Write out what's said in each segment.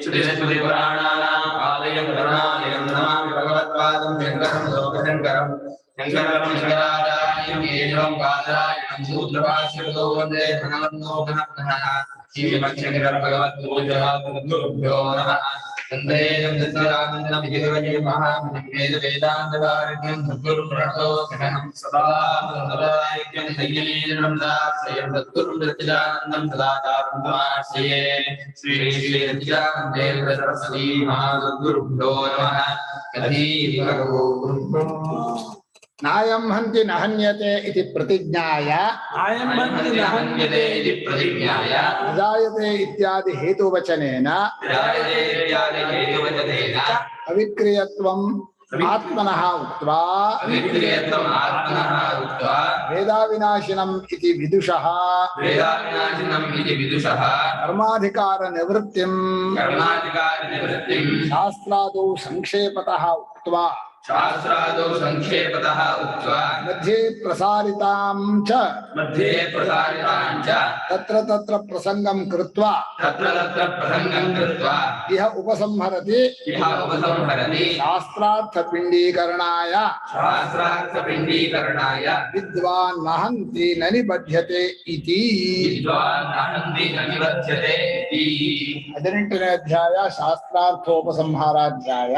श्रुतिपुराणानाम् आलयं करुणालयं नमामि भगवत्पादं शङ्करं लोकशङ्करं शङ्करं शङ्कराचार्यं केशवं बादरायणं सूत्रभाष्यकृतो वन्दे भगवन्तो पुनः श्रीमच्छङ्कर भगवद्गुरुभ्यो नमः वन्दे दत्तरानन्दं विजयवैर्यं वेदान्तकारिण्यं सद्गुरुप्रणतोऽहं सदा सदायज्ञं संयमीनं दास्यं सद्गुरुं दत्तानन्दं सदाचारं समाश्रये श्री श्री सच्चिदानन्देन्द्र सरस्वती महासद्गुरुभ्यो नमः नायं हन्ति न हन्यते इति प्रतिज्ञाय जायते इत्यादि हेतुवचनेन अविक्रियत्वम् आत्मनः उक्त्वा वेदाविनाशिनम् इति विदुषः कर्माधिकार निवृत्तिं शास्त्रादौ संक्षेपतः उक्त्वा मध्ये प्रसारितां च तत्र प्रसंगं कृत्वा इह उपसंहरति शास्त्रार्थपिण्डीकरणाय विद्वान् न हन्ति न निबध्यते इति 18ನೇ ಅಧ್ಯಾಯ ಶಾಸ್ತ್ರಾರ್ಥೋಪಸಂಹಾರಾಧ್ಯಾಯ.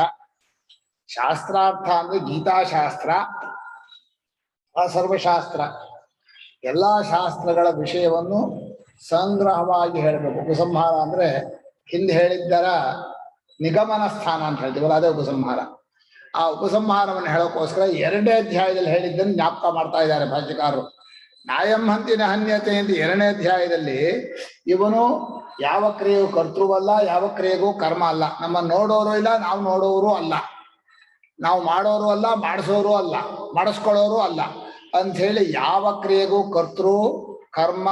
ಶಾಸ್ತ್ರಾರ್ಥ ಅಂದ್ರೆ ಗೀತಾಶಾಸ್ತ್ರ, ಸರ್ವಶಾಸ್ತ್ರ, ಎಲ್ಲಾ ಶಾಸ್ತ್ರಗಳ ವಿಷಯವನ್ನು ಸಂಗ್ರಹವಾಗಿ ಹೇಳಬೇಕು. ಉಪಸಂಹಾರ ಅಂದ್ರೆ ಹಿಂದೆ ಹೇಳಿದ್ದರ ನಿಗಮನ ಸ್ಥಾನ ಅಂತ ಹೇಳ್ತೀವಲ್ಲ, ಅದೇ ಉಪಸಂಹಾರ. ಆ ಉಪಸಂಹಾರವನ್ನು ಹೇಳೋಕ್ಕೋಸ್ಕರ 2ನೇ ಅಧ್ಯಾಯದಲ್ಲಿ ಹೇಳಿದ್ದನ್ನು ಜ್ಞಾಪಕ ಮಾಡ್ತಾ ಇದ್ದಾರೆ ಭಾಷ್ಯಕಾರರು. ನಾಯಂ ಹಂತಿನ ಹನ್ಯತೆ ಅಂತ 2ನೇ ಅಧ್ಯಾಯದಲ್ಲಿ ಇವನು ಯಾವ ಕ್ರಿಯೆಗೂ ಕರ್ತೃವಲ್ಲ, ಯಾವ ಕ್ರಿಯೆಗೂ ಕರ್ಮ ಅಲ್ಲ, ನಮ್ಮ ನೋಡೋರು ಇಲ್ಲ, ನಾವು ನೋಡೋರು ಅಲ್ಲ, ನಾವು ಮಾಡೋರು ಅಲ್ಲ, ಮಾಡಿಸೋರು ಅಲ್ಲ, ಮಾಡಿಸ್ಕೊಳ್ಳೋರು ಅಲ್ಲ ಅಂತ ಹೇಳಿ ಯಾವ ಕ್ರಿಯೆಗೂ ಕರ್ತೃ, ಕರ್ಮ,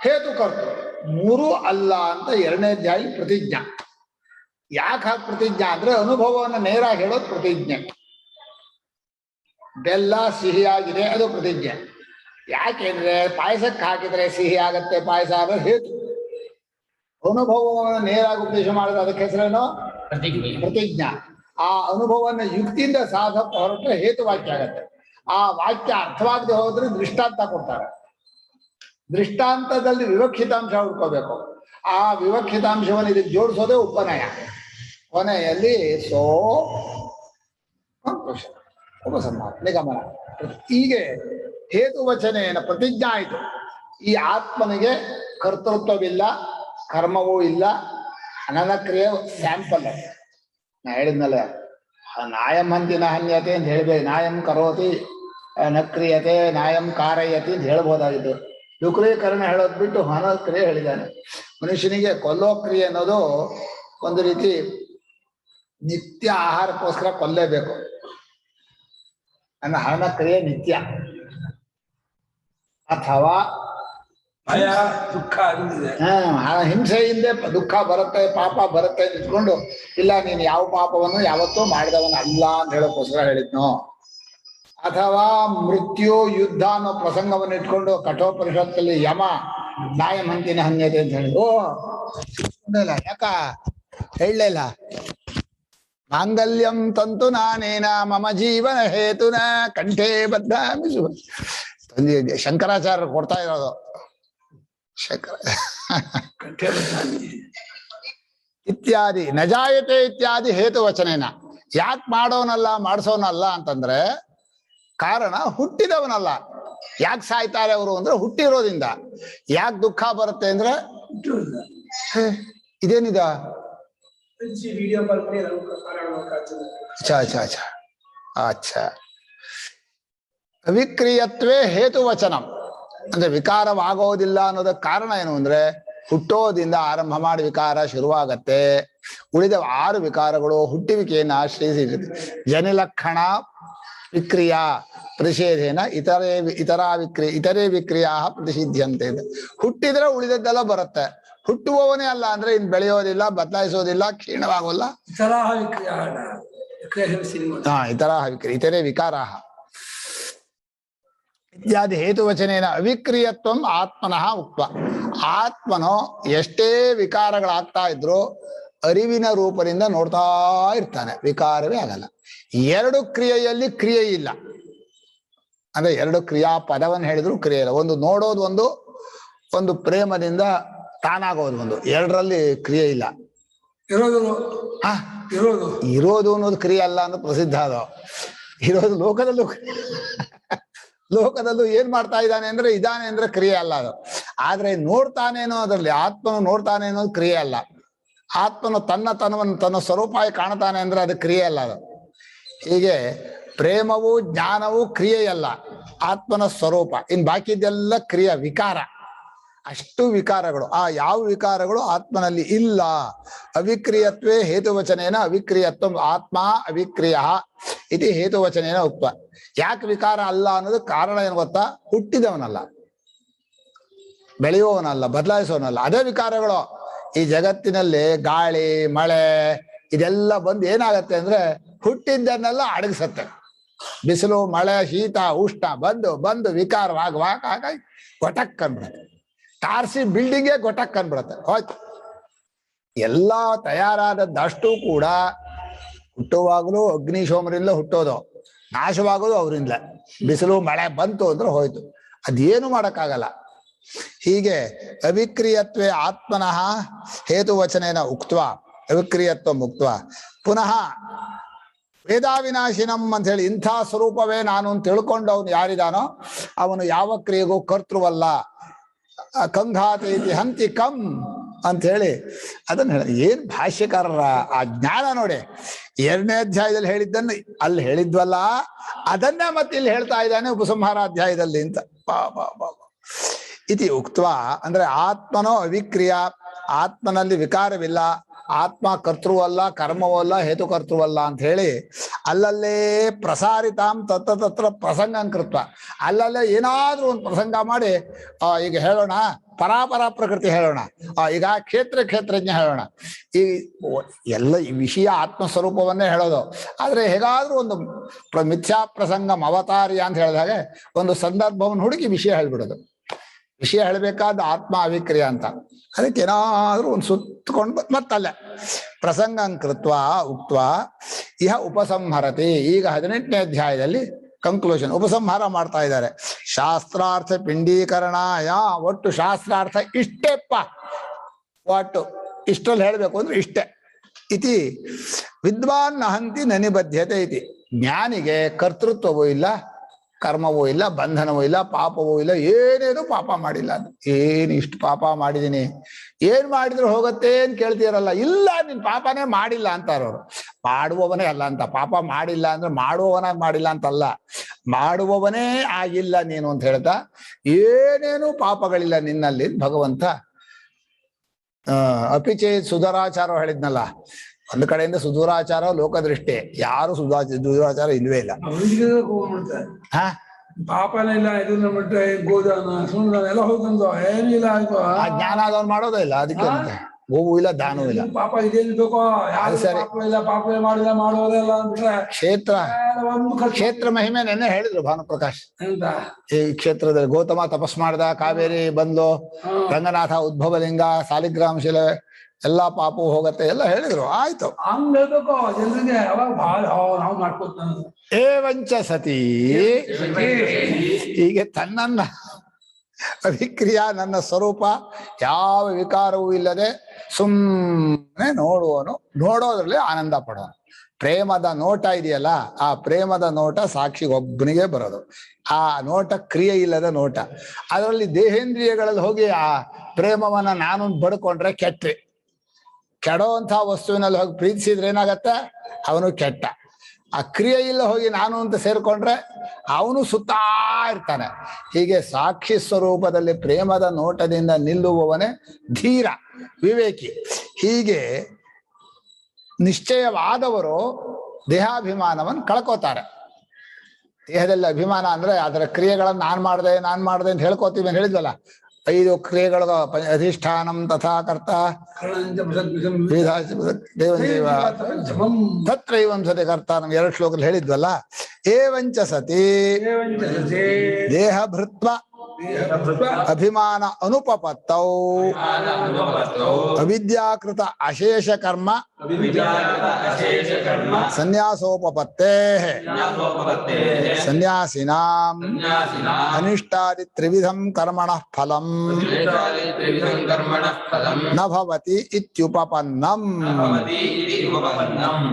ಹೇತು ಕರ್ತೃ ಮೂರೂ ಅಲ್ಲ ಅಂತ 2ನೇ ಅಧ್ಯಾಯ ಪ್ರತಿಜ್ಞಾ. ಯಾಕೆ ಹಾಗೆ ಪ್ರತಿಜ್ಞಾ ಅಂದ್ರೆ ಅನುಭವವನ್ನು ನೇರ ಹೇಳೋದು ಪ್ರತಿಜ್ಞೆ. ಬೆಲ್ಲ ಸಿಹಿಯಾಗಿದೆ ಅದು ಪ್ರತಿಜ್ಞೆ. ಯಾಕೆಂದ್ರೆ ಪಾಯಸಕ್ಕೆ ಹಾಕಿದ್ರೆ ಸಿಹಿ ಆಗತ್ತೆ ಪಾಯಸ ಅನ್ನೋದು ಹೇತು. ಅನುಭವವನ್ನು ನೇರಾಗಿ ಉಪದೇಶ ಮಾಡಿದ್ರೆ ಅದಕ್ಕೆ ಹೆಸರೇನೋ ಪ್ರತಿಜ್ಞಾ. ಆ ಅನುಭವವನ್ನು ಯುಕ್ತಿಯಿಂದ ಸಾಧಕ ಹೊರಟ್ರೆ ಹೇತು ವಾಕ್ಯ ಆಗತ್ತೆ. ಆ ವಾಕ್ಯ ಅರ್ಥವಾಗದೆ ಹೋದ್ರೆ ದೃಷ್ಟಾಂತ ಕೊಡ್ತಾರೆ. ದೃಷ್ಟಾಂತದಲ್ಲಿ ವಿವಕ್ಷಿತಾಂಶ ಹುಡ್ಕೋಬೇಕು. ಆ ವಿವಕ್ಷಿತಾಂಶವನ್ನು ಇದಕ್ಕೆ ಜೋಡಿಸೋದೇ ಉಪನಯ. ಕೊನೆಯಲ್ಲಿ ಉಪಸಂಹಾರ ನಿಗಮನ. ಹೀಗೆ ಹೇತುವಚನೇನ ಪ್ರತಿಜ್ಞಾ ಆಯಿತು. ಈ ಆತ್ಮನಿಗೆ ಕರ್ತೃತ್ವವಿಲ್ಲ, ಕರ್ಮವೂ ಇಲ್ಲ, ಅನನಕ್ರಿಯೆ ಸ್ಯಾಂಪಲ್. ನಾ ಹೇಳಿದ್ನಲ್ಲ, ನಾಯಂ ಹಂತಿನ ಹನ್ಯತೆ ಅಂತ ಹೇಳ್ಬೇಕು. ನಾಯಂ ಕರೋತಿ ನ ಕ್ರಿಯತೆ, ನಾಯಂ ಕಾರಯತಿ ಅಂತ ಹೇಳ್ಬೋದಾಗಿತ್ತು. ದುಕ್ರೀಕರಣ ಹೇಳೋದು ಬಿಟ್ಟು ಹನಕ್ರಿಯೆ ಹೇಳಿದ್ದಾನೆ. ಮನುಷ್ಯನಿಗೆ ಕೊಲ್ಲೋ ಕ್ರಿಯೆ ಅನ್ನೋದು ಒಂದು ರೀತಿ ನಿತ್ಯ ಆಹಾರಕ್ಕೋಸ್ಕರ ಕೊಲ್ಲೇಬೇಕು. ನನ್ನ ಹನಕ್ರಿಯೆ ನಿತ್ಯ. ಅಥವಾ ದುಃಖ ಹಿಂಸೆಯಿಂದ ದುಃಖ ಬರುತ್ತೆ, ಪಾಪ ಬರುತ್ತೆ ನಿಂತ್ಕೊಂಡು ಇಲ್ಲ ನೀನು ಯಾವ ಪಾಪವನ್ನು ಯಾವತ್ತೂ ಮಾಡಿದವನ ಅಲ್ಲ ಅಂತ ಹೇಳೋಕ್ಕೋಸ್ಕರ ಹೇಳಿದ್ನು. ಅಥವಾ ಮೃತ್ಯು, ಯುದ್ಧ ಅನ್ನೋ ಪ್ರಸಂಗವನ್ನು ಇಟ್ಕೊಂಡು ಕಠೋಪನಿಷತ್ತಲ್ಲಿ ಯಮ ನಾಯಂ ಹಂತಿನ ಹನ್ಯತೆ ಅಂತ ಹೇಳಿದ್ರು. ಯಾಕ ಹೇಳಲಿಲ್ಲ? ಮಾಂಗಲ್ಯಂ ತಂತು ನಾನೇನ ಮಮ ಜೀವನ ಹೇತುನ ಕಂಠೇ ಬದ್ಧ ಶಂಕರಾಚಾರ್ಯರು ಕೊಡ್ತಾ ಇರೋದು. ಶಂಕರ ಇತ್ಯಾದಿ ನಜಾಯತೆ ಇತ್ಯಾದಿ ಹೇತುವಚನೇನ. ಯಾಕೆ ಮಾಡೋನಲ್ಲ ಮಾಡಿಸೋನಲ್ಲ ಅಂತಂದ್ರೆ ಕಾರಣ ಹುಟ್ಟಿದವನಲ್ಲ. ಯಾಕೆ ಸಾಯ್ತಾರೆ ಅವರು ಅಂದ್ರೆ ಹುಟ್ಟಿರೋದ್ರಿಂದ. ಯಾಕೆ ದುಃಖ ಬರುತ್ತೆ ಅಂದ್ರೆ ಇದೇನಿದ ಅಚ್ಚಾ ಅವಿಕ್ರಿಯತ್ವೇ ಹೇತುವಚನಂ ಅಂದ್ರೆ ವಿಕಾರವಾಗೋದಿಲ್ಲ ಅನ್ನೋದಕ್ಕೆ ಕಾರಣ ಏನು ಅಂದ್ರೆ ಹುಟ್ಟೋದಿಂದ ಆರಂಭ ಮಾಡಿ ವಿಕಾರ ಶುರುವಾಗತ್ತೆ. ಉಳಿದ 6 ವಿಕಾರಗಳು ಹುಟ್ಟುವಿಕೆಯನ್ನು ಆಶ್ರಯಿಸಿರುತ್ತೆ. ಜನಿಲಕ್ಷಣ ವಿಕ್ರಿಯಾ ಪ್ರತಿಷೇಧೇನ ಇತರೇ ವಿಕ್ರಿಯಾ ಪ್ರತಿಷಿಧ್ಯಂತೆ. ಹುಟ್ಟಿದ್ರೆ ಉಳಿದದ್ದೆಲ್ಲ ಬರುತ್ತೆ. ಹುಟ್ಟುವವನೇ ಅಲ್ಲ ಅಂದ್ರೆ ಇನ್ ಬೆಳೆಯೋದಿಲ್ಲ, ಬದಲಾಯಿಸೋದಿಲ್ಲ, ಕ್ಷೀಣವಾಗೋಲ್ಲ. ಇತರೇ ವಿಕಾರಾ ಇತ್ಯಾದಿ ಹೇತುವಚನೇನ ಅವಿಕ್ರಿಯತ್ವಂ ಆತ್ಮನಃ ಉಕ್ತ. ಆತ್ಮನೋ ಎಷ್ಟೇ ವಿಕಾರಗಳಾಗ್ತಾ ಇದ್ರು ಅರಿವಿನ ರೂಪದಿಂದ ನೋಡ್ತಾ ಇರ್ತಾನೆ, ವಿಕಾರವೇ ಆಗಲ್ಲ. ಎರಡು ಕ್ರಿಯೆಯಲ್ಲಿ ಕ್ರಿಯೆ ಇಲ್ಲ, ಅಂದ್ರೆ ಎರಡು ಕ್ರಿಯಾ ಪದವನ್ನು ಹೇಳಿದ್ರು ಕ್ರಿಯೆ ಇಲ್ಲ. ಒಂದು ನೋಡೋದು, ಒಂದು ಪ್ರೇಮದಿಂದ ತಾನಾಗೋದು, ಒಂದು ಎರಡರಲ್ಲಿ ಕ್ರಿಯೆ ಇಲ್ಲ. ಇರೋದು ಅನ್ನೋದು ಕ್ರಿಯೆ ಅಲ್ಲ ಅನ್ನೋದು ಪ್ರಸಿದ್ಧ. ಅದು ಇರೋದು ಲೋಕದಲ್ಲೂ ಏನ್ ಮಾಡ್ತಾ ಇದ್ದಾನೆ ಅಂದ್ರೆ ಕ್ರಿಯೆ ಅಲ್ಲ ಅದು. ಆದ್ರೆ ನೋಡ್ತಾನೆ ಅನ್ನೋದ್ರಲ್ಲಿ, ಆತ್ಮನು ನೋಡ್ತಾನೆ ಅನ್ನೋದು ಕ್ರಿಯೆ ಅಲ್ಲ. ಆತ್ಮನು ತನ್ನ ಸ್ವರೂಪಾಗಿ ಕಾಣ್ತಾನೆ ಅಂದ್ರೆ ಅದು ಕ್ರಿಯೆ ಅಲ್ಲ ಅದು. ಹೀಗೆ ಪ್ರೇಮವು ಜ್ಞಾನವು ಕ್ರಿಯೆಯಲ್ಲ, ಆತ್ಮನ ಸ್ವರೂಪ. ಇನ್ ಬಾಕಿದೆಲ್ಲ ಕ್ರಿಯೆ, ವಿಕಾರ. ಅಷ್ಟು ವಿಕಾರಗಳು, ಆ ಯಾವ ವಿಕಾರಗಳು ಆತ್ಮನಲ್ಲಿ ಇಲ್ಲ. ಅವಿಕ್ರಿಯತ್ವೇ ಹೇತುವಚನೇನ ಅವಿಕ್ರಿಯತ್ವ ಆತ್ಮ ಅವಿಕ್ರಿಯ ಇದು ಹೇತುವಚನೇನ ಉಕ್ತ. ಯಾಕೆ ವಿಕಾರ ಅಲ್ಲ ಅನ್ನೋದು ಕಾರಣ ಏನು ಗೊತ್ತಾ? ಹುಟ್ಟಿದವನಲ್ಲ, ಬೆಳೆಯುವವನಲ್ಲ, ಬದಲಾಯಿಸುವವನಲ್ಲ. ಅದೇ ವಿಕಾರಗಳು ಈ ಜಗತ್ತಿನಲ್ಲಿ ಗಾಳಿ ಮಳೆ ಇದೆಲ್ಲ ಬಂದು ಏನಾಗತ್ತೆ ಅಂದ್ರೆ ಹುಟ್ಟಿದ್ದನ್ನೆಲ್ಲ ಅಡಗಿಸತ್ತೆ. ಬಿಸಿಲು ಮಳೆ ಶೀತ ಉಷ್ಣ ಬಂದು ವಿಕಾರವಾಗಿ ಗೊಟಕ್ ಅನ್ಬಿಡತ್ತೆ. ತಾರ್ಸಿ ಬಿಲ್ಡಿಂಗೇ ಗೊಟಕ್ ಅನ್ಬಿಡತ್ತೆ, ಹೋಯ್ತು. ಎಲ್ಲ ತಯಾರಾದದ್ದಷ್ಟು ಕೂಡ ಹುಟ್ಟುವಾಗಲೂ ಅಗ್ನಿಶೋಮರಿಂದ ಹುಟ್ಟೋದು, ನಾಶವಾಗೋದು ಅವರಿಂದ. ಬಿಸಿಲು ಮಳೆ ಬಂತು ಅಂದ್ರೆ ಹೋಯ್ತು, ಅದೇನು ಮಾಡಕ್ಕಾಗಲ್ಲ. ಹೀಗೆ ಅವಿಕ್ರಿಯತ್ವೇ ಆತ್ಮನಃ ಹೇತುವಚನೇನ ಉಕ್ತ್ವ ಅವಿಕ್ರಿಯತ್ವ ಮುಕ್ತ್ವ ಪುನಃ ವೇದಾವಿನಾಶಿನಂ ಅಂತ ಹೇಳಿ ಇಂಥ ಸ್ವರೂಪವೇ ನಾನು ಅಂತ ತಿಳ್ಕೊಂಡು ಅವನು ಯಾರಿದಾನೋ ಅವನು ಯಾವ ಕ್ರಿಯೆಗೂ ಕರ್ತೃವಲ್ಲ. ಕಂಘಾತೈತಿ ಹಂತಿ ಕಂ ಅಂತ ಹೇಳಿ ಅದನ್ನ ಹೇಳ. ಏನ್ ಭಾಷ್ಯಕಾರರ ಆ ಜ್ಞಾನ ನೋಡಿ. 2ನೇ ಅಧ್ಯಾಯದಲ್ಲಿ ಹೇಳಿದ್ದನ್ನು ಅಲ್ಲಿ ಹೇಳಿದ್ವಲ್ಲ, ಅದನ್ನೇ ಮತ್ತೆ ಇಲ್ಲಿ ಹೇಳ್ತಾ ಇದ್ದಾನೆ ಉಪಸಂಹಾರಾಧ್ಯಾಯದಲ್ಲಿ ಅಂತ. ಇತಿ ಉಕ್ತ್ವ ಅಂದ್ರೆ ಆತ್ಮನೋ ಅವಿಕ್ರಿಯ, ಆತ್ಮನಲ್ಲಿ ವಿಕಾರವಿಲ್ಲ, ಆತ್ಮ ಕರ್ತೃವಲ್ಲ, ಕರ್ಮವಲ್ಲ, ಹೇತುಕರ್ತೃವಲ್ಲ ಅಂತ ಹೇಳಿ ಅಲ್ಲಲ್ಲೇ ಪ್ರಸಾರಿತಾಂ ತತ್ರ ಪ್ರಸಂಗಂಕೃತ್ವ. ಅಲ್ಲಲ್ಲೇ ಏನಾದ್ರೂ ಒಂದು ಪ್ರಸಂಗ ಮಾಡಿ ಈಗ ಹೇಳೋಣ ಪರಾಪರ ಪ್ರಕೃತಿ ಹೇಳೋಣ, ಈಗ ಕ್ಷೇತ್ರಜ್ಞ ಹೇಳೋಣ. ಈ ಎಲ್ಲ ಈ ವಿಷಯ ಆತ್ಮಸ್ವರೂಪವನ್ನೇ ಹೇಳೋದು. ಆದ್ರೆ ಹೇಗಾದ್ರೂ ಒಂದು ಮಿಥ್ಯಾ ಪ್ರಸಂಗಂ ಅವತಾರ್ಯ ಅಂತ ಹೇಳಿದಾಗ ಒಂದು ಸಂದರ್ಭವನ್ನು ಹುಡುಕಿ ವಿಷಯ ಹೇಳ್ಬಿಡೋದು. ವಿಷಯ ಹೇಳಬೇಕಾದ ಆತ್ಮ ಅವಿಕ್ರಿಯ ಅಂತ, ಅದಕ್ಕೆ ಏನಾದ್ರೂ ಒಂದು ಸುತ್ತಕೊಂಡು ಮತ್ತಲ್ಲೇ ಪ್ರಸಂಗಂಕೃತ್ವ ಉಕ್ತ್ವ ಇಹ ಉಪಸಂಹರತಿ. ಈಗ 18ನೇ ಅಧ್ಯಾಯದಲ್ಲಿ ಕಂಕ್ಲೂಷನ್, ಉಪಸಂಹಾರ ಮಾಡ್ತಾ ಇದ್ದಾರೆ. ಶಾಸ್ತ್ರಾರ್ಥ ಪಿಂಡೀಕರಣಾಯ, ಒಟ್ಟು ಶಾಸ್ತ್ರಾರ್ಥ ಇಷ್ಟೇಪ್ಪ, ಒಟ್ಟು ಇಷ್ಟರಲ್ಲಿ ಹೇಳ್ಬೇಕು ಅಂದ್ರೆ ಇಷ್ಟೇ. ಇತಿ ವಿದ್ವಾನ್ ನಹಂತಿ ನನಿಬದ್ಧತೆ ಇತಿ. ಜ್ಞಾನಿಗೆ ಕರ್ತೃತ್ವವೂ ಇಲ್ಲ, ಕರ್ಮವೂ ಇಲ್ಲ, ಬಂಧನವೂ ಇಲ್ಲ, ಪಾಪವೂ ಇಲ್ಲ, ಏನೇನು ಪಾಪ ಮಾಡಿಲ್ಲ. ಏನು ಇಷ್ಟು ಪಾಪ ಮಾಡಿದೀನಿ, ಏನ್ ಮಾಡಿದ್ರು ಹೋಗತ್ತೆ ಅಂತ ಕೇಳ್ತೀರಲ್ಲ, ಇಲ್ಲ ನೀನ್ ಪಾಪನೇ ಮಾಡಿಲ್ಲ ಅಂತಾರವ್ರು. ಮಾಡುವವನೇ ಅಲ್ಲ ಅಂತ. ಪಾಪ ಮಾಡಿಲ್ಲ ಅಂದ್ರೆ ಮಾಡುವವನಾಗಿ ಮಾಡಿಲ್ಲ ಅಂತಲ್ಲ, ಮಾಡುವವನೇ ಆಗಿಲ್ಲ ನೀನು ಅಂತ ಹೇಳ್ತಾ ಏನೇನು ಪಾಪಗಳಿಲ್ಲ ನಿನ್ನಲ್ಲಿ ಭಗವಂತ. ಅಪಿಚೇ ಸುಧರಾಚಾರ ಹೇಳಿದ್ನಲ್ಲ, ಒಂದು ಕಡೆಯಿಂದ ಸುಧೂರಾಚಾರ ಲೋಕದೃಷ್ಟಿ, ಯಾರು ಸುಧೂರಾಚಾರ ಇಲ್ವೇ ಇಲ್ಲ. ಪಾಪನೇ ಇಲ್ಲ, ಇದನ್ನ ಬಿಟ್ಟರೆ ಗೋದಾನ ಸುಣ್ಣ ಎಲ್ಲ ಹೋಗ್ತಂದು ಏನಿಲ್ಲ. ಆ ಜ್ಞಾನ ಅದವ್ರು ಮಾಡೋದೇ ಇಲ್ಲ, ಅದಕ್ಕೆ ಗೋವು ಇಲ್ಲ, ದಾನವೂ ಇಲ್ಲ. ಪಾಪ ಇದೇನು ಬೇಕೋ, ಸರಿ. ಪಾಪ ಮಾಡಿಲ್ಲ ಮಾಡೋದಿಲ್ಲ ಅಂದ್ಬಿಟ್ರೆ ಕ್ಷೇತ್ರ ಮಹಿಮೆ ನೆನ್ನೆ ಹೇಳಿದ್ರು ಭಾನುಪ್ರಕಾಶ್. ಈ ಕ್ಷೇತ್ರದಲ್ಲಿ ಗೌತಮ ತಪಸ್ ಮಾಡ್ದ, ಕಾವೇರಿ ಬಂದ್ಲು, ರಂಗನಾಥ ಉದ್ಭವಲಿಂಗ, ಸಾಲಿಗ್ರಾಮ ಶಿಲೆ, ಎಲ್ಲಾ ಪಾಪವು ಹೋಗತ್ತೆ ಎಲ್ಲ ಹೇಳಿದ್ರು. ಆಯ್ತು, ಹಂಗ ಹೇಳ್ಬೇಕು ಜನರಿಗೆ. ಅವಾಗ ಬಹಳ ನಾವು ಮಾಡ್ಕೊತ ಏವಂಚ ಸತಿ ಹೀಗೆ ತನ್ನನ್ನ ಅವಿಕ್ರಿಯ, ನನ್ನ ಸ್ವರೂಪ ಯಾವ ವಿಕಾರವೂ ಇಲ್ಲದೆ ಸುಮ್ಮನೆ ನೋಡುವನು, ನೋಡೋದ್ರಲ್ಲಿ ಆನಂದ ಪಡೋನು. ಪ್ರೇಮದ ನೋಟ ಇದೆಯಲ್ಲ, ಆ ಪ್ರೇಮದ ನೋಟ ಸಾಕ್ಷಿಗೊಬ್ಬನಿಗೆ ಬರೋದು. ಆ ನೋಟ ಕ್ರಿಯೆ ಇಲ್ಲದ ನೋಟ. ಅದರಲ್ಲಿ ದೇಹೇಂದ್ರಿಯಗಳಲ್ಲಿ ಹೋಗಿ ಆ ಪ್ರೇಮವನ್ನ ನಾನು ಬಡ್ಕೊಂಡ್ರೆ ಕೆಡೋಂಥ ವಸ್ತುವಿನಲ್ಲಿ ಹೋಗಿ ಪ್ರೀತಿಸಿದ್ರೆ ಏನಾಗತ್ತೆ, ಅವನು ಕೆಟ್ಟ. ಆ ಕ್ರಿಯೆ ಇಲ್ಲ ಹೋಗಿ ನಾನು ಅಂತ ಸೇರ್ಕೊಂಡ್ರೆ ಅವನು ಸುತ್ತಾ ಇರ್ತಾನೆ. ಹೀಗೆ ಸಾಕ್ಷಿ ಸ್ವರೂಪದಲ್ಲಿ ಪ್ರೇಮದ ನೋಟದಿಂದ ನಿಲ್ಲುವವನೇ ಧೀರ, ವಿವೇಕಿ. ಹೀಗೆ ನಿಶ್ಚಯವಾದವರು ದೇಹಾಭಿಮಾನವನ್ನು ಕಳ್ಕೋತಾರೆ. ದೇಹದಲ್ಲಿ ಅಭಿಮಾನ ಅಂದ್ರೆ ಅದರ ಕ್ರಿಯೆಗಳನ್ನು ನಾನ್ ಮಾಡ್ದೆ ಅಂತ ಹೇಳ್ಕೋತೀವಿ ಅಂತ ಹೇಳಿದ್ವಲ್ಲ, 5 ಕ್ರಿಯೆಗಳ ಅಧಿಷ್ಠಾನಂ ತಥಾ ಕರ್ತ ತತ್ರೈವಂ ಸತಿ ಕರ್ತಾನಂ 2 ಶ್ಲೋಕದಲ್ಲಿ ಹೇಳಿದ್ವಲ್ಲ. ಏವಂಚ ಸತಿ ದೇಹ ಭೃತ್ವ ಅಭಿಮಾನ ಅನುಪಪತ್ತೌ ಅವಿದ್ಯಾಕೃತ ಅಶೇಷ ಕರ್ಮ ಸನ್ಯಾಸೋಪಪತ್ತೇ ಸನ್ಯಾಸಿನಾಂ ಅನಿಷ್ಟಾದಿ ತ್ರಿವಿಧಂ ಕರ್ಮಣಃ ಫಲಂ ನ ಭವತಿ ಇತ್ಯುಪಪನ್ನಂ.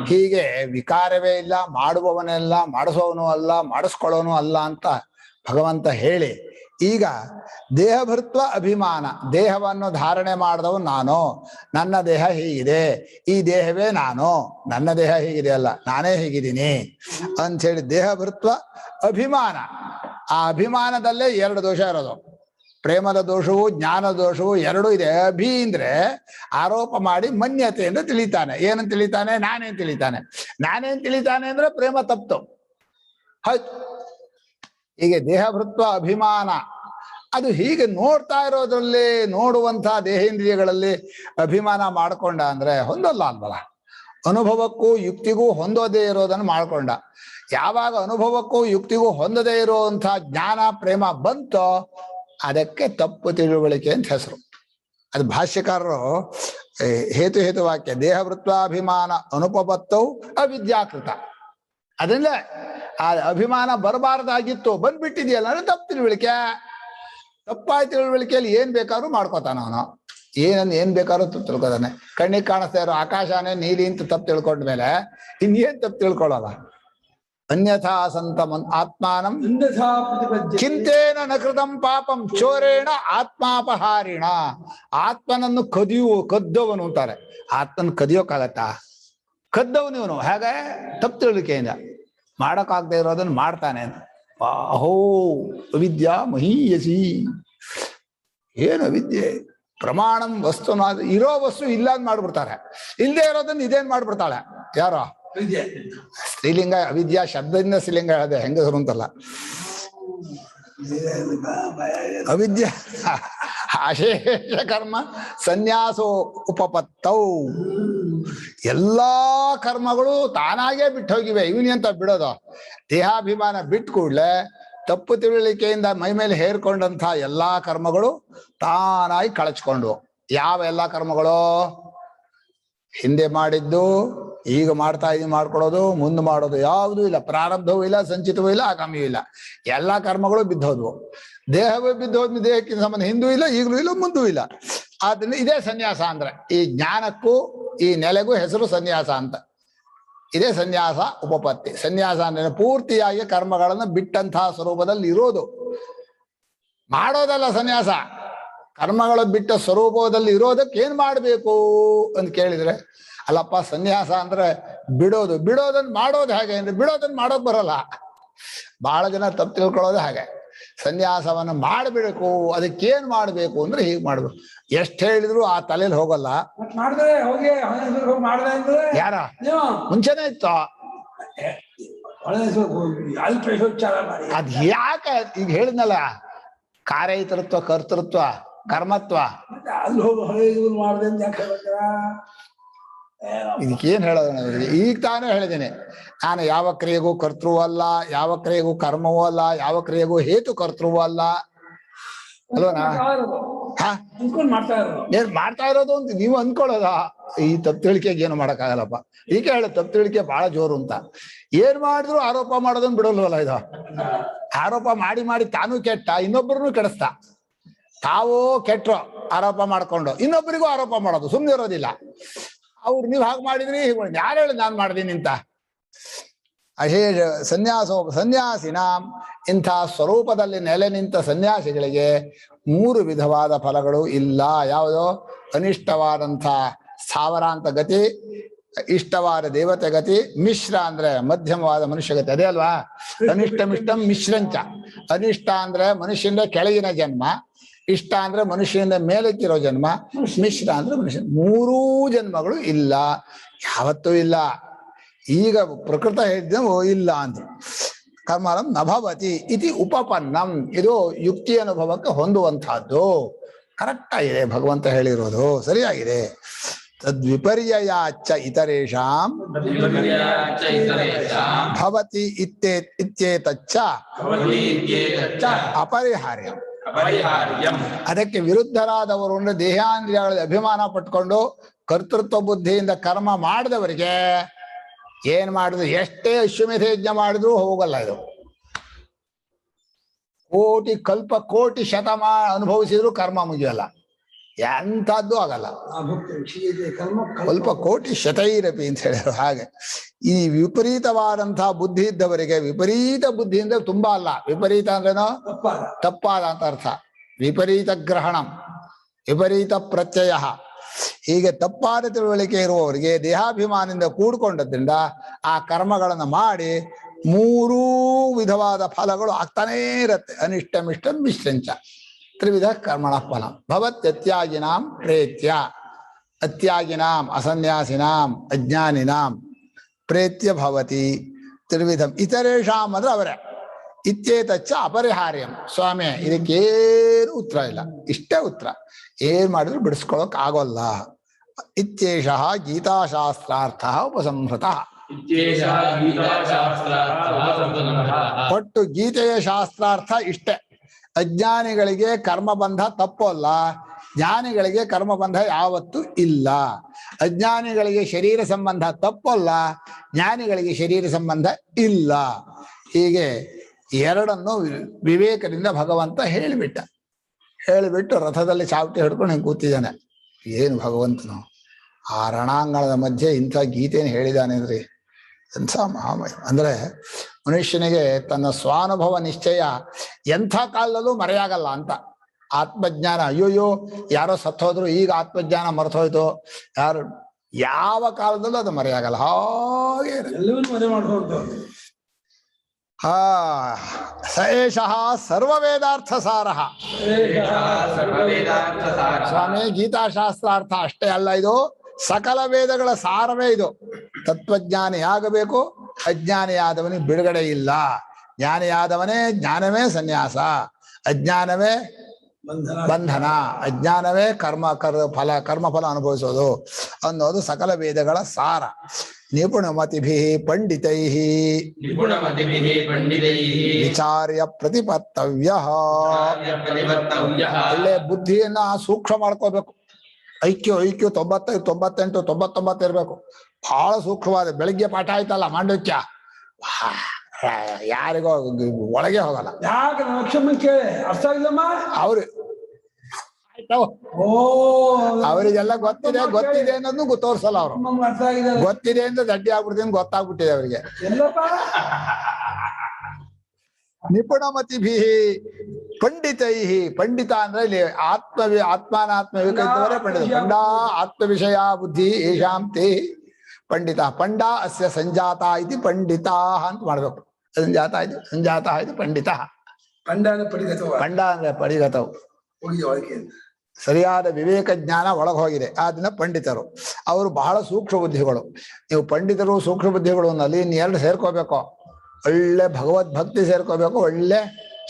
ಹೀಗೆ ವಿಕಾರವೇ ಇಲ್ಲ, ಮಾಡುವವನೆಲ್ಲ ಮಾಡಿಸೋನು ಅಲ್ಲ, ಮಾಡಿಸ್ಕೊಳ್ಳೋನು ಅಲ್ಲ ಅಂತ ಭಗವಂತ ಹೇಳಿ, ಈಗ ದೇಹಭೃತ್ವ ಅಭಿಮಾನ, ದೇಹವನ್ನು ಧಾರಣೆ ಮಾಡಿದವು ನಾನು, ನನ್ನ ದೇಹ ಹೀಗಿದೆ, ಈ ದೇಹವೇ ನಾನು, ನನ್ನ ದೇಹ ಹೀಗಿದೆ ಅಲ್ಲ, ನಾನೇ ಹೀಗಿದ್ದೀನಿ ಅಂಥೇಳಿ ದೇಹಭೃತ್ವ ಅಭಿಮಾನ. ಆ ಅಭಿಮಾನದಲ್ಲೇ 2 ದೋಷ ಇರೋದು, ಪ್ರೇಮದ ದೋಷವು ಜ್ಞಾನ ದೋಷವು 2 ಇದೆ. ಅಭಿ ಅಂದ್ರೆ ಆರೋಪ ಮಾಡಿ ಮನ್ಯತೆ ಎಂದು ತಿಳಿತಾನೆ. ಏನಂತ ತಿಳಿತಾನೆ? ನಾನೇನ್ ತಿಳಿತಾನೆ. ನಾನೇನ್ ತಿಳಿತಾನೆ ಅಂದ್ರೆ ಪ್ರೇಮ ತಪ್ತು. ಹೌದು, ಹೀಗೆ ದೇಹಭೃತ್ವ ಅಭಿಮಾನ ಅದು ಹೀಗೆ ನೋಡ್ತಾ ಇರೋದ್ರಲ್ಲಿ, ನೋಡುವಂತಹ ದೇಹೇಂದ್ರಿಯಗಳಲ್ಲಿ ಅಭಿಮಾನ ಮಾಡ್ಕೊಂಡ ಅಂದ್ರೆ ಹೊಂದಲ್ಲ ಅಲ್ವಲ್ಲ. ಅನುಭವಕ್ಕೂ ಯುಕ್ತಿಗೂ ಹೊಂದೋದೇ ಇರೋದನ್ನು ಮಾಡ್ಕೊಂಡ. ಯಾವಾಗ ಅನುಭವಕ್ಕೂ ಯುಕ್ತಿಗೂ ಹೊಂದದೇ ಇರುವಂತಹ ಜ್ಞಾನ ಪ್ರೇಮ ಬಂತೋ ಅದಕ್ಕೆ ತಪ್ಪು ತಿಳುವಳಿಕೆ ಅಂತ ಹೆಸರು. ಅದು ಭಾಷ್ಯಕಾರರು ಹೇತು ವಾಕ್ಯ ದೇಹವೃತ್ವಾಭಿಮಾನ ಅನುಪಪತ್ತವು ಅವಿದ್ಯಾಕೃತ. ಅದರಿಂದ ಆ ಅಭಿಮಾನ ಬರಬಾರ್ದಾಗಿತ್ತು, ಬಂದ್ಬಿಟ್ಟಿದೆಯಲ್ಲ ಅಂದ್ರೆ ತಪ್ಪು ತಿಳುವಳಿಕೆ. ತಪ್ಪಾಗಿ ತಿಳುವಳಿಕೆಯಲ್ಲಿ ಏನ್ ಬೇಕಾದ್ರೂ ಮಾಡ್ಕೋತಾನ ಅವನು, ಏನ್ ಬೇಕಾದ್ರೂ ತಪ್ಪು ತಿಳ್ಕೊತಾನೆ. ಕಣ್ಣಿಗೆ ಕಾಣಿಸ್ತಾ ಇರೋ ಆಕಾಶನೇ ನೀಲಿ ಅಂತ ತಪ್ಪು ತಿಳ್ಕೊಂಡ್ಮೇಲೆ ಇನ್ನೇನ್ ತಪ್ಪು ತಿಳ್ಕೊಳ್ಳಲ್ಲ. ಅನ್ಯಥಾ ಸಂತ ಆತ್ಮಾನಂ ಚಿಂತೇನ ನಕೃತಂ ಪಾಪಂ ಚೋರೇಣ ಆತ್ಮಾಪಹಾರಿಣ. ಆತ್ಮನನ್ನು ಕದ್ದವನು ಅಂತಾರೆ. ಆತ್ಮನ್ ಕದಿಯೋಕ್ಕಾಗತ್ತಾ? ಕದ್ದವನು ಇವನು. ಹೇಗೆ? ತಪ್ಪು ತಿಳುವಳಿಕೆಯಿಂದ ಮಾಡಕ್ಕಾಗದೆ ಇರೋದನ್ನ ಮಾಡ್ತಾನೆ. ಅಹೋ ಅವಿದ್ಯಾ ಮಹೀಯಸಿ. ಏನು ಅವಿದ್ಯೆ? ಪ್ರಮಾಣಂ ವಸ್ತು ಇರೋ ವಸ್ತು ಇಲ್ಲ ಅಂತ ಮಾಡ್ಬಿಡ್ತಾರೆ, ಇಲ್ಲದೆ ಇರೋದನ್ನ ಇದೇನ್ ಮಾಡ್ಬಿಡ್ತಾಳೆ. ಯಾರೋ ಸ್ತ್ರೀಲಿಂಗ ಅವಿದ್ಯಾ ಶಬ್ದದಿಂದ ಸ್ತ್ರೀಲಿಂಗ ಹೇಳಿದೆ, ಹೆಂಗಸರು ಅಂತಲ್ಲ. ಅವಿದ್ಯಾ ಅಶೇಷ ಕರ್ಮ ಸನ್ಯಾಸೋ ಉಪಪತ್ತೌ. ಎಲ್ಲಾ ಕರ್ಮಗಳು ತಾನಾಗೇ ಬಿಟ್ಟು ಹೋಗಿವೆ. ಇವನೆಂತ ಬಿಡೋದು? ದೇಹಾಭಿಮಾನ ಬಿಟ್ಟು ಕೂಡ್ಲೆ ತಪ್ಪು ತಿಳುವಳಿಕೆಯಿಂದ ಮೈ ಮೇಲೆ ಹೇರ್ಕೊಂಡಂತಹ ಎಲ್ಲಾ ಕರ್ಮಗಳು ತಾನಾಗಿ ಕಳಚ್ಕೊಂಡು. ಯಾವ ಎಲ್ಲಾ ಕರ್ಮಗಳು? ಹಿಂದೆ ಮಾಡಿದ್ದು, ಈಗ ಮಾಡ್ತಾ ಇದೀವಿ ಮಾಡ್ಕೊಡೋದು, ಮುಂದೆ ಮಾಡೋದು ಯಾವುದೂ ಇಲ್ಲ. ಪ್ರಾರಬ್ಧವೂ ಇಲ್ಲ, ಸಂಚಿತವೂ ಇಲ್ಲ, ಆಗಾಮಿಯೂ ಇಲ್ಲ. ಎಲ್ಲಾ ಕರ್ಮಗಳು ಬಿದ್ದೋದ್ವು. ದೇಹವೇ ಬಿದ್ದೋದ್ವಿ, ದೇಹಕ್ಕಿಂತ ಸಂಬಂಧ ಹಿಂದೂ ಇಲ್ಲ, ಈಗಲೂ ಇಲ್ಲ, ಮುಂದೂ ಇಲ್ಲ. ಆದ್ರಿಂದ ಇದೇ ಸನ್ಯಾಸ ಅಂದ್ರೆ. ಈ ಜ್ಞಾನಕ್ಕೂ ಈ ನೆಲೆಗೂ ಹೆಸರು ಸನ್ಯಾಸ ಅಂತ. ಇದೇ ಸನ್ಯಾಸ ಉಪಪತ್ತಿ. ಸನ್ಯಾಸ ಅಂದ್ರೆ ಪೂರ್ತಿಯಾಗಿ ಕರ್ಮಗಳನ್ನು ಬಿಟ್ಟಂತಹ ಸ್ವರೂಪದಲ್ಲಿ ಇರೋದು, ಮಾಡೋದಲ್ಲ ಸನ್ಯಾಸ. ಕರ್ಮಗಳು ಬಿಟ್ಟ ಸ್ವರೂಪದಲ್ಲಿ ಇರೋದಕ್ಕೆ ಏನ್ ಮಾಡ್ಬೇಕು ಅಂತ ಕೇಳಿದ್ರೆ, ಅಲ್ಲಪ್ಪ ಸನ್ಯಾಸ ಅಂದ್ರೆ ಬಿಡೋದು. ಬಿಡೋದನ್ನ ಮಾಡೋದು ಹೇಗೆ ಅಂದ್ರೆ, ಬಿಡೋದನ್ನ ಮಾಡೋಕ್ ಬರಲ್ಲ. ಬಹಳ ಜನ ತಪ್ಪು ತಿಳ್ಕೊಳ್ಳೋದು ಹಾಗೆ. ಸನ್ಯಾಸವನ್ನ ಮಾಡಬೇಕು, ಅದಕ್ಕೇನ್ ಮಾಡ್ಬೇಕು ಅಂದ್ರೆ ಹೀಗೆ ಮಾಡ್ಬೇಕು. ಎಷ್ಟ್ ಹೇಳಿದ್ರು ಆ ತಲೆಯಲ್ಲಿ ಹೋಗಲ್ಲ. ಯಾರ ಮುಂಚೆನೆ ಇತ್ತು ಅದ್ ಯಾಕೆ? ಈಗ ಹೇಳಿದ್ನಲ್ಲ, ಕಾರ್ಯತೃತ್ವ, ಕರ್ತೃತ್ವ, ಕರ್ಮತ್ವ. ಇದಕ್ಕೇನ್ ಹೇಳೋದು? ಈಗ ತಾನೇ ಹೇಳಿದ್ದೇನೆ ನಾನು. ಯಾವ ಕ್ರಿಯೆಗೂ ಕರ್ತೃವೂ ಅಲ್ಲ, ಯಾವ ಕ್ರಿಯೆಗೂ ಕರ್ಮವೂ ಅಲ್ಲ, ಯಾವ ಕ್ರಿಯೆಗೂ ಹೇತು ಕರ್ತೃವೂ ಅಲ್ಲ ಅಲ್ವನಾ? ಏನ್ ಮಾಡ್ತಾ ಇರೋದು ಅಂತ ನೀವು ಅನ್ಕೊಳ್ಳೋದ? ಈ ತಪ್ಪು ತಿಳಿಕೆಗೆ ಏನು ಮಾಡಕ್ಕಾಗಲ್ಲಪ್ಪ. ಈಗ ಹೇಳ ತಪ್ಪು ತಿಳಿಕೆ ಬಹಳ ಜೋರು ಅಂತ. ಏನ್ ಮಾಡಿದ್ರು ಆರೋಪ ಮಾಡೋದನ್ನ ಬಿಡಲ್ವಲ್ಲ ಇದು. ಆರೋಪ ಮಾಡಿ ಮಾಡಿ ತಾನೂ ಕೆಟ್ಟ, ಇನ್ನೊಬ್ಬರನ್ನು ಕೆಡಿಸ್ತಾ. ತಾವೂ ಕೆಟ್ಟರು ಆರೋಪ ಮಾಡ್ಕೊಂಡು ಇನ್ನೊಬ್ಬರಿಗೂ ಆರೋಪ ಮಾಡೋದು, ಸುಮ್ಮನೆ ಇರೋದಿಲ್ಲ. ಅವ್ರು ನೀವ್ ಹಾಗೆ ಮಾಡಿದ್ರಿ, ಯಾರು ಹೇಳಿ ನಾನ್ ಮಾಡಿದೀನಿ ಅಂತ. ಅಶೇಷ ಸನ್ಯಾಸಿನ ಇಂಥ ಸ್ವರೂಪದಲ್ಲಿ ನೆಲೆ ನಿಂತ ಸನ್ಯಾಸಿಗಳಿಗೆ 3 ವಿಧವಾದ ಫಲಗಳು ಇಲ್ಲ. ಯಾವುದೋ? ಅನಿಷ್ಟವಾದಂಥ ಸ್ಥಾವರಾಂತ ಗತಿ, ಇಷ್ಟವಾದ ದೇವತೆ ಗತಿ, ಮಿಶ್ರ ಅಂದ್ರೆ ಮಧ್ಯಮವಾದ ಮನುಷ್ಯ ಗತಿ. ಅದೇ ಅಲ್ವಾ? ಅನಿಷ್ಟ ಮಿಷ್ಟಂ ಮಿಶ್ರಂಚ. ಅನಿಷ್ಟ ಅಂದ್ರೆ ಮನುಷ್ಯನ ಕೆಳಗಿನ ಜನ್ಮ, ಇಷ್ಟ ಅಂದ್ರೆ ಮನುಷ್ಯನಿಂದ ಮೇಲಕ್ಕಿರೋ ಜನ್ಮ, ಮಿಶ್ರ ಅಂದ್ರೆ ಮನುಷ್ಯ. 3 ಜನ್ಮಗಳು ಇಲ್ಲ, ಯಾವತ್ತೂ ಇಲ್ಲ. ಈಗ ಪ್ರಕೃತ ಹೇಳಿದ್ದವು ಇಲ್ಲ ಅಂದ್ರು. ಕರ್ಮರಂ ನಭವತಿ ಇತಿ ಉಪಪನ್ನಂ. ಇದು ಯುಕ್ತಿ ಅನುಭವಕ್ಕೆ ಹೊಂದುವಂತಹದ್ದು. ಕರೆಕ್ಟ್ ಆಗಿದೆ ಭಗವಂತ ಹೇಳಿರೋದು ಸರಿಯಾಗಿದೆ. ತದ್ವಿಪರ್ಯಯಾಚ್ಚ ಇತರೇಷಾಂ ಭವತಿ ಇತ್ಯೇತಚ್ಚ ಅಪರಿಹಾರ್ಯ. ಅದಕ್ಕೆ ವಿರುದ್ಧರಾದವರು ಅಂದ್ರೆ ದೇಹಾಂದ್ರಿಯಗಳಲ್ಲಿ ಅಭಿಮಾನ ಪಟ್ಕೊಂಡು ಕರ್ತೃತ್ವ ಬುದ್ಧಿಯಿಂದ ಕರ್ಮ ಮಾಡಿದವರಿಗೆ ಏನ್ ಮಾಡಿದ್ರು, ಎಷ್ಟೇ ಅಶ್ವಮೇಧ ಯಜ್ಞ ಮಾಡಿದ್ರು ಹೋಗಲ್ಲ. ಇದು ಕೋಟಿ ಶತಮ ಅನುಭವಿಸಿದ್ರು ಕರ್ಮ ಮುಗಿಯಲ್ಲ, ಎಂಥದ್ದು ಆಗಲ್ಲ. ಸ್ವಲ್ಪ ಕೋಟಿ ಶತೈರಪಿ ಅಂತ ಹೇಳಿದ್ರು. ಹಾಗೆ ಈ ವಿಪರೀತವಾದಂತಹ ಬುದ್ಧಿ ಇದ್ದವರಿಗೆ, ವಿಪರೀತ ಬುದ್ಧಿಯಿಂದ ತುಂಬಾ ಅಲ್ಲ, ವಿಪರೀತ ಅಂದ್ರೇನೋ ತಪ್ಪಾದ ಅಂತ ಅರ್ಥ. ವಿಪರೀತ ಗ್ರಹಣಂ, ವಿಪರೀತ ಪ್ರತ್ಯಯ, ಹೀಗೆ ತಪ್ಪಾದ ತಿಳುವಳಿಕೆ ಇರುವವರಿಗೆ ದೇಹಾಭಿಮಾನದಿಂದ ಕೂಡ್ಕೊಂಡದ್ರಿಂದ ಆ ಕರ್ಮಗಳನ್ನು ಮಾಡಿ ಮೂರೂ ವಿಧವಾದ ಫಲಗಳು ಆಗ್ತಾನೇ ಇರತ್ತೆ. ಅನಿಷ್ಟ ಮಿಷ್ಟ ಮಿಶ್ರಂಚ ತ್ರಿವಿಧ ಕರ್ಮಣ ಫಲ ಭವತ್ಯತ್ಯಾಗಿನಾಂ ಪ್ರೇತ್ಯ, ಅತ್ಯಾಗಿನಾಂ ಅಸನ್ಯಾಸಿನಾಂ ಅಜ್ಞಾನಿನಾಂ ಪ್ರೇತ್ಯ ಭವತಿ ತ್ರಿವಿಧಂ ಇತರೇಷಾಂ ಅಂದ್ರೆ ಅವರೇ. ಇತ್ಯೇತಚ್ಚ ಅಪರಿಹಾರ್ಯಂ. ಸ್ವಾಮಿ ಇದಕ್ಕೇನು ಉತ್ತರ ಇಲ್ಲ, ಇಷ್ಟೇ ಉತ್ತರ. ಏನ್ ಮಾಡಿದ್ರು ಬಿಡಿಸ್ಕೊಳಕ್ ಆಗೋಲ್ಲ. ಇತ್ಯೇಷಃ ಗೀತಾಶಾಸ್ತ್ರಾರ್ಥ ಉಪಸಂಹೃತ. ಒಟ್ಟು ಗೀತೆಯ ಶಾಸ್ತ್ರಾರ್ಥ ಇಷ್ಟೇ. ಅಜ್ಞಾನಿಗಳಿಗೆ ಕರ್ಮಬಂಧ ತಪ್ಪಲ್ಲ, ಜ್ಞಾನಿಗಳಿಗೆ ಕರ್ಮಬಂಧ ಯಾವತ್ತೂ ಇಲ್ಲ. ಅಜ್ಞಾನಿಗಳಿಗೆ ಶರೀರ ಸಂಬಂಧ ತಪ್ಪಲ್ಲ, ಜ್ಞಾನಿಗಳಿಗೆ ಶರೀರ ಸಂಬಂಧ ಇಲ್ಲ. ಹೀಗೆ ಎರಡನ್ನು ವಿವೇಕದಿಂದ ಭಗವಂತ ಹೇಳಿಬಿಟ್ಟು ರಥದಲ್ಲಿ ಚಾವಟಿ ಹಿಡ್ಕೊಂಡು ಹಿಂಗೆ ಕೂತಿದ್ದಾನೆ. ಏನು ಭಗವಂತನು ಆ ರಣಾಂಗಣದ ಮಧ್ಯೆ ಇಂಥ ಗೀತೆಯನ್ನು ಹೇಳಿದ್ದಾನೆ ಅಂದ್ರಿ, ಎಂಥ ಮಹಾಮಯ. ಅಂದ್ರೆ ಮನುಷ್ಯನಿಗೆ ತನ್ನ ಸ್ವಾನುಭವ ನಿಶ್ಚಯ ಎಂಥ ಕಾಲದಲ್ಲೂ ಮರೆಯಾಗಲ್ಲ ಅಂತ. ಆತ್ಮಜ್ಞಾನ, ಅಯ್ಯೋಯ್ಯೋ ಯಾರೋ ಸತ್ತೋದ್ರು ಈಗ ಆತ್ಮಜ್ಞಾನ ಮರೆತೋಯ್ತು, ಯಾವ ಕಾಲದಲ್ಲೂ ಅದು ಮರೆಯಾಗಲ್ಲ. ಹಾಗೆ ಸ ಏಷಃ ಸರ್ವವೇದಾರ್ಥ ಸಾರಃ. ಸ್ವಾಮಿ ಗೀತಾಶಾಸ್ತ್ರಾರ್ಥ ಅಷ್ಟೇ ಅಲ್ಲ, ಇದು ಸಕಲ ವೇದಗಳ ಸಾರವೇ ಇದು. ತತ್ವಜ್ಞಾನಿಯಾಗಬೇಕು, ಅಜ್ಞಾನಿಯಾದವನಿಗೆ ಬಿಡುಗಡೆ ಇಲ್ಲ. ಜ್ಞಾನಿಯಾದವನೇ ಜ್ಞಾನವೇ ಸನ್ಯಾಸ, ಅಜ್ಞಾನವೇ ಬಂಧನ, ಅಜ್ಞಾನವೇ ಕರ್ಮಫಲ ಅನುಭವಿಸೋದು ಅನ್ನೋದು ಸಕಲ ವೇದಗಳ ಸಾರ. ನಿಪುಣಮತಿಭಿ ಪಂಡಿತೈ ವಿಚಾರ್ಯ ಪ್ರತಿಪತ್ತವ್ಯ. ಒಳ್ಳೆ ಬುದ್ಧಿಯನ್ನ ಸೂಕ್ಷ್ಮ ಮಾಡ್ಕೋಬೇಕು. ಐಕ್ಯು 95, 98, 99 ಇರ್ಬೇಕು. ಬಹಳ ಸೂಕ್ಷ್ಮವಾದ. ಬೆಳಿಗ್ಗೆ ಪಾಠ ಆಯ್ತಲ್ಲ ಮಾಂಡವ್ಯ, ಯಾರಿಗೋ ಒಳಗೆ ಹೋಗಲ್ಲ. ಅರ್ಥ ಆಗಿಲ್ಲಮ್ಮ ಅವ್ರು ಅವರಿಗೆಲ್ಲ ಗೊತ್ತಿದೆ ಅನ್ನೋದು ತೋರ್ಸಲ್ಲ. ಅವರು ಗೊತ್ತಿದೆ ಅಂತ ದಡ್ಡಿ ಆಗ್ಬಿಡ್ತೀನಿ ಗೊತ್ತಾಗ್ಬಿಟ್ಟಿದೆ ಅವರಿಗೆ. ನಿಪುಣಮತಿಭಿ ಪಂಡಿತೈ. ಪಂಡಿತ ಅಂದ್ರೆ ಇಲ್ಲಿ ಆತ್ಮಾನಾತ್ಮ ವಿವೇಕವರೇ ಪಂಡಿತ. ಪಂಡ ಆತ್ಮವಿಷಯ ಬುದ್ಧಿ ಏಷಾಂ ತೇ ಪಂಡಿತ. ಪಂಡ ಅಸ್ಯ ಸಂಜಾತ ಇದು ಪಂಡಿತ ಅಂತ ಮಾಡ್ಬೇಕು. ಸಂಜಾತ ಇದು ಪಂಡಿತ. ಪಂಡ ಅಂದ್ರೆ ಪಡಿಗತವು. ಸರಿಯಾದ ವಿವೇಕ ಜ್ಞಾನ ಒಳಗೋಗಿದೆ, ಅದನ್ನ ಪಂಡಿತರು. ಅವರು ಬಹಳ ಸೂಕ್ಷ್ಮ ಬುದ್ಧಿಗಳು. ನೀವು ಪಂಡಿತರು ಸೂಕ್ಷ್ಮ ಬುದ್ಧಿಗಳು ಅನ್ನಲ್ಲಿ ಇನ್ನೆರಡು ಸೇರ್ಕೋಬೇಕು. ಒಳ್ಳೆ ಭಗವದ್ಭಕ್ತಿ ಸೇರ್ಕೋಬೇಕು, ಒಳ್ಳೆ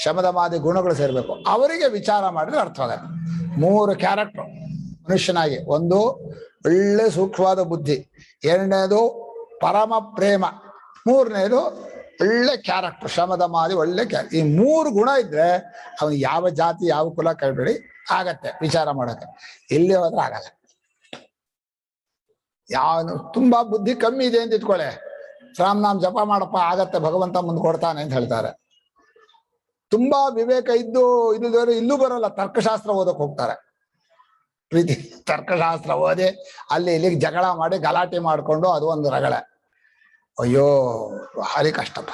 ಶಮದಮಾದಿ ಗುಣಗಳು ಸೇರ್ಬೇಕು. ಅವರಿಗೆ ವಿಚಾರ ಮಾಡಿದ್ರೆ ಅರ್ಥವಾಗುತ್ತೆ. 3 ಕ್ಯಾರೆಕ್ಟರ್ ಮನುಷ್ಯನಾಗಿ. ಒಂದು ಒಳ್ಳೆ ಸೂಕ್ಷ್ಮವಾದ ಬುದ್ಧಿ, ಎರಡನೇದು ಪರಮ ಪ್ರೇಮ, ಮೂರನೇದು ಒಳ್ಳೆ ಕ್ಯಾರೆಕ್ಟರ್ ಶಮದಮಾದಿ ಒಳ್ಳೆ ಈ 3 ಗುಣ ಇದ್ರೆ ಅವನು ಯಾವ ಜಾತಿ ಯಾವ ಕುಲ ಕೈಬೇಡಿ ಆಗತ್ತೆ ವಿಚಾರ ಮಾಡಕ್ಕೆ. ಇಲ್ಲಿ ಹೋದ್ರೆ ಆಗಲ್ಲ. ತುಂಬಾ ಬುದ್ಧಿ ಕಮ್ಮಿ ಇದೆ ಅಂತ ಇಟ್ಕೊಳ್ಳೆ, ರಾಮನಾಮ್ ಜಪ ಮಾಡಪ್ಪ ಆಗತ್ತೆ, ಭಗವಂತ ಮುಂದೆ ಕೊಡ್ತಾನೆ ಅಂತ ಹೇಳ್ತಾರೆ. ತುಂಬಾ ವಿವೇಕ ಇಲ್ಲದವರು ಇಲ್ಲೂ ಬರೋಲ್ಲ, ತರ್ಕಶಾಸ್ತ್ರ ಓದಕ್ ಹೋಗ್ತಾರೆ. ಪ್ರೀತಿ ತರ್ಕಶಾಸ್ತ್ರ ಓದಿ ಅಲ್ಲಿ ಇಲ್ಲಿಗೆ ಜಗಳ ಮಾಡಿ ಗಲಾಟೆ ಮಾಡ್ಕೊಂಡು ಅದು ಒಂದು ರಗಳೆ. ಅಯ್ಯೋ ಭಾರಿ ಕಷ್ಟಪ್ಪ.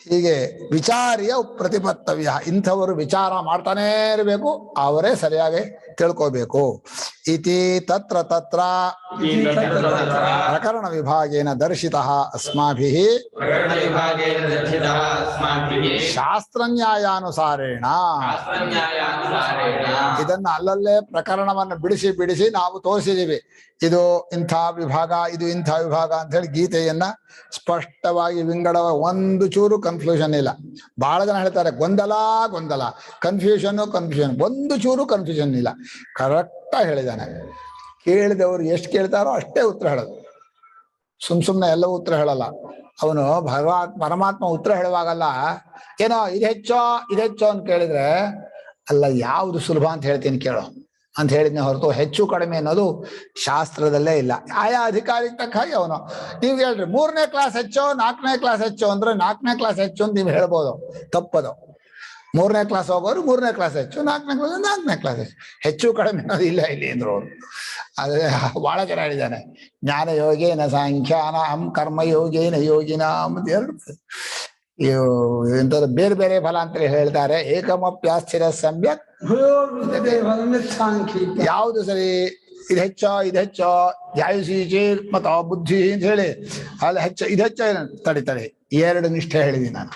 ಹೀಗೆ ವಿಚಾರ್ಯ ಪ್ರತಿಪತ್ತವ್ಯ. ಇಂಥವರು ವಿಚಾರ ಮಾಡ್ತಾನೇ ಇರಬೇಕು, ಅವರೇ ಸರಿಯಾಗಿ ತಿಳ್ಕೋಬೇಕು. ಇತಿ ತತ್ರ ತತ್ರ ಪ್ರಕರಣ ವಿಭಾಗೇನ ದರ್ಶಿತಃ ಅಸ್ಮಾಭಿಃ ಶಾಸ್ತ್ರನ್ಯಾಯಾನುಸಾರೇಣ. ಇದನ್ನ ಅಲ್ಲಲ್ಲೇ ಪ್ರಕರಣವನ್ನು ಬಿಡಿಸಿ ಬಿಡಿಸಿ ನಾವು ತೋರಿಸಿದೀವಿ. ಇದು ಇಂಥ ವಿಭಾಗ, ಇದು ಇಂಥ ವಿಭಾಗ ಅಂತ ಹೇಳಿ ಗೀತೆಯನ್ನ ಸ್ಪಷ್ಟವಾಗಿ ವಿಂಗಡ, ಒಂದು ಚೂರು ಕನ್ಫ್ಯೂಷನ್ ಇಲ್ಲ. ಬಹಳ ಜನ ಹೇಳ್ತಾರೆ ಗೊಂದಲ ಗೊಂದಲ, ಕನ್ಫ್ಯೂಷನ್, ಒಂದು ಚೂರು ಕನ್ಫ್ಯೂಷನ್ ಇಲ್ಲ. ಕರೆಕ್ಟಾಗಿ ಹೇಳಿದ್ದಾನೆ. ಕೇಳಿದವರು ಎಷ್ಟು ಕೇಳ್ತಾರೋ ಅಷ್ಟೇ ಉತ್ತರ ಹೇಳೋದು. ಸುಮ್ನೆ ಎಲ್ಲವೂ ಉತ್ತರ ಹೇಳಲ್ಲ ಅವನು. ಪರಮಾತ್ಮ ಉತ್ತರ ಹೇಳುವಾಗಲ್ಲ ಏನೋ ಇದು ಹೆಚ್ಚೋ ಅಂತ ಕೇಳಿದ್ರೆ, ಅಲ್ಲ ಯಾವುದು ಸುಲಭ ಅಂತ ಹೇಳ್ತೀನಿ ಕೇಳೋ ಅಂತ ಹೇಳಿದ್ನೆ ಹೊರತು ಹೆಚ್ಚು ಕಡಿಮೆ ಅನ್ನೋದು ಶಾಸ್ತ್ರದಲ್ಲೇ ಇಲ್ಲ. ಆಯಾ ಅಧಿಕಾರಿಗೆ ತಕ್ಕ ಹಾಗೆ ಅವನು. ನೀವು ಹೇಳ್ರಿ 3ನೇ ಕ್ಲಾಸ್ ಹೆಚ್ಚೋ 4ನೇ ಕ್ಲಾಸ್ ಹೆಚ್ಚೋ ಅಂದ್ರೆ 4ನೇ ಕ್ಲಾಸ್ ಹೆಚ್ಚು ಅಂತ ನೀವು ಹೇಳ್ಬೋದು, ತಪ್ಪದು. 3ನೇ ಕ್ಲಾಸ್ ಹೋಗೋರು 3ನೇ ಕ್ಲಾಸ್ ಹೆಚ್ಚು, 4ನೇ ಕ್ಲಾಸ್ 4ನೇ ಕ್ಲಾಸ್ ಹೆಚ್ಚು ಕಡಿಮೆ ಅನ್ನೋದು ಇಲ್ಲ ಇಲ್ಲಿ ಅಂದ್ರು ಅವರು. ಅದೇ ಬಹಳ ಜನ ಹೇಳಿದ್ದಾನೆ. ಜ್ಞಾನ ಯೋಗೇನ ಸಾಂಖ್ಯಾನಾಂ ಕರ್ಮಯೋಗೇನ ಯೋಗಿನಾಂ ಅಂತ 2 ಎಂಥದ್ದು ಬೇರೆ ಬೇರೆ ಫಲ ಅಂತ ಹೇಳ್ತಾರೆ. ಏಕಮಪ್ಯಾಸ್ಥಿರ ಸಮ್ಯಕ್. ಯಾವುದು ಸರಿ? ಇದು ಹೆಚ್ಚೋ ಜಾಯುಸಿ ಮತ ಬುದ್ಧಿ ಅಂತ ಹೇಳಿ ಅಲ್ಲಿ ಇದು ಹೆಚ್ಚ ತಡಿತಾರೆ. 2 ನಿಷ್ಠೆ ಹೇಳಿದೀನಿ ನಾನು.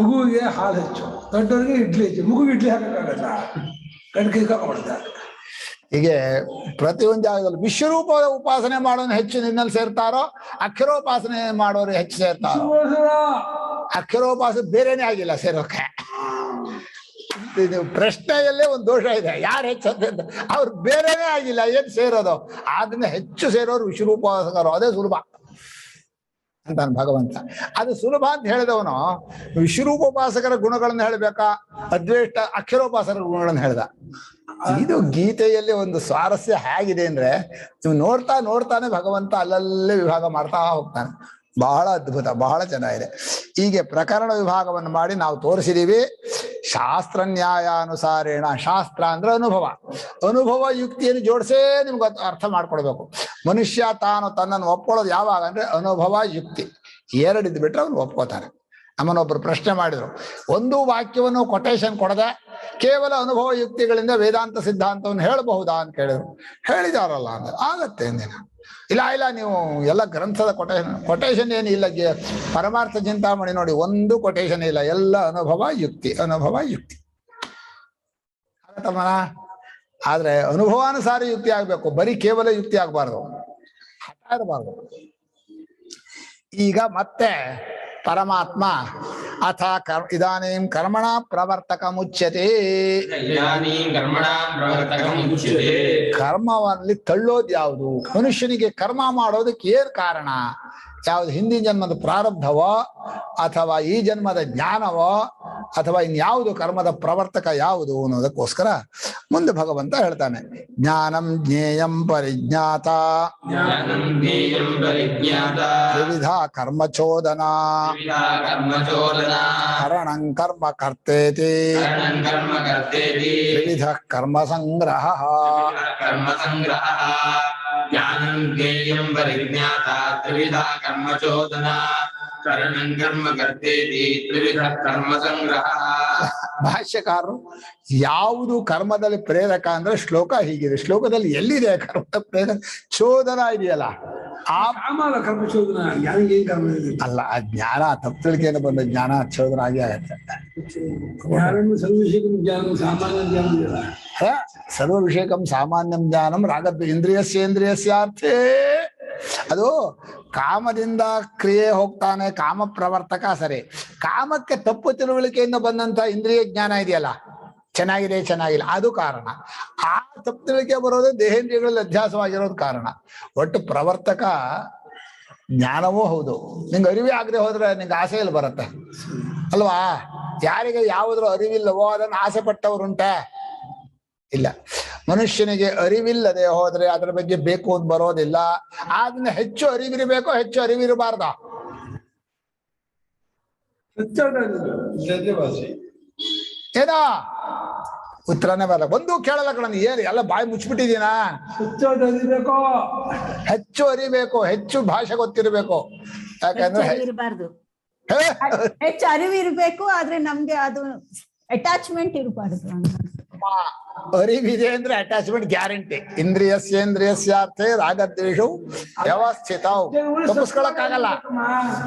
ಮಗುವಿಗೆ ಹಾಲು ಹೆಚ್ಚು, ದೊಡ್ಡವರಿಗೆ ಇಡ್ಲಿ ಹೆಚ್ಚು. ಮಗುವಿಗೆ ಇಡ್ಲಿ ಹಾಕಕ್ಕಾಗಲ್ಲ, ಕಡ್ಕೈ ಕೊಡ್ತಾರೆ. ಹೀಗೆ ಪ್ರತಿಯೊಂದು ಜಾಗದಲ್ಲಿ ವಿಶ್ವರೂಪ ಉಪಾಸನೆ ಮಾಡೋನು ಹೆಚ್ಚು ನಿನ್ನಲ್ಲಿ ಸೇರ್ತಾರೋ, ಅಕ್ಷರೋಪಾಸನೆ ಮಾಡೋರು ಹೆಚ್ಚು ಸೇರ್ತಾರೋ? ಅಕ್ಷರೋಪಾಸನೆ ಬೇರೆನೇ ಆಗಿಲ್ಲ ಸೇರೋಕೆ. ಪ್ರಶ್ನೆಯಲ್ಲೇ ಒಂದು ದೋಷ ಇದೆ. ಯಾರು ಹೆಚ್ಚು ಅಂತ ಅವ್ರು ಬೇರೆನೇ ಆಗಿಲ್ಲ, ಏನ್ ಸೇರೋದು? ಆದ್ರಿಂದ ಹೆಚ್ಚು ಸೇರೋರು ವಿಶ್ವರೂಪಾಸಕರು. ಅದೇ ಸುಲಭ ಅಂತಾನೆ ಭಗವಂತ. ಅದು ಸುಲಭ ಅಂತ ಹೇಳಿದವನು ವಿಶ್ವರೂಪೋಪಾಸಕರ ಗುಣಗಳನ್ನು ಹೇಳ್ಬೇಕಾ, ಅದ್ವೇಷ್ಟ ಅಕ್ಷರೋಪಾಸಕರ ಗುಣಗಳನ್ನು ಹೇಳ್ದ. ಇದು ಗೀತೆಯಲ್ಲಿ ಒಂದು ಸ್ವಾರಸ್ಯ ಹೇಗಿದೆ ಅಂದ್ರೆ, ನೀವು ನೋಡ್ತಾನೆ ಭಗವಂತ ಅಲ್ಲಲ್ಲೇ ವಿಭಾಗ ಮಾಡ್ತಾ ಹೋಗ್ತಾನೆ. ಬಹಳ ಅದ್ಭುತ, ಬಹಳ ಚೆನ್ನಾಗಿದೆ. ಹೀಗೆ ಪ್ರಕರಣ ವಿಭಾಗವನ್ನು ಮಾಡಿ ನಾವು ತೋರಿಸಿದೀವಿ. ಶಾಸ್ತ್ರ ನ್ಯಾಯಾನುಸಾರೇಣ. ಶಾಸ್ತ್ರ ಅಂದ್ರೆ ಅನುಭವ ಯುಕ್ತಿಯನ್ನು ಜೋಡಿಸೇ ನಿಮ್ಗೆ ಅರ್ಥ ಮಾಡ್ಕೊಡ್ಬೇಕು. ಮನುಷ್ಯ ತಾನು ತನ್ನನ್ನು ಒಪ್ಕೊಳ್ಳೋದು ಯಾವಾಗ ಅಂದ್ರೆ ಅನುಭವ ಯುಕ್ತಿ 2 ಇದ್ದು ಬಿಟ್ರೆ ಅವನು ಒಪ್ಕೋತಾನೆ. ನಮ್ಮನ್ನೊಬ್ರು ಪ್ರಶ್ನೆ ಮಾಡಿದ್ರು, ಒಂದು ವಾಕ್ಯವನ್ನು ಕೊಟೇಶನ್ ಕೊಡದೆ ಕೇವಲ ಅನುಭವ ಯುಕ್ತಿಗಳಿಂದ ವೇದಾಂತ ಸಿದ್ಧಾಂತವನ್ನು ಹೇಳಬಹುದಾ ಅಂತ ಕೇಳಿದ್ರು. ಹೇಳಿದಾರಲ್ಲ ಅಂದ್ರೆ ಆಗತ್ತೆ ಅಂದಿನ. ಇಲ್ಲ ನೀವು ಎಲ್ಲ ಗ್ರಂಥದ ಕೊಟೇಶನ್ ಏನಿಲ್ಲ. ಪರಮಾರ್ಥ ಚಿಂತಾಮಣಿ ನೋಡಿ, ಒಂದು ಕೊಟೇಶನ್ ಇಲ್ಲ, ಎಲ್ಲ ಅನುಭವ ಯುಕ್ತಿ ಆಗತ್ತಮ್ಮನ. ಆದ್ರೆ ಅನುಭವಾನುಸಾರ ಯುಕ್ತಿ ಆಗ್ಬೇಕು, ಬರೀ ಕೇವಲ ಯುಕ್ತಿ ಆಗ್ಬಾರ್ದು, ಹಠ ಇರಬಾರ್ದು. ಈಗ ಮತ್ತೆ ಪರಮಾತ್ಮ ಅಥ ಇದಾನೀಂ ಕರ್ಮಣ ಪ್ರವರ್ತಕ ಮುಚ್ಯತೆ. ಕರ್ಮದಲ್ಲಿ ತಳ್ಳೋದು ಯಾವುದು? ಮನುಷ್ಯನಿಗೆ ಕರ್ಮ ಮಾಡೋದಕ್ಕೆ ಏನ್ ಕಾರಣ? ಯಾವುದು? ಹಿಂದಿನ ಜನ್ಮದ ಪ್ರಾರಬ್ಧವೋ ಅಥವಾ ಈ ಜನ್ಮದ ಜ್ಞಾನವೋ ಅಥವಾ ಇನ್ಯಾವುದು ಕರ್ಮದ ಪ್ರವರ್ತಕ ಯಾವುದು ಅನ್ನೋದಕ್ಕೋಸ್ಕರ ಮುಂದೆ ಭಗವಂತ ಹೇಳ್ತಾನೆ. ಜ್ಞಾನಂ ಜ್ಞೇಯಂ ಪರಿಜ್ಞಾತ ವಿವಿಧ ಕರ್ಮಚೋದನ ಕರಣಂ ಕರ್ಮ ಕರ್ತೇತಿ ವಿವಿಧ ಕರ್ಮ ಸಂಗ್ರಹ. ಜ್ಞಾನಂ ಜ್ಞೇಯಂ ಪರಿಜ್ಞಾತ ತ್ರಿವಿಧ ಕರ್ಮಚೋದನ ಕರಣಂ ಕರ್ಮ ಕರ್ತೇತಿ ತ್ರಿವಿಧ ಕರ್ಮ ಸಂಗ್ರಹ. ಭಾಷ್ಯಕಾರರು ಯಾವುದು ಕರ್ಮದಲ್ಲಿ ಪ್ರೇರಕ ಅಂದ್ರೆ ಶ್ಲೋಕ ಹೀಗಿದೆ. ಶ್ಲೋಕದಲ್ಲಿ ಎಲ್ಲಿದೆ ಕರ್ಮದ ಪ್ರೇರಕ? ಚೋದನ ಇದೆಯಲ್ಲ, ಆ ಕರ್ಮಚೋದನ ಅಲ್ಲ, ಆ ಜ್ಞಾನ ತಪ್ಪು ತಿಳ್ಕೆಯಿಂದ ಬಂದ ಜ್ಞಾನ ಚೋದನ ಆಗಿ ಆಗತ್ತೆ. ಸರ್ವ ವಿಷಯಕಂ ಸಾಮಾನ್ಯಂ ಜ್ಞಾನಂ ರಾಗದ್ವ ಇಂದ್ರಿಯಸ್ಯೇಂದ್ರಿಯಸ್ಯಾರ್ಥೇ. ಅದು ಕಾಮದಿಂದ ಕ್ರಿಯೆ ಹೋಗ್ತಾನೆ, ಕಾಮ ಪ್ರವರ್ತಕ ಸರಿ. ಕಾಮಕ್ಕೆ ತಪ್ಪು ತಿಳುವಳಿಕೆಯಿಂದ ಬಂದಂತ ಇಂದ್ರಿಯ ಜ್ಞಾನ ಇದೆಯಲ್ಲ, ಚೆನ್ನಾಗಿಲ್ಲ, ಅದು ಕಾರಣ. ಆ ತಪ್ಪು ತಿಳುವಳಿಕೆ ಬರೋದು ದೇಹೇಂದ್ರಿಯಗಳಲ್ಲಿ ಅಧ್ಯಾಸವಾಗಿರೋದು ಕಾರಣ. ಒಟ್ಟು ಪ್ರವರ್ತಕ ಜ್ಞಾನವೂ ಹೌದು. ನಿಂಗೆ ಅರಿವೇ ಆಗದೆ ಹೋದ್ರೆ ನಿಂಗೆ ಆಸೆಯಲ್ಲಿ ಬರುತ್ತೆ ಅಲ್ವಾ? ಯಾರಿಗೆ ಯಾವುದ್ರ ಅರಿವಿಲ್ಲವೋ ಅದನ್ನು ಆಸೆ ಪಟ್ಟವರುಂಟೆ? ಇಲ್ಲ. ಮನುಷ್ಯನಿಗೆ ಅರಿವಿಲ್ಲದೆ ಹೋದ್ರೆ ಅದರ ಬಗ್ಗೆ ಬೇಕು ಅಂತ ಬರೋದಿಲ್ಲ. ಆದ್ರಿಂದ ಹೆಚ್ಚು ಅರಿವಿರಬೇಕು, ಹೆಚ್ಚು ಅರಿವಿರಬಾರ್ದ? ಏನೋ ಉತ್ತರನೇ ಬರಲ್ಲ. ಒಂದು ಕೇಳಲ್ಲ ಕಣ, ಏನು ಎಲ್ಲ ಬಾಯಿ ಮುಚ್ಚಿಬಿಟ್ಟಿದೀನ. ಹೆಚ್ಚು ಅರಿಬೇಕು, ಹೆಚ್ಚು ಭಾಷೆ ಗೊತ್ತಿರಬೇಕು. ಯಾಕಂದ್ರೆ ಹೆಚ್ಚು ಅರಿವು ಇರ್ಬೇಕು, ಆದ್ರೆ ನಮ್ಗೆ ಅದು ಅಟ್ಯಾಚ್ಮೆಂಟ್ ಇರಬಾರ್ದು. ಅರಿವಿದೆ ಅಂದ್ರೆ ಅಟ್ಯಾಚ್ಮೆಂಟ್ ಗ್ಯಾರಂಟಿ. ಇಂದ್ರಿಯಸ್ಯೇಂದ್ರಿಯಸ್ಯಾರ್ಥೆ ರಾಗದ್ವೇಷವು ವ್ಯವಸ್ಥಿತ. ತಪ್ಪಿಸ್ಕೊಳಕ್ಕಾಗಲ್ಲ.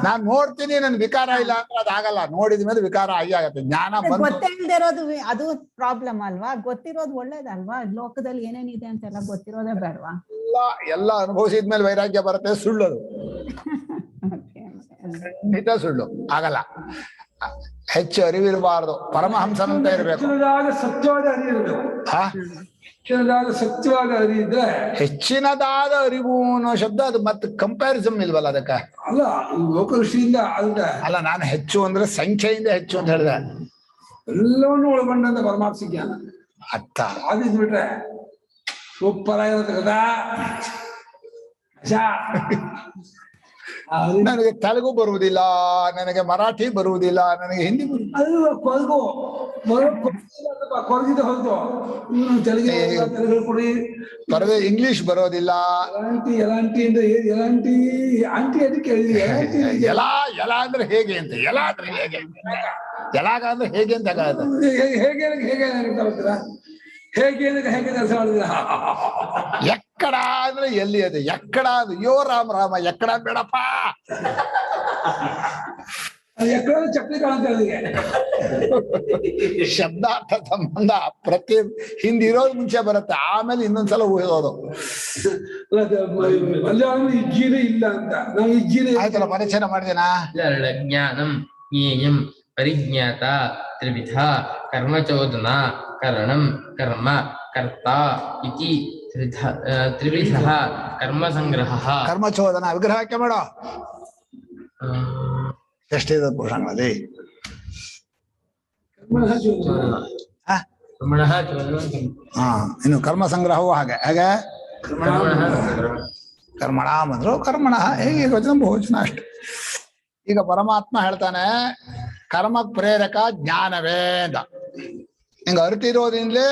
ನಾನ್ ನೋಡ್ತೀನಿ ನನ್ ವಿಕಾರ ಇಲ್ಲ ಅಂದ್ರೆ ಅದಾಗಲ್ಲ. ನೋಡಿದ ಮೇಲೆ ವಿಕಾರ ಆಗತ್ತೆ. ಜ್ಞಾನ ಗೊತ್ತೇ ಇಲ್ದೇ ಇರೋದು ಅದು ಪ್ರಾಬ್ಲಮ್ ಅಲ್ವಾ? ಗೊತ್ತಿರೋದು ಒಳ್ಳೇದಲ್ವಾ? ಲೋಕದಲ್ಲಿ ಏನೇನಿದೆ ಅಂತೆಲ್ಲ ಗೊತ್ತಿರೋದೇ ಬೇಡವಾ? ಎಲ್ಲ ಅನುಭವಿಸಿದ್ಮೇಲೆ ವೈರಾಗ್ಯ ಬರುತ್ತೆ. ಸುಳ್ಳದು ಖಂಡಿತ ಸುಳ್ಳು. ಆಗಲ್ಲ. ಹೆಚ್ಚು ಅರಿವಿರಬಾರ್ದು. ಪರಮಹಂಸನಂತ ಇರ್ಬೇಕು. ಸತ್ಯವಾದ ಅರಿವಿರ್ಬೇಕು. ಸತ್ಯವಾದ ಅರಿವಿದ್ರೆ ಹೆಚ್ಚಿನದಾದ ಅರಿವು ಅನ್ನೋ ಶಬ್ದ ಅದು ಮತ್ತೆ ಕಂಪ್ಯಾರಿಸನ್ ಇಲ್ವಲ್ಲ ಅದಕ್ಕೆ. ಅಲ್ಲ, ಲೋಕದೃಷ್ಟಿಯಿಂದ ಅಲ್ಲ, ನಾನು ಹೆಚ್ಚು ಅಂದ್ರೆ ಸಂಖ್ಯೆಯಿಂದ ಹೆಚ್ಚು ಅಂತ ಹೇಳಿದೆ. ಎಲ್ಲವನ್ನೂ ಒಳಗೊಂಡಂತ ಪರಮಾತ್ಮ ಜ್ಞಾನ ಅರ್ಥ ಬಿಟ್ರೆ ಸೂಪರ್ ಆಗಿರುತ್ತೆ కదా. ನನಗೆ ತೆಲುಗು ಬರುವುದಿಲ್ಲ, ನನಗೆ ಮರಾಠಿ ಬರುವುದಿಲ್ಲ, ನನಗೆ ಹಿಂದಿ ಕೊರಗಿದೆ ಹೋಯ್ತು. ಪರವೇ ಇಂಗ್ಲಿಷ್ ಬರೋದಿಲ್ಲ. ಎಲಾಂಟಿ ಅಂದ್ರೆ ಎಲಾಂಟಿ ಆಂಟಿ ಅದಕ್ಕೆ ಎಲ ಅಂದ್ರೆ ಹೇಗೆ ಅಂತ. ಎಲ ಅಂದ್ರೆ ಹೇಗೆ, ಎಲಾಗ ಅಂದ್ರೆ ಹೇಗೆ ಅಂತ ಹೇಗೆ ಹೇಗೆ ಹೇಗೆ ಹೇಗೆ ಕೆಲಸ ಮಾಡಿದ್ರ. ಎಕ್ಕಡ ಅಂದ್ರೆ ಎಲ್ಲಿ ಅದು? ಎಕ್ಕಡ ಅದು ಯೋ ರಾಮ ರಾಮ. ಎಕ್ಕಡ ಬೇಡಪ್ಪ. ಎಕ್ಕಡ ಚಕ್ಲಿ ಕಾಣ್ತಾ. ಶಬ್ದಾರ್ಥ ಸಂಬಂಧ ಪ್ರತಿ ಹಿಂದಿರೋದು ಮುಂಚೆ ಬರುತ್ತೆ, ಆಮೇಲೆ ಇನ್ನೊಂದ್ಸಲ ಊಹಿಸೋದು. ಇಜ್ಜಿನೇ ಇಲ್ಲ ಅಂತ ನಾವು ಇಜ್ಜಿನೇ ಆಯ್ತಲ್ಲ, ಪರಿಚಯ ಮಾಡಿದೇನಾ? ಜ್ಞಾನಂ ಜ್ಞೇಯಂ ಪರಿಜ್ಞಾತ ತ್ರಿವಿಧ ಕರ್ಮಚೋದನ ಕರಣಂ ಕರ್ಮ ಕರ್ತ ಇತಿ ತ್ರಿವಿಧ ಕರ್ಮ ಸಂಗ್ರಹ. ಕರ್ಮಚೋದನ ವಿಗ್ರಹಕ್ಕೆ ಮಾಡೋ ಎಷ್ಟಿದೆ ಪುರುಷಗಳಲ್ಲಿ? ಇನ್ನು ಕರ್ಮ ಸಂಗ್ರಹವೂ ಹಾಗೆ ಹಾಗೆ ಕರ್ಮಣ ಅಂದ್ರು ಕರ್ಮಣ ಹೇಗೆ ವಚನ ಬಹುವಚನ ಅಷ್ಟೆ. ಈಗ ಪರಮಾತ್ಮ ಹೇಳ್ತಾನೆ ಕರ್ಮ ಪ್ರೇರಕ ಜ್ಞಾನವೇ ಅಂತ. ಹಿಂಗ ಅರಿತಿರೋದ್ರಿಂದಲೇ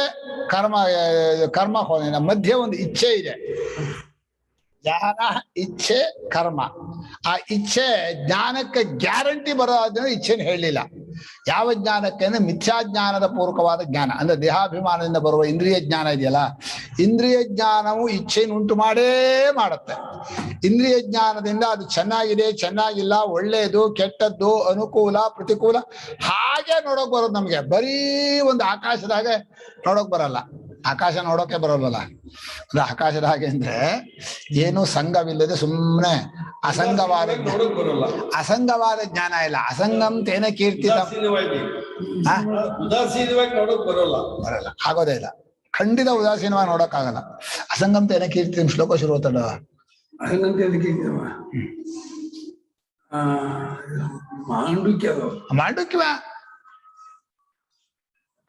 ಕರ್ಮ ಮಧ್ಯೆ ಒಂದು ಇಚ್ಛೆ ಇದೆ. ಜ್ಞಾನ, ಇಚ್ಛೆ, ಕರ್ಮ. ಆ ಇಚ್ಛೆ ಜ್ಞಾನಕ್ಕೆ ಗ್ಯಾರಂಟಿ ಬರೋದ್ರೆ ಇಚ್ಛೆನ ಹೇಳಲಿಲ್ಲ. ಯಾವ ಜ್ಞಾನಕ್ಕೆ ಅಂದ್ರೆ ಮಿಥ್ಯಾಜ್ಞಾನದ ಪೂರ್ವಕವಾದ ಜ್ಞಾನ ಅಂದ್ರೆ ದೇಹಾಭಿಮಾನದಿಂದ ಬರುವ ಇಂದ್ರಿಯ ಜ್ಞಾನ ಇದೆಯಲ್ಲ, ಇಂದ್ರಿಯ ಜ್ಞಾನವು ಇಚ್ಛೆಯನ್ನು ಉಂಟು ಮಾಡೇ ಮಾಡುತ್ತೆ. ಇಂದ್ರಿಯ ಜ್ಞಾನದಿಂದ ಅದು ಚೆನ್ನಾಗಿದೆ, ಚೆನ್ನಾಗಿಲ್ಲ, ಒಳ್ಳೆಯದು, ಕೆಟ್ಟದ್ದು, ಅನುಕೂಲ, ಪ್ರತಿಕೂಲ ಹಾಗೆ ನೋಡೋಕ್ ಬರೋದು. ನಮ್ಗೆ ಬರೀ ಒಂದು ಆಕಾಶದಾಗೆ ನೋಡೋಕ್ ಬರಲ್ಲ. ಆಕಾಶ ನೋಡೋಕೆ ಬರೋಲ್ವಲ್ಲ. ಅದು ಆಕಾಶದ ಹಾಗೆ ಅಂದ್ರೆ ಏನು ಸಂಘವಿಲ್ಲದೆ ಸುಮ್ಮನೆ ಅಸಂಗವಾದ ಜ್ಞಾನ ಇಲ್ಲ. ಅಸಂಗಂ ತೇನ ಕೀರ್ತಿ ಬರಲ್ಲ, ಆಗೋದೇ ಇಲ್ಲ. ಖಂಡಿತ ಉದಾಸೀನವಾಗಿ ನೋಡೋಕ್ಕಾಗಲ್ಲ. ಅಸಂಗಂ ತೇನ ಕೀರ್ತಿ ಶ್ಲೋಕ ಶುರು ಹೋತಲ್ಲ. ಮಾಂಡುಕ್ಯ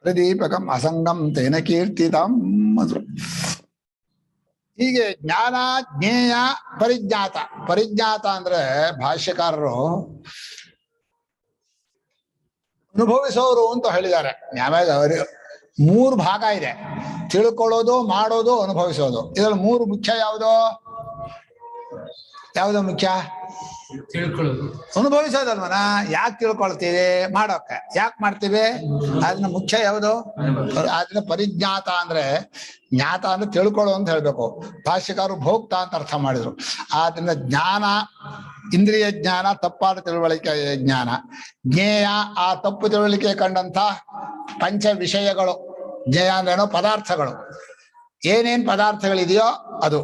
ಪ್ರದೀಪಕಂ ಅಸಂಗಂ ತೇನ ಕೀರ್ತಿತಂ. ಹೀಗೆ ಜ್ಞಾನ, ಜ್ಞೇಯ, ಪರಿಜ್ಞಾತ. ಪರಿಜ್ಞಾತ ಅಂದ್ರೆ ಭಾಷ್ಯಕಾರರು ಅನುಭವಿಸೋರು ಅಂತ ಹೇಳಿದ್ದಾರೆ. ಆಮೇಲೆ ಅವರು 3 ಭಾಗ ಇದೆ: ತಿಳ್ಕೊಳ್ಳೋದು, ಮಾಡೋದು, ಅನುಭವಿಸೋದು. ಇದ್ರಲ್ಲಿ 3 ಮುಖ್ಯ. ಯಾವ್ದು ಮುಖ್ಯ? ತಿಳ್ಕೊಳ್ಳೋದು. ಅನುಭವಿಸೋದಲ್ವನ? ಯಾಕೆ ತಿಳ್ಕೊಳ್ತೀವಿ? ಮಾಡೋಕೆ. ಯಾಕೆ ಮಾಡ್ತೀವಿ? ಅದನ್ನ ಮುಖ್ಯ ಯಾವುದು? ಅದನ್ನ ಪರಿಜ್ಞಾತ ಅಂದ್ರೆ, ಜ್ಞಾತ ಅಂದ್ರೆ ತಿಳ್ಕೊಳ್ಳೋ ಅಂತ ಹೇಳ್ಬೇಕು. ಭಾಷ್ಯಕಾರರು ಭೋಕ್ತ ಅಂತ ಅರ್ಥ ಮಾಡಿದ್ರು. ಆದ್ರಿಂದ ಜ್ಞಾನ, ಇಂದ್ರಿಯ ಜ್ಞಾನ, ತಪ್ಪಾದ ತಿಳುವಳಿಕೆ ಜ್ಞಾನ. ಜ್ಞೇಯ, ಆ ತಪ್ಪು ತಿಳುವಳಿಕೆ ಕಂಡಂತ ಪಂಚ ವಿಷಯಗಳು. ಜ್ಞೇಯ ಅಂದ್ರೇನೋ ಪದಾರ್ಥಗಳು, ಏನೇನ್ ಪದಾರ್ಥಗಳಿದೆಯೋ ಅದು.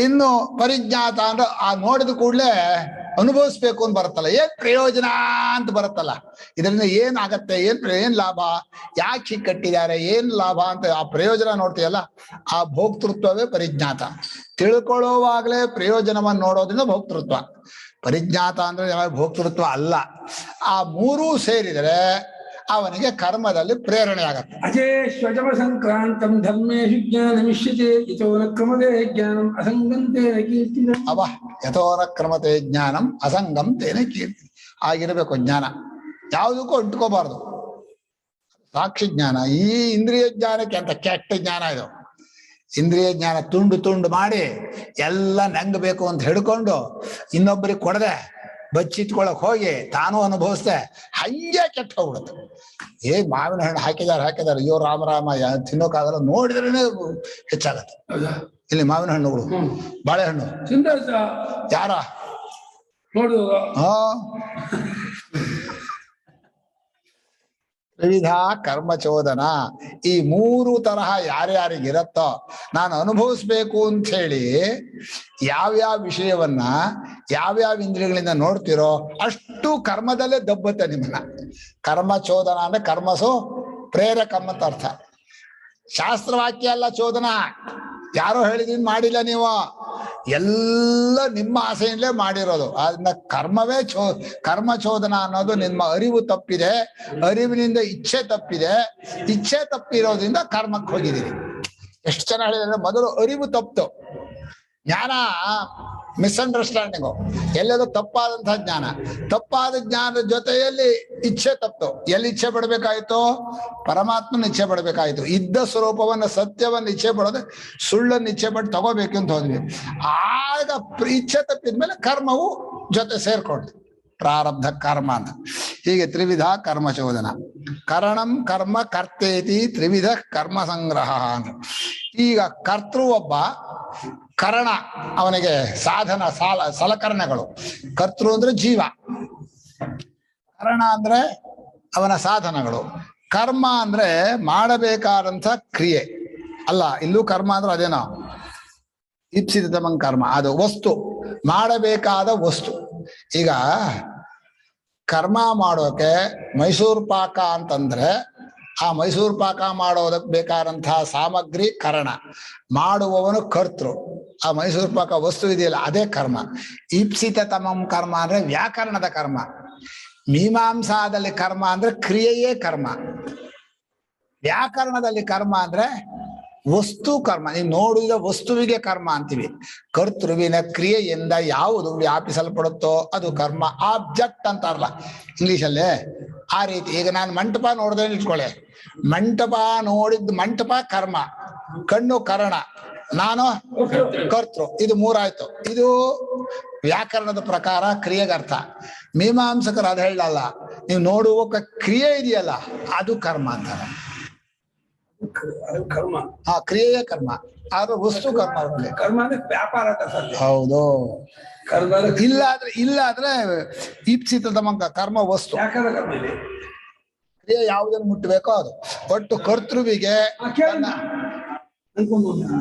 ಇನ್ನು ಪರಿಜ್ಞಾತ ಅಂದ್ರೆ ಆ ನೋಡಿದ ಕೂಡಲೇ ಅನುಭವಿಸ್ಬೇಕು ಅಂತ ಬರುತ್ತಲ್ಲ, ಏನ್ ಪ್ರಯೋಜನ ಅಂತ ಬರುತ್ತಲ್ಲ, ಇದರಿಂದ ಏನ್ ಆಗತ್ತೆ, ಏನ್ ಲಾಭ, ಯಾಕೆ ಹೀಗೆ ಕಟ್ಟಿದ್ದಾರೆ, ಏನ್ ಲಾಭ ಅಂತ ಆ ಪ್ರಯೋಜನ ನೋಡ್ತೀಯಲ್ಲ, ಆ ಭೋಕ್ತೃತ್ವವೇ ಪರಿಜ್ಞಾತ. ತಿಳ್ಕೊಳ್ಳೋವಾಗ್ಲೇ ಪ್ರಯೋಜನವನ್ನು ನೋಡೋದ್ರಿಂದ ಭೋಕ್ತೃತ್ವ. ಪರಿಜ್ಞಾತ ಅಂದ್ರೆ ಯಾವ ಭೋಕ್ತೃತ್ವ ಅಲ್ಲ. ಆ 3 ಸೇರಿದರೆ ಅವನಿಗೆ ಕರ್ಮದಲ್ಲಿ ಪ್ರೇರಣೆ ಆಗತ್ತೆ. ಅಜೇಶ್ವಜಮ ಸಂಕ್ರಾಂತಂ ಧರ್ಮೇಶು ಜ್ಞಾನಮಿಷ್ಯತೆ ಯಥೋನ ಕ್ರಮದೇ ಜ್ಞಾನಂ ಅಸಂಗಂ ತೇನ ಕೀರ್ತಿ. ಯಥೋನ ಕ್ರಮತೆ ಜ್ಞಾನಂ ಅಸಂಗಂ ತೇನ ಕೀರ್ತಿ. ಆಗಿರ್ಬೇಕು ಜ್ಞಾನ. ಯಾವುದಕ್ಕೂ ಅಂಟ್ಕೋಬಾರ್ದು. ಸಾಕ್ಷಿ ಜ್ಞಾನ. ಈ ಇಂದ್ರಿಯ ಜ್ಞಾನಕ್ಕೆ ಅಂತ ಕೆಟ್ಟ ಜ್ಞಾನ ಇದು. ಇಂದ್ರಿಯ ಜ್ಞಾನ ತುಂಡು ಮಾಡಿ ಎಲ್ಲ ನಂಗಬೇಕು ಅಂತ ಹಿಡ್ಕೊಂಡು ಇನ್ನೊಬ್ಬರಿಗೆ ಕೊಡದೆ ಬಚ್ಚಿಟ್ಕೊಳಕ್ ಹೋಗಿ ತಾನು ಅನುಭವಿಸ್ದೆ ಹಂಗೆ ಕೆಟ್ಟ ಹೋಗ್ಬಿಡುತ್ತೆ. ಮಾವಿನ ಹಣ್ಣು ಹಾಕಿದಾರೆ ಅಯ್ಯೋ ರಾಮ ರಾಮ ತಿನ್ನೋಕ್ಕಾಗಲ್ಲ, ನೋಡಿದ್ರೇನೆ ಹೆಚ್ಚಾಗತ್ತೆ. ಇಲ್ಲಿ ಮಾವಿನ ಹಣ್ಣುಗಳು, ಬಾಳೆಹಣ್ಣು ಯಾರ ನೋಡು ವಿವಿಧ ಕರ್ಮಚೋದನ. ಈ 3 ತರಹ ಯಾರ್ಯಾರಿಗಿರತ್ತೋ ನಾನು ಅನುಭವಿಸ್ಬೇಕು ಅಂತ ಹೇಳಿ ಯಾವ್ಯಾವ ವಿಷಯವನ್ನ ಯಾವ್ಯಾವ ಇಂದ್ರಿಯಗಳಿಂದ ನೋಡ್ತಿರೋ ಅಷ್ಟು ಕರ್ಮದಲ್ಲೇ ದಬ್ಬತ್ತೆ ನಿಮ್ಮನ್ನ. ಕರ್ಮಚೋದನ ಅಂದ್ರೆ ಕರ್ಮಸು ಪ್ರೇರಕಂ ಅಂತ ಅರ್ಥ. ಶಾಸ್ತ್ರವಾಕ್ಯ ಅಲ್ಲ ಚೋದನ, ಯಾರೋ ಹೇಳಿದೀನಿ ಮಾಡಿಲ್ಲ ನೀವು, ಎಲ್ಲ ನಿಮ್ಮ ಆಸೆಯಿಂದಲೇ ಮಾಡಿರೋದು. ಅದನ್ನ ಕರ್ಮವೇ ಕರ್ಮಚೋದನ ಅನ್ನೋದು ನಿಮ್ಮ ಅರಿವು ತಪ್ಪಿದೆ, ಅರಿವಿನಿಂದ ಇಚ್ಛೆ ತಪ್ಪಿದೆ, ಇಚ್ಛೆ ತಪ್ಪಿರೋದ್ರಿಂದ ಕರ್ಮಕ್ಕೆ ಹೋಗಿದ್ದೀರಿ. ಎಷ್ಟು ಚೆನ್ನಾಗಿ ಹೇಳಿದ್ರೆ ಮೊದಲು ಅರಿವು ತಪ್ಪಿತು, ಜ್ಞಾನ ಮಿಸ್ಅಂಡರ್ಸ್ಟ್ಯಾಂಡಿಂಗು, ಎಲ್ಲೆಲ್ಲೋ ತಪ್ಪಾದಂತಹ ಜ್ಞಾನ. ತಪ್ಪಾದ ಜ್ಞಾನದ ಜೊತೆಯಲ್ಲಿ ಇಚ್ಛೆ ತಪ್ಪಿತು. ಎಲ್ಲಿ ಇಚ್ಛೆ ಪಡಬೇಕಾಯ್ತು? ಪರಮಾತ್ಮನ ಇಚ್ಛೆ ಪಡಬೇಕಾಯ್ತು. ಇದ್ದ ಸ್ವರೂಪವನ್ನ ಸತ್ಯವನ್ನ ಇಚ್ಛೆ ಪಡೋದೆ ಸುಳ್ಳನ್ನು ಇಚ್ಛೆ ಪಟ್ಟು ತಗೋಬೇಕು ಅಂತ ಹೋದ್ವಿ. ಆಗ ಇಚ್ಛೆ ತಪ್ಪಿದ್ಮೇಲೆ ಕರ್ಮವು ಜೊತೆ ಸೇರ್ಕೊಂಡು ಪ್ರಾರಬ್ಧ ಕರ್ಮ ಅಂತ. ಹೀಗೆ ತ್ರಿವಿಧ ಕರ್ಮಚೋದನ. ಕರಣಂ ಕರ್ಮ ಕರ್ತೇತಿ ತ್ರಿವಿಧ ಕರ್ಮ ಸಂಗ್ರಹ ಅಂತ. ಈಗ ಕರ್ತೃ ಒಬ್ಬ, ಕರಣ ಅವನಿಗೆ ಸಾಧನ ಸಲಕರಣೆಗಳು. ಕರ್ತೃ ಅಂದ್ರೆ ಜೀವ, ಕರಣ ಅಂದ್ರೆ ಅವನ ಸಾಧನಗಳು. ಕರ್ಮ ಅಂದ್ರೆ ಮಾಡಬೇಕಾದಂಥ ಕ್ರಿಯೆ ಅಲ್ಲ. ಇಲ್ಲೂ ಕರ್ಮ ಅಂದ್ರೆ ಅದೇನೋ ಇಪ್ಸಿತಮಂ ಕರ್ಮ, ಅದು ವಸ್ತು, ಮಾಡಬೇಕಾದ ವಸ್ತು. ಈಗ ಕರ್ಮ ಮಾಡೋಕೆ ಮೈಸೂರು ಪಾಕ ಅಂತಂದ್ರೆ ಆ ಮೈಸೂರು ಪಾಕ ಮಾಡೋದಕ್ಕೆ ಬೇಕಾದಂತಹ ಸಾಮಗ್ರಿ ಕರಣ, ಮಾಡುವವನು ಕರ್ತೃ. ಆ ಮೈಸೂರು ಪಾಕ ವಸ್ತು ಇದೆಯಲ್ಲ ಅದೇ ಕರ್ಮ. ಈಪ್ಸಿತ ತಮಂ ಕರ್ಮ ಅಂದ್ರೆ ವ್ಯಾಕರಣದ ಕರ್ಮ. ಮೀಮಾಂಸಾದಲ್ಲಿ ಕರ್ಮ ಅಂದ್ರೆ ಕ್ರಿಯೆಯೇ ಕರ್ಮ. ವ್ಯಾಕರಣದಲ್ಲಿ ಕರ್ಮ ಅಂದ್ರೆ ವಸ್ತು ಕರ್ಮ. ನೀವು ನೋಡಿದ ವಸ್ತುವಿಗೆ ಕರ್ಮ ಅಂತೀವಿ. ಕರ್ತೃವಿನ ಕ್ರಿಯೆಯಿಂದ ಯಾವುದು ವ್ಯಾಪಿಸಲ್ಪಡುತ್ತೋ ಅದು ಕರ್ಮ. ಆಬ್ಜೆಕ್ಟ್ ಅಂತಾರಲ್ಲ ಇಂಗ್ಲಿಷಲ್ಲೇ, ಆ ರೀತಿ. ಈಗ ನಾನು ಮಂಟಪ ನೋಡ್ದೆ ಇಟ್ಕೊಳ್ಳೆ, ಮಂಟಪ ನೋಡಿದ್ ಮಂಟಪ ಕರ್ಮ, ಕಣ್ಣು ಕರಣ, ನಾನು ಕರ್ತೃ. ಇದು 3 ಆಯ್ತು. ಇದು ವ್ಯಾಕರಣದ ಪ್ರಕಾರ ಕ್ರಿಯೆಗೆ ಅರ್ಥ. ಮೀಮಾಂಸಕರು ಅದು ಹೇಳಲ್ಲ, ನೀವು ನೋಡುವ ಕ್ರಿಯೆ ಇದೆಯಲ್ಲ ಅದು ಕರ್ಮ ಅಂತಾರೆ. ಕರ್ಮ ಆ ಕ್ರಿಯೆಯ ಕರ್ಮ, ಆದ್ರೆ ವಸ್ತು ಕರ್ಮ. ಕರ್ಮ ಅಂದ್ರೆ ವ್ಯಾಪಾರ. ಹೌದು. ಕರ್ಮ ಇಲ್ಲಾದ್ರೆ ಈಪ್ಸಿತ ತಮಂಕ ಕರ್ಮ ವಸ್ತು. ಕ್ರಿಯೆ ಯಾವುದನ್ನು ಮುಟ್ಟಬೇಕೋ ಅದು. ಒಟ್ಟು ಕರ್ತೃವಿಗೆ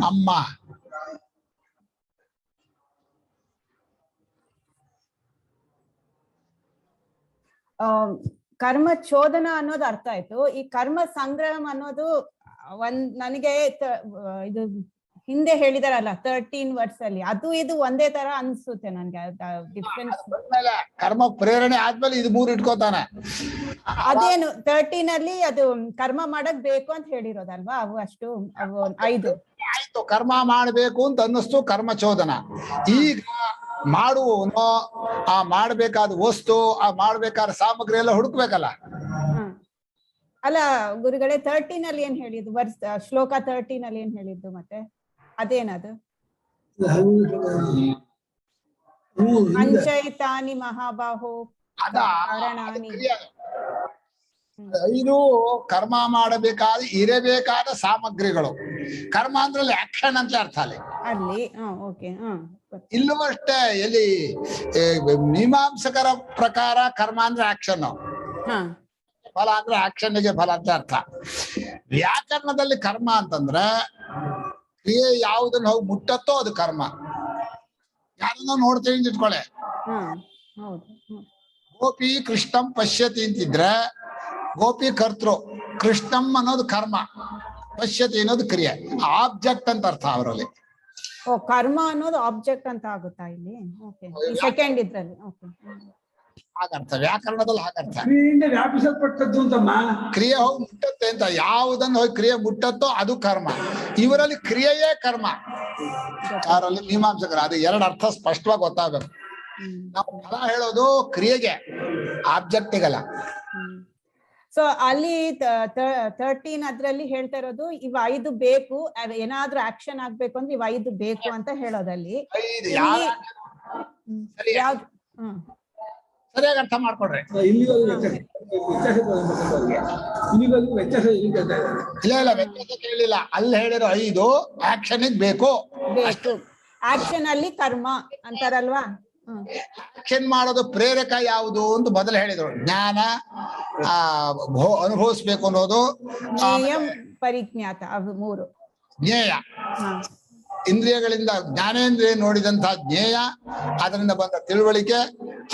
ಅಮ್ಮ, ಕರ್ಮ ಚೋದನ ಅನ್ನೋದು ಅರ್ಥ ಆಯ್ತು. ಈ ಕರ್ಮ ಸಂಗ್ರಹ ಅನ್ನೋದು ನನಗೆ ಇದು ಹಿಂದೆ ಹೇಳಿದಾರಲ್ಲ 13 ವರ್ಡ್ಸ್ ಅಲ್ಲಿ, ಅದು ಇದು ಒಂದೇ ತರ ಅನ್ಸುತ್ತೆ ನನ್ಗೆ. ಡಿಫ್ರೆನ್ಸ್ ಕರ್ಮ ಪ್ರೇರಣೆ ಆದ್ಮೇಲೆ ಇದು 3 ಇಟ್ಕೋತಾನೆ. ಅದೇನು 13 ಅಲ್ಲಿ ಅದು ಕರ್ಮ ಮಾಡಕ್ ಬೇಕು ಅಂತ ಹೇಳಿರೋದಲ್ವಾ? ಅವು ಅಷ್ಟು ಅವು 5 ಆಯ್ತು. ಕರ್ಮ ಮಾಡ್ಬೇಕು ಅಂತ ಅನ್ನಿಸ್ತು, ಕರ್ಮ ಚೋದನ. ಈಗ ಮಾಡುವವನು ಆ ಮಾಡ್ಬೇಕಾದ ವಸ್ತು, ಆ ಮಾಡ್ಬೇಕಾದ ಸಾಮಗ್ರಿ ಎಲ್ಲ ಹುಡುಕ್ಬೇಕಲ್ಲ. ಅಲ್ಲ ಗುರುಗಳೇ, 13 ಅಲ್ಲಿ ಏನ್ ಹೇಳಿದ್ದು? ಶ್ಲೋಕ 13 ಅಲ್ಲಿ ಏನ್ ಹೇಳಿದ್ದು ಮತ್ತೆ? ಅದೇನದು? ಅಂಚೈತಾನಿ ಮಹಾಬಾಹೋ ಕಾರಣಾನಿ. 5 ಕರ್ಮ ಮಾಡಬೇಕಾದ ಇರಬೇಕಾದ ಸಾಮಗ್ರಿಗಳು. ಕರ್ಮ ಅಂದ್ರೆ ಆಕ್ಷನ್ ಅಂತ ಅರ್ಥ ಅಲ್ಲಿ. ಇಲ್ಲೂ ಅಷ್ಟೇ. ಎಲ್ಲಿ ಮೀಮಾಂಸಕರ ಪ್ರಕಾರ ಕರ್ಮ ಅಂದ್ರೆ ಆಕ್ಷನ್, ಫಲ ಅಂದ್ರೆ ಆಕ್ಷನ್ಗೆ ಫಲ ಅಂತ ಅರ್ಥ. ವ್ಯಾಕರಣದಲ್ಲಿ ಕರ್ಮ ಅಂತಂದ್ರೆ ಕ್ರಿಯೆ ಯಾವುದನ್ನ ಹೋಗಿ ಮುಟ್ಟತ್ತೋ ಅದು ಕರ್ಮ. ಯಾರನ್ನ ನೋಡ್ತೀವಿ ಅಂತ ಇಟ್ಕೊಳ್ಳೆ, ಗೋಪಿ ಕೃಷ್ಣಂ ಪಶ್ಯತಿ ಅಂತಿದ್ರೆ ಗೋಪಿ ಕರ್ತೃ, ಕೃಷ್ಣಂ ಅನ್ನೋದು ಕರ್ಮ, ಪಶ್ಯತಿ ಅನ್ನೋದು ಕ್ರಿಯೆ. ಆಬ್ಜೆಕ್ಟ್ ಅಂತ ಅರ್ಥ ಅವರಲ್ಲಿ. ಕರ್ಮ ಅನ್ನೋದು ಆಬ್ಜೆಕ್ಟ್ ಅಂತ ಆಗುತ್ತಾ ಇಲ್ಲಿ? ಸೆಕೆಂಡ್ ಇದ್ರಲ್ಲಿ ಹಾಗರ್ಥ, ವ್ಯಾಕರಣದಲ್ಲಿ ಹಾಗರ್ಥ. ಕ್ರಿಯೆಯಿಂದ ವ್ಯಾಪಿಸಲ್ಪಟ್ಟದ್ದು ಅಂತಮ್ಮ. ಕ್ರಿಯೆ ಹೋಗಿ ಮುಟ್ಟತ್ತೆ ಅಂತ, ಯಾವುದನ್ನು ಹೋಗಿ ಕ್ರಿಯೆ ಮುಟ್ಟತ್ತೋ ಅದು ಕರ್ಮ. ಇವರಲ್ಲಿ ಕ್ರಿಯೆಯೇ ಕರ್ಮ, ಯಾರಲ್ಲಿ ಮೀಮಾಂಸಕರು. ಅದು 2 ಅರ್ಥ ಸ್ಪಷ್ಟವಾಗಿ ಗೊತ್ತಾಗಬೇಕು. ನಾವು ಫಲ ಹೇಳೋದು ಕ್ರಿಯೆಗೆ, ಆಬ್ಜೆಕ್ಟಿಗಲ್ಲ. ಸೊ ಅಲ್ಲಿ 13 ಅದ್ರಲ್ಲಿ ಹೇಳ್ತಾ ಇರೋದು ಇವ್ 5 ಬೇಕು, ಏನಾದ್ರೂ ಆಕ್ಷನ್ ಆಗ್ಬೇಕು ಅಂದ್ರೆ ಇವ್ 5 ಬೇಕು ಅಂತ ಹೇಳೋದಲ್ಲಿ ಸರಿಯಾಗಿ ಅರ್ಥ ಮಾಡ್ಕೊಡ್ರಿ. ಇಲ್ಲಿಗೂ ವ್ಯತ್ಯಾಸ ಇಲ್ಲಿಗೂ ವ್ಯತ್ಯಾಸ ಇಲ್ಲ ವ್ಯತ್ಯಾಸ ಕೇಳಿಲ್ಲ. ಅಲ್ಲಿ ಹೇಳಿರೋ 5 ಆಕ್ಷನ್ ಬೇಕು. ಆಕ್ಷನ್ ಅಲ್ಲಿ ಕರ್ಮ ಅಂತಾರಲ್ವಾ. ಆಕ್ಷನ್ ಮಾಡೋದು ಪ್ರೇರಕ ಯಾವುದು ಅಂತ ಮೊದಲು ಹೇಳಿದ್ರು. ಜ್ಞಾನ ಅನುಭವಿಸ್ಬೇಕು ಅನ್ನೋದು, ಪರಿಜ್ಞಾತ, ಅವು 3. ಜ್ಞೇಯ, ಇಂದ್ರಿಯಗಳಿಂದ ಜ್ಞಾನೇಂದ್ರಿಯ ನೋಡಿದಂತಹ ಜ್ಞೇಯ, ಅದರಿಂದ ಬಂದ ತಿಳುವಳಿಕೆ,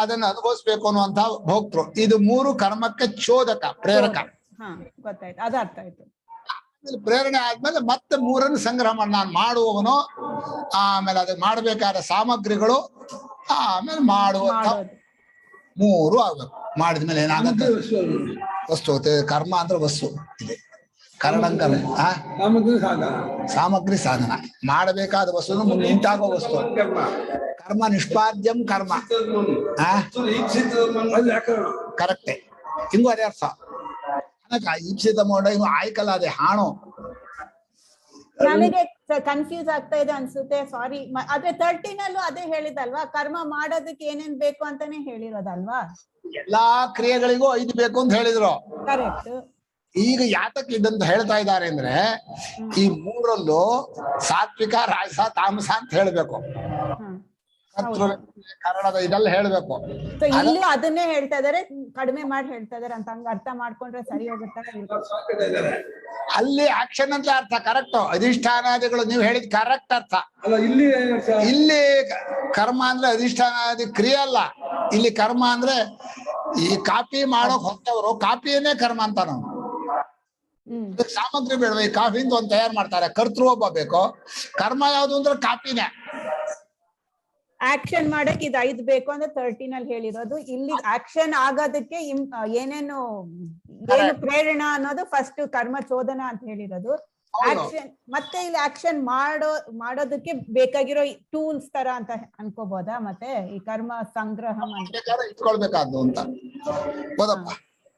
ಅದನ್ನು ಅನುಭವಿಸ್ಬೇಕು ಅನ್ನುವಂತಹ ಭೋಕ್ತೃ. ಇದು 3 ಕರ್ಮಕ್ಕೆ ಚೋದಕ, ಪ್ರೇರಕ. ಗೊತ್ತಾಯ್ತು, ಅದು ಅರ್ಥ ಆಯ್ತು. ಪ್ರೇರಣೆ ಆದ್ಮೇಲೆ ಮತ್ತೆ 3 ಸಂಗ್ರಹ ಮಾಡಿ ನಾನು ಮಾಡುವವನು, ಆಮೇಲೆ ಅದಕ್ಕೆ ಮಾಡಬೇಕಾದ ಸಾಮಗ್ರಿಗಳು, ಆಮೇಲೆ ಮಾಡುವಂತ 3 ಆಗ್ಬೇಕು. ಮಾಡಿದ್ಮೇಲೆ ಏನಾಗುತ್ತೆ? ವಸ್ತು. ಕರ್ಮ ಅಂದ್ರೆ ವಸ್ತು ಇದೆ. ಕರಣಂಕರ ಸಾಮಗ್ರಿ ಸಾಧನ, ಮಾಡಬೇಕಾದ ವಸ್ತು, ಮುಂದೆ ಉಂಟಾಗೋ ವಸ್ತು. ಕರ್ಮ ನಿಷ್ಪಾದ್ಯಂ ಕರ್ಮ. ಕರೆಕ್ಟೆ. ಹಿಂಗೂ ಅದೇ ಅರ್ಥ. ಈಪ್ಸಿತ ಮೋಡ ಇನ್ನು ಆಯ್ಕಲ್ಲ, ಅದೇ ಹಾಣು. ನನಗೆ ಕನ್ಫ್ಯೂಸ್ ಆಗ್ತಾ ಇದೆ ಅನ್ಸುತ್ತೆ, ಸಾರಿ. ಆದ್ರೆ 13 ಅಲ್ಲೂ ಅದೇ ಹೇಳಿದಲ್ವಾ, ಕರ್ಮ ಮಾಡೋದಕ್ಕೆ ಏನೇನ್ ಬೇಕು ಅಂತಾನೆ ಹೇಳಿರೋದಲ್ವಾ. ಎಲ್ಲಾ ಕ್ರಿಯೆಗಳಿಗೂ 5 ಬೇಕು ಅಂತ ಹೇಳಿದ್ರು. ಕರೆಕ್ಟ್. ಈಗ ಯಾತಕ್ಕೆ ಇದಂತ ಹೇಳ್ತಾ ಇದ್ದಾರೆ ಅಂದ್ರೆ, ಈ 3ರಲ್ಲೂ ಸಾತ್ವಿಕ, ರಾಜಸ, ತಾಮಸ ಅಂತ ಹೇಳ್ಬೇಕು. ಕನ್ನಡದ ಇದೆಲ್ಲ ಹೇಳ್ಬೇಕು. ಇಲ್ಲಿ ಅದನ್ನೇ ಹೇಳ್ತಾ ಇದಾರೆ, ಕಡಿಮೆ ಮಾಡಿ ಹೇಳ್ತಾ ಇದಾರೆ ಅಂತ ಹಂಗ ಅರ್ಥ ಮಾಡ್ಕೊಂಡ್ರೆ ಸರಿ ಹೋಗುತ್ತೆ. ಅಲ್ಲಿ ಆಕ್ಷನ್ ಅಂತ ಅರ್ಥ ಕರೆಕ್ಟ್. ಅಧಿಷ್ಠಾನಾದಿಗಳು ನೀವು ಹೇಳಿದ್ ಕರೆಕ್ಟ್ ಅರ್ಥ. ಇಲ್ಲಿ ಕರ್ಮ ಅಂದ್ರೆ ಅಧಿಷ್ಠಾನಾದಿ ಕ್ರಿಯೆ ಅಲ್ಲ. ಇಲ್ಲಿ ಕರ್ಮ ಅಂದ್ರೆ ಈ ಕಾಪಿ ಮಾಡೋಕ್ ಹೊತ್ತವರು ಕಾಪಿಯನ್ನೇ ಕರ್ಮ ಅಂತ. ನಾವು ಸಾಮಗ್ರಿ ಬೇಡವ, ಈ ಕಾಫಿಯಿಂದ ಒಂದು ತಯಾರು ಮಾಡ್ತಾರೆ, ಕರ್ತೃ ಒಬ್ಬ ಬೇಕು. ಕರ್ಮ ಯಾವ್ದು ಅಂದ್ರೆ ಕಾಪಿನೇ. ಆಕ್ಷನ್ ಮಾಡಕ್ ಇದು 5 ಬೇಕು ಅಂದ್ರೆ 13 ಅಲ್ಲಿ ಹೇಳಿರೋದು. ಇಲ್ಲಿ ಆಕ್ಷನ್ ಆಗೋದಕ್ಕೆ ಏನೇನು ಪ್ರೇರಣಾ ಅನ್ನೋದು ಫಸ್ಟ್ ಕರ್ಮ ಚೋದನ ಅಂತ ಹೇಳಿರೋದು. ಆಕ್ಷನ್ ಮತ್ತೆ ಇಲ್ಲಿ ಆಕ್ಷನ್ ಮಾಡೋದಕ್ಕೆ ಬೇಕಾಗಿರೋ ಟೂಲ್ಸ್ ತರ ಅಂತ ಅನ್ಕೋಬಹುದಾ? ಮತ್ತೆ ಈ ಕರ್ಮ ಸಂಗ್ರಹ ಇಟ್ಕೊಳ್ಬೇಕಾದ್ದು ಅಂತ. ಹೌದಪ್ಪ.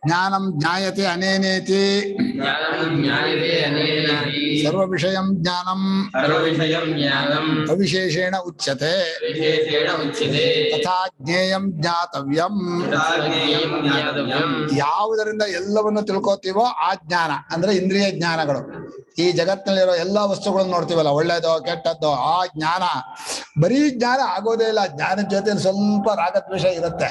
ಜ್ಞಾನಂ ಜ್ಞಾಯತೆ ಅನೇನೇತಿ ಸರ್ವ ವಿಷಯಂ ಜ್ಞಾನಂ ಅವಿಶೇಷೇಣ ಉಚ್ಯತೆ ತಥಾ ಜ್ಞೇಯಂ ಜ್ಞಾತವ್ಯಂ. ಯಾವುದರಿಂದ ಎಲ್ಲವನ್ನು ತಿಳ್ಕೋತೀವೋ ಆ ಜ್ಞಾನ ಅಂದ್ರೆ ಇಂದ್ರಿಯ ಜ್ಞಾನಗಳು. ಈ ಜಗತ್ತಿನಲ್ಲಿರೋ ಎಲ್ಲಾ ವಸ್ತುಗಳನ್ನು ನೋಡ್ತೀವಲ್ಲ, ಒಳ್ಳೇದೋ ಕೆಟ್ಟದ್ದೋ, ಆ ಜ್ಞಾನ. ಬರೀ ಜ್ಞಾನ ಆಗೋದೇ ಇಲ್ಲ, ಜ್ಞಾನದ ಜೊತೆ ಸ್ವಲ್ಪ ರಾಗದ್ವೇಷ ಇರುತ್ತೆ.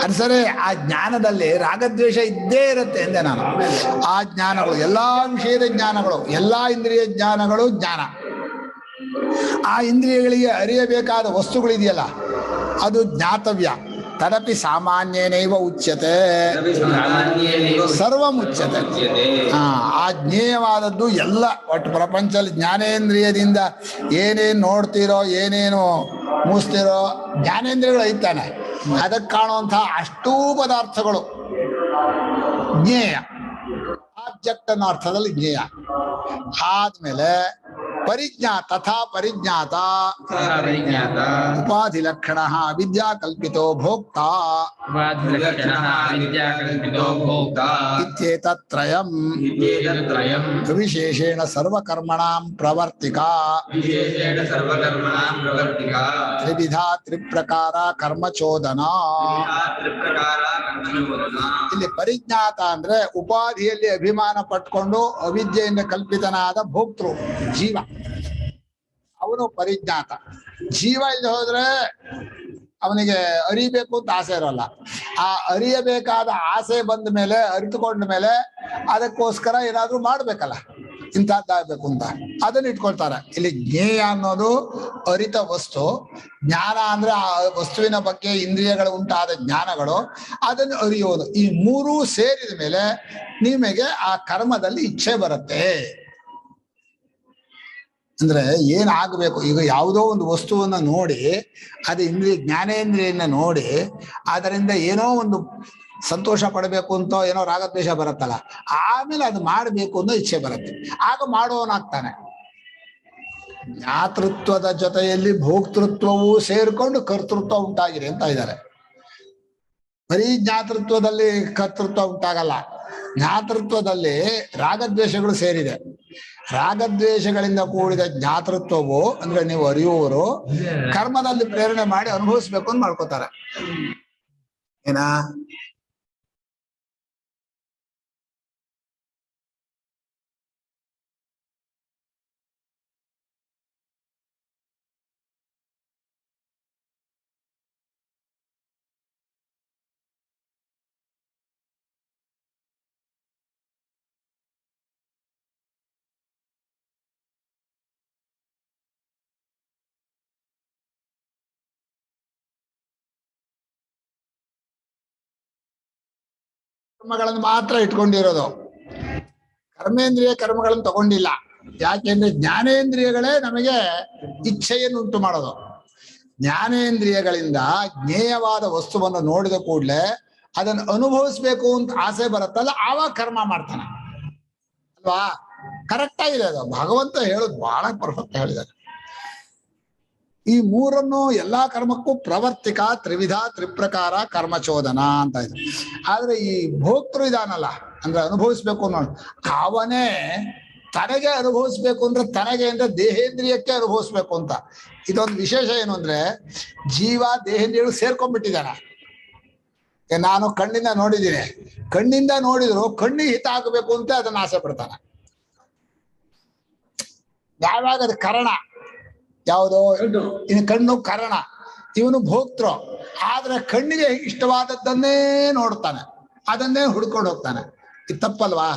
ಅದು ಸರಿ, ಆ ಜ್ಞಾನದಲ್ಲಿ ರಾಗದ್ವೇಷ ಇದ್ದೇ ಇರುತ್ತೆ ಎಂದೆ ನಾನು. ಆ ಜ್ಞಾನಗಳು, ಎಲ್ಲಾ ವಿಷಯದ ಜ್ಞಾನಗಳು, ಎಲ್ಲಾ ಇಂದ್ರಿಯ ಜ್ಞಾನಗಳು ಜ್ಞಾನ. ಆ ಇಂದ್ರಿಯಗಳಿಗೆ ಅರಿಯಬೇಕಾದ ವಸ್ತುಗಳಿದೆಯಲ್ಲ, ಅದು ಜ್ಞಾತವ್ಯ. ತದಪಿ ಸಾಮಾನ್ಯನೈವ ಉಚ್ಯತೆ, ಸರ್ವ ಮುಚ್ಯತೆ. ಆ ಜ್ಞೇಯವಾದದ್ದು ಎಲ್ಲ, ಒಟ್ಟು ಪ್ರಪಂಚದಲ್ಲಿ ಜ್ಞಾನೇಂದ್ರಿಯದಿಂದ ಏನೇನು ನೋಡ್ತೀರೋ, ಏನೇನು ಮೂಸ್ತಿರೋ, ಜ್ಞಾನೇಂದ್ರಿಯಗಳು ಐತಾನೆ. ಅದಕ್ಕೆ ಕಾಣುವಂತಹ ಅಷ್ಟೂ ಪದಾರ್ಥಗಳು ಜ್ಞೇಯ. ಆಬ್ಜೆಕ್ಟ್ ಅನ್ನೋ ಅರ್ಥದಲ್ಲಿ ಜ್ಞೇಯ. ಆದ್ಮೇಲೆ ಪರಿಜ್ಞಾತ, ತಥಾ ಪರಿಜ್ಞಾತ ಉಪಾಧಿ ಲಕ್ಷಣ ವಿದ್ಯಾ ಕಲ್ಪಿತೋ ಭೋಕ್ತಾ ಇತ್ಯೇತತ್ರಯಂ ವಿಶೇಷೇಣ ಸರ್ವಕರ್ಮಣಾಂ ಪ್ರವರ್ತಿಕಾ ತ್ರಿವಿಧಾ ತ್ರಿಪ್ರಕಾರ ಕರ್ಮಚೋದನ. ಇಲ್ಲಿ ಪರಿಜ್ಞಾತ ಅಂದ್ರೆ ಉಪಾಧಿಯಲ್ಲಿ ಅಭಿಮಾನ ಪಟ್ಕೊಂಡು ಅವಿದ್ಯೆಯಿಂದ ಕಲ್ಪಿತನಾದ ಭೋಕ್ತೃ ಜೀವ, ಅವನು ಪರಿಜ್ಞಾತ. ಜೀವ ಇಲ್ಲಿ ಹೋದ್ರೆ ಅವನಿಗೆ ಅರಿಬೇಕು ಅಂತ ಆಸೆ ಇರೋಲ್ಲ. ಆ ಅರಿಯಬೇಕಾದ ಆಸೆ ಬಂದ ಮೇಲೆ, ಅರಿತುಕೊಂಡ ಮೇಲೆ ಅದಕ್ಕೋಸ್ಕರ ಏನಾದ್ರೂ ಮಾಡ್ಬೇಕಲ್ಲ, ಇಂಥದ್ದಾಗಬೇಕು ಅಂತ ಅದನ್ನ ಇಟ್ಕೊಳ್ತಾರೆ. ಇಲ್ಲಿ ಜ್ಞೇಯ ಅನ್ನೋದು ಅರಿತ ವಸ್ತು, ಜ್ಞಾನ ಅಂದ್ರೆ ಆ ವಸ್ತುವಿನ ಬಗ್ಗೆ ಇಂದ್ರಿಯಗಳು ಉಂಟಾದ ಜ್ಞಾನಗಳು, ಅದನ್ನು ಅರಿಯೋದು. ಈ 3 ಸೇರಿದ ಮೇಲೆ ನಿಮಗೆ ಆ ಕರ್ಮದಲ್ಲಿ ಇಚ್ಛೆ ಬರುತ್ತೆ. ಅಂದ್ರೆ ಏನಾಗಬೇಕು, ಈಗ ಯಾವುದೋ ಒಂದು ವಸ್ತುವನ್ನ ನೋಡಿ, ಅದು ಜ್ಞಾನೇಂದ್ರಿಯನ್ನ ನೋಡಿ ಅದರಿಂದ ಏನೋ ಒಂದು ಸಂತೋಷ ಪಡಬೇಕು ಅಂತ ಏನೋ ರಾಗದ್ವೇಷ ಬರುತ್ತಲ್ಲ, ಆಮೇಲೆ ಅದು ಮಾಡಬೇಕು ಅನ್ನೋ ಇಚ್ಛೆ ಬರುತ್ತೆ. ಆಗ ಮಾಡುವವನಾಗ್ತಾನೆ. ಜ್ಞಾತೃತ್ವದ ಜೊತೆಯಲ್ಲಿ ಭೋಕ್ತೃತ್ವವು ಸೇರಿಕೊಂಡು ಕರ್ತೃತ್ವ ಉಂಟಾಗಿದೆ ಅಂತ ಇದ್ದಾರೆ. ಬರೀ ಜ್ಞಾತೃತ್ವದಲ್ಲಿ ಕರ್ತೃತ್ವ ಉಂಟಾಗಲ್ಲ, ಜ್ಞಾತೃತ್ವದಲ್ಲಿ ರಾಗದ್ವೇಷಗಳು ಸೇರಿದೆ. ರಾಗದ್ವೇಷಗಳಿಂದ ಕೂಡಿದ ಜ್ಞಾತೃತ್ವವು ಅಂದ್ರೆ ನೀವು ಅರಿಯುವವರು ಕರ್ಮದಲ್ಲಿ ಪ್ರೇರಣೆ ಮಾಡಿ ಅನುಭವಿಸ್ಬೇಕು ಅಂತ ಮಾಡ್ಕೋತಾರೆ. ಏನಾ ಕರ್ಮಗಳನ್ನು ಮಾತ್ರ ಇಟ್ಕೊಂಡಿರೋದು, ಕರ್ಮೇಂದ್ರಿಯ ಕರ್ಮಗಳನ್ನು ತಗೊಂಡಿಲ್ಲ. ಯಾಕೆಂದ್ರೆ ಜ್ಞಾನೇಂದ್ರಿಯಗಳೇ ನಮಗೆ ಇಚ್ಛೆಯನ್ನು ಉಂಟು ಮಾಡೋದು. ಜ್ಞಾನೇಂದ್ರಿಯಗಳಿಂದ ಜ್ಞೇಯವಾದ ವಸ್ತುವನ್ನು ನೋಡಿದ ಕೂಡಲೇ ಅದನ್ನು ಅನುಭವಿಸ್ಬೇಕು ಅಂತ ಆಸೆ ಬರುತ್ತಲ್ಲ, ಆವಾಗ ಕರ್ಮ ಮಾಡ್ತಾನೆ ಅಲ್ವಾ? ಕರೆಕ್ಟ್ ಆಗಿದೆ ಅದು. ಭಗವಂತ ಹೇಳೋದು ಬಹಳ ಪರ್ಫೆಕ್ಟ್ ಹೇಳಿದ್ದಾರೆ. ಈ ಮೂರನ್ನು ಎಲ್ಲಾ ಕರ್ಮಕ್ಕೂ ಪ್ರವರ್ತಿಕ, ತ್ರಿವಿಧ, ತ್ರಿಪ್ರಕಾರ ಕರ್ಮಚೋದನ ಅಂತ ಇದೆ. ಆದ್ರೆ ಈ ಭೋಕ್ತೃ ಇದಾನಲ್ಲ, ಅಂದ್ರೆ ಅನುಭವಿಸ್ಬೇಕು ಅನ್ನೋ ಅವನೇ ತನಗೆ ಅನುಭವಿಸ್ಬೇಕು ಅಂದ್ರೆ ತನಗೆ ಅಂದ್ರೆ ದೇಹೇಂದ್ರಿಯಕ್ಕೆ ಅನುಭವಿಸ್ಬೇಕು ಅಂತ. ಇದೊಂದು ವಿಶೇಷ ಏನು ಅಂದ್ರೆ ಜೀವ ದೇಹೇಂದ್ರಿಯಗಳು ಸೇರ್ಕೊಂಡ್ಬಿಟ್ಟಿದ್ದಾನೆ. ನಾನು ಕಣ್ಣಿಂದ ನೋಡಿದ್ದೀನಿ, ಕಣ್ಣಿಂದ ನೋಡಿದ್ರು ಕಣ್ಣಿಗೆ ಹಿತ ಆಗಬೇಕು ಅಂತ ಅದನ್ನ ಆಸೆ ಪಡ್ತಾನೆ. ಯಾವಾಗ ಅದು ಕರಣ, ಯಾವುದೋ ಇನ್ನು ಕಣ್ಣು ಕರಣ, ಇವನು ಭೋಕ್ತೃ. ಆದ್ರೆ ಕಣ್ಣಿಗೆ ಇಷ್ಟವಾದದ್ದನ್ನೇ ನೋಡ್ತಾನೆ, ಅದನ್ನೇ ಹುಡ್ಕೊಂಡು ಹೋಗ್ತಾನೆ. ಇದು ತಪ್ಪಲ್ವಾ?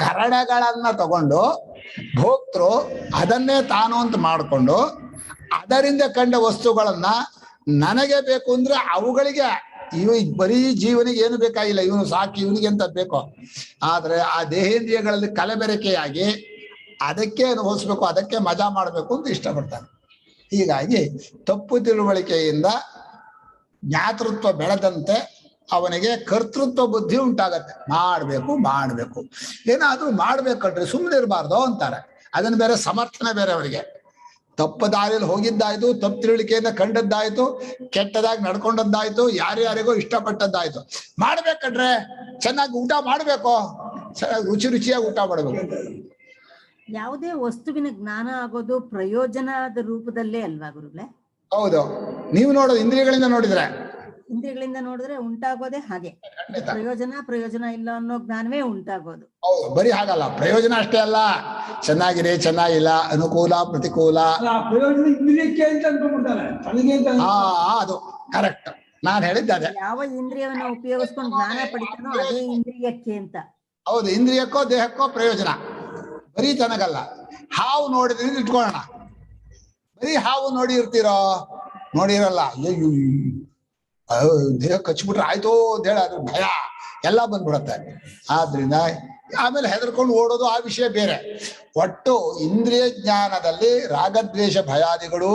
ಕರಣಗಳನ್ನ ತಗೊಂಡು ಭೋಕ್ತೃ ಅದನ್ನೇ ತಾನು ಅಂತ ಮಾಡಿಕೊಂಡು ಅದರಿಂದ ಕಂಡ ವಸ್ತುಗಳನ್ನ ನನಗೆ ಬೇಕು ಅಂದ್ರೆ ಅವುಗಳಿಗೆ ಬರೀ ಜೀವನಿಗೆ ಏನು ಬೇಕಾಗಿಲ್ಲ, ಇವನು ಸಾಕಿ ಇವನಿಗೆ ಅಂತ ಬೇಕು. ಆದ್ರೆ ಆ ದೇಹೇಂದ್ರಿಯಗಳಲ್ಲಿ ಕಲಬೆರಕೆಯಾಗಿ ಅದಕ್ಕೆ ಅನುಭವಿಸ್ಬೇಕು, ಅದಕ್ಕೆ ಮಜಾ ಮಾಡಬೇಕು ಅಂತ ಇಷ್ಟಪಡ್ತಾನೆ. ಹೀಗಾಗಿ ತಪ್ಪು ತಿಳುವಳಿಕೆಯಿಂದ ಜ್ಞಾತೃತ್ವ ಬೆಳೆದಂತೆ ಅವನಿಗೆ ಕರ್ತೃತ್ವ ಬುದ್ಧಿ ಉಂಟಾಗತ್ತೆ. ಮಾಡ್ಬೇಕು ಏನಾದ್ರೂ ಮಾಡ್ಬೇಕಂದ್ರೆ ಸುಮ್ಮನೆ ಇರಬಾರ್ದು ಅಂತಾರೆ. ಅದನ್ನ ಬೇರೆ ಸಮರ್ಥನೆ ಬೇರೆ ಅವರಿಗೆ. ತಪ್ಪು ದಾರಿಯಲ್ಲಿ ಹೋಗಿದ್ದಾಯ್ತು, ತಪ್ಪು ತಿಳುವಳಿಕೆಯಿಂದ ಕಂಡದ್ದಾಯ್ತು, ಕೆಟ್ಟದಾಗಿ ನಡ್ಕೊಂಡದ್ದಾಯ್ತು, ಯಾರ್ಯಾರಿಗೋ ಇಷ್ಟಪಟ್ಟದ್ದಾಯ್ತು. ಮಾಡ್ಬೇಕಂದ್ರೆ ಚೆನ್ನಾಗಿ ಊಟ ಮಾಡ್ಬೇಕು, ರುಚಿಯಾಗಿ ಊಟ ಮಾಡ್ಬೇಕು. ಯಾವುದೇ ವಸ್ತುವಿನ ಜ್ಞಾನ ಆಗೋದು ಪ್ರಯೋಜನದ ರೂಪದಲ್ಲೇ ಅಲ್ವಾ ಗುರುಗಳೇ? ಹೌದು. ನೀವು ನೋಡೋದು ಇಂದ್ರಿಯಗಳಿಂದ ನೋಡಿದ್ರೆ, ಇಂದ್ರಿಯಗಳಿಂದ ನೋಡಿದ್ರೆ ಉಂಟಾಗೋದೇ ಹಾಗೆ. ಪ್ರಯೋಜನ ಇಲ್ಲ ಅನ್ನೋ ಜ್ಞಾನವೇ ಉಂಟಾಗೋದು. ಹೌದು, ಬರೀ ಹಾಗಲ್ಲ. ಪ್ರಯೋಜನ ಅಷ್ಟೇ ಅಲ್ಲ, ಚೆನ್ನಾಗಿದೆ ಚೆನ್ನಾಗಿಲ್ಲ, ಅನುಕೂಲ ಪ್ರತಿಕೂಲ, ಪ್ರಯೋಜನ ಇಂದ್ರಿಯಕ್ಕೆ ಅಂತ ಅನ್ಕೊಂಡ್ಬಿಡ್ತಾರೆ, ತನಗೆ ಅಂತ. ಅದು ಕರೆಕ್ಟ್. ನಾನು ಹೇಳಿದ್ದೆ, ಯಾವ ಇಂದ್ರಿಯವನ್ನ ಉಪಯೋಗಿಸ್ಕೊಂಡು ಜ್ಞಾನ ಪಡಿತಾನೋ ಅದೇ ಇಂದ್ರಿಯಕ್ಕೆ ಅಂತ. ಹೌದು, ಇಂದ್ರಿಯಕ್ಕೋ ದೇಹಕ್ಕೋ ಪ್ರಯೋಜನ, ಬರೀ ತನಗಲ್ಲ. ಹಾವು ನೋಡಿದ್ರೆ ಇಟ್ಕೊಳ್ಳೋಣ, ಬರೀ ಹಾವು ನೋಡಿ ಇರ್ತೀರೋ? ನೋಡಿರಲ್ಲ. ದೇಹ ಕಚ್ಬಿಟ್ರೆ ಆಯ್ತೋ ಅಂತ ಹೇಳಿ ಅದ್ರ ಭಯ ಎಲ್ಲ ಬಂದ್ಬಿಡತ್ತೆ. ಆದ್ರಿಂದ ಆಮೇಲೆ ಹೆದರ್ಕೊಂಡು ಓಡೋದು ಆ ವಿಷಯ ಬೇರೆ. ಒಟ್ಟು ಇಂದ್ರಿಯ ಜ್ಞಾನದಲ್ಲಿ ರಾಗದ್ವೇಷ ಭಯಾದಿಗಳು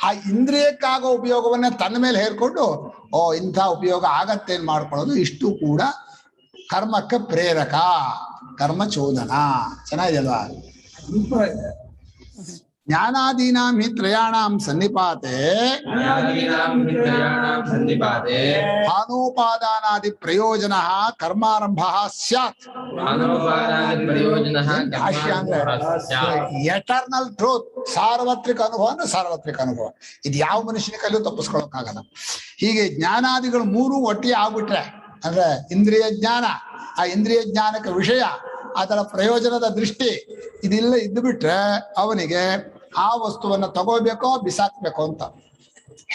ಆ ಇಂದ್ರಿಯಕ್ಕಾಗೋ ಉಪಯೋಗವನ್ನ ತನ್ನ ಮೇಲೆ ಹೇರ್ಕೊಂಡು ಇಂಥ ಉಪಯೋಗ ಆಗತ್ತೆ ಅಂತ ಮಾಡ್ಕೊಳ್ಳೋದು, ಇಷ್ಟು ಕೂಡ ಕರ್ಮಕ್ಕೆ ಪ್ರೇರಕ, ಕರ್ಮಚೋದನ. ಚೆನ್ನಾಗಿದೆ ಅಲ್ವಾ? ಜ್ಞಾನಾದೀನಾಂ ಹಿ ತ್ರಯಾಣಾಂ ಸನ್ನಿಪಾತೆ ಭಾನೋಪಾದಾನಾದಿ ಪ್ರಯೋಜನ ಕರ್ಮಾರಂಭ ಸ್ಯಾತ್. ಎಟರ್ನಲ್ ಟ್ರೂತ್, ಸಾರ್ವತ್ರಿಕ ಅನುಭವ ಅಂದ್ರೆ ಸಾರ್ವತ್ರಿಕ ಅನುಭವ. ಇದು ಯಾವ ಮನುಷ್ಯನ ಕೈಲೂ ತಪ್ಪಿಸ್ಕೊಳಕ್ಕಾಗಲ್ಲ. ಹೀಗೆ ಜ್ಞಾನಾದಿಗಳು ಮೂರು ಒಟ್ಟಿಗೆ ಆಗ್ಬಿಟ್ರೆ ಅಂದ್ರೆ ಇಂದ್ರಿಯ ಜ್ಞಾನ, ಆ ಇಂದ್ರಿಯ ಜ್ಞಾನಕ್ಕೆ ವಿಷಯ, ಅದರ ಪ್ರಯೋಜನದ ದೃಷ್ಟಿ ಇದೆಲ್ಲ ಇದ್ದು ಬಿಟ್ರೆ ಅವನಿಗೆ ಆ ವಸ್ತುವನ್ನ ತಗೋಬೇಕೋ ಬಿಸಾಕ್ಬೇಕೋ ಅಂತ.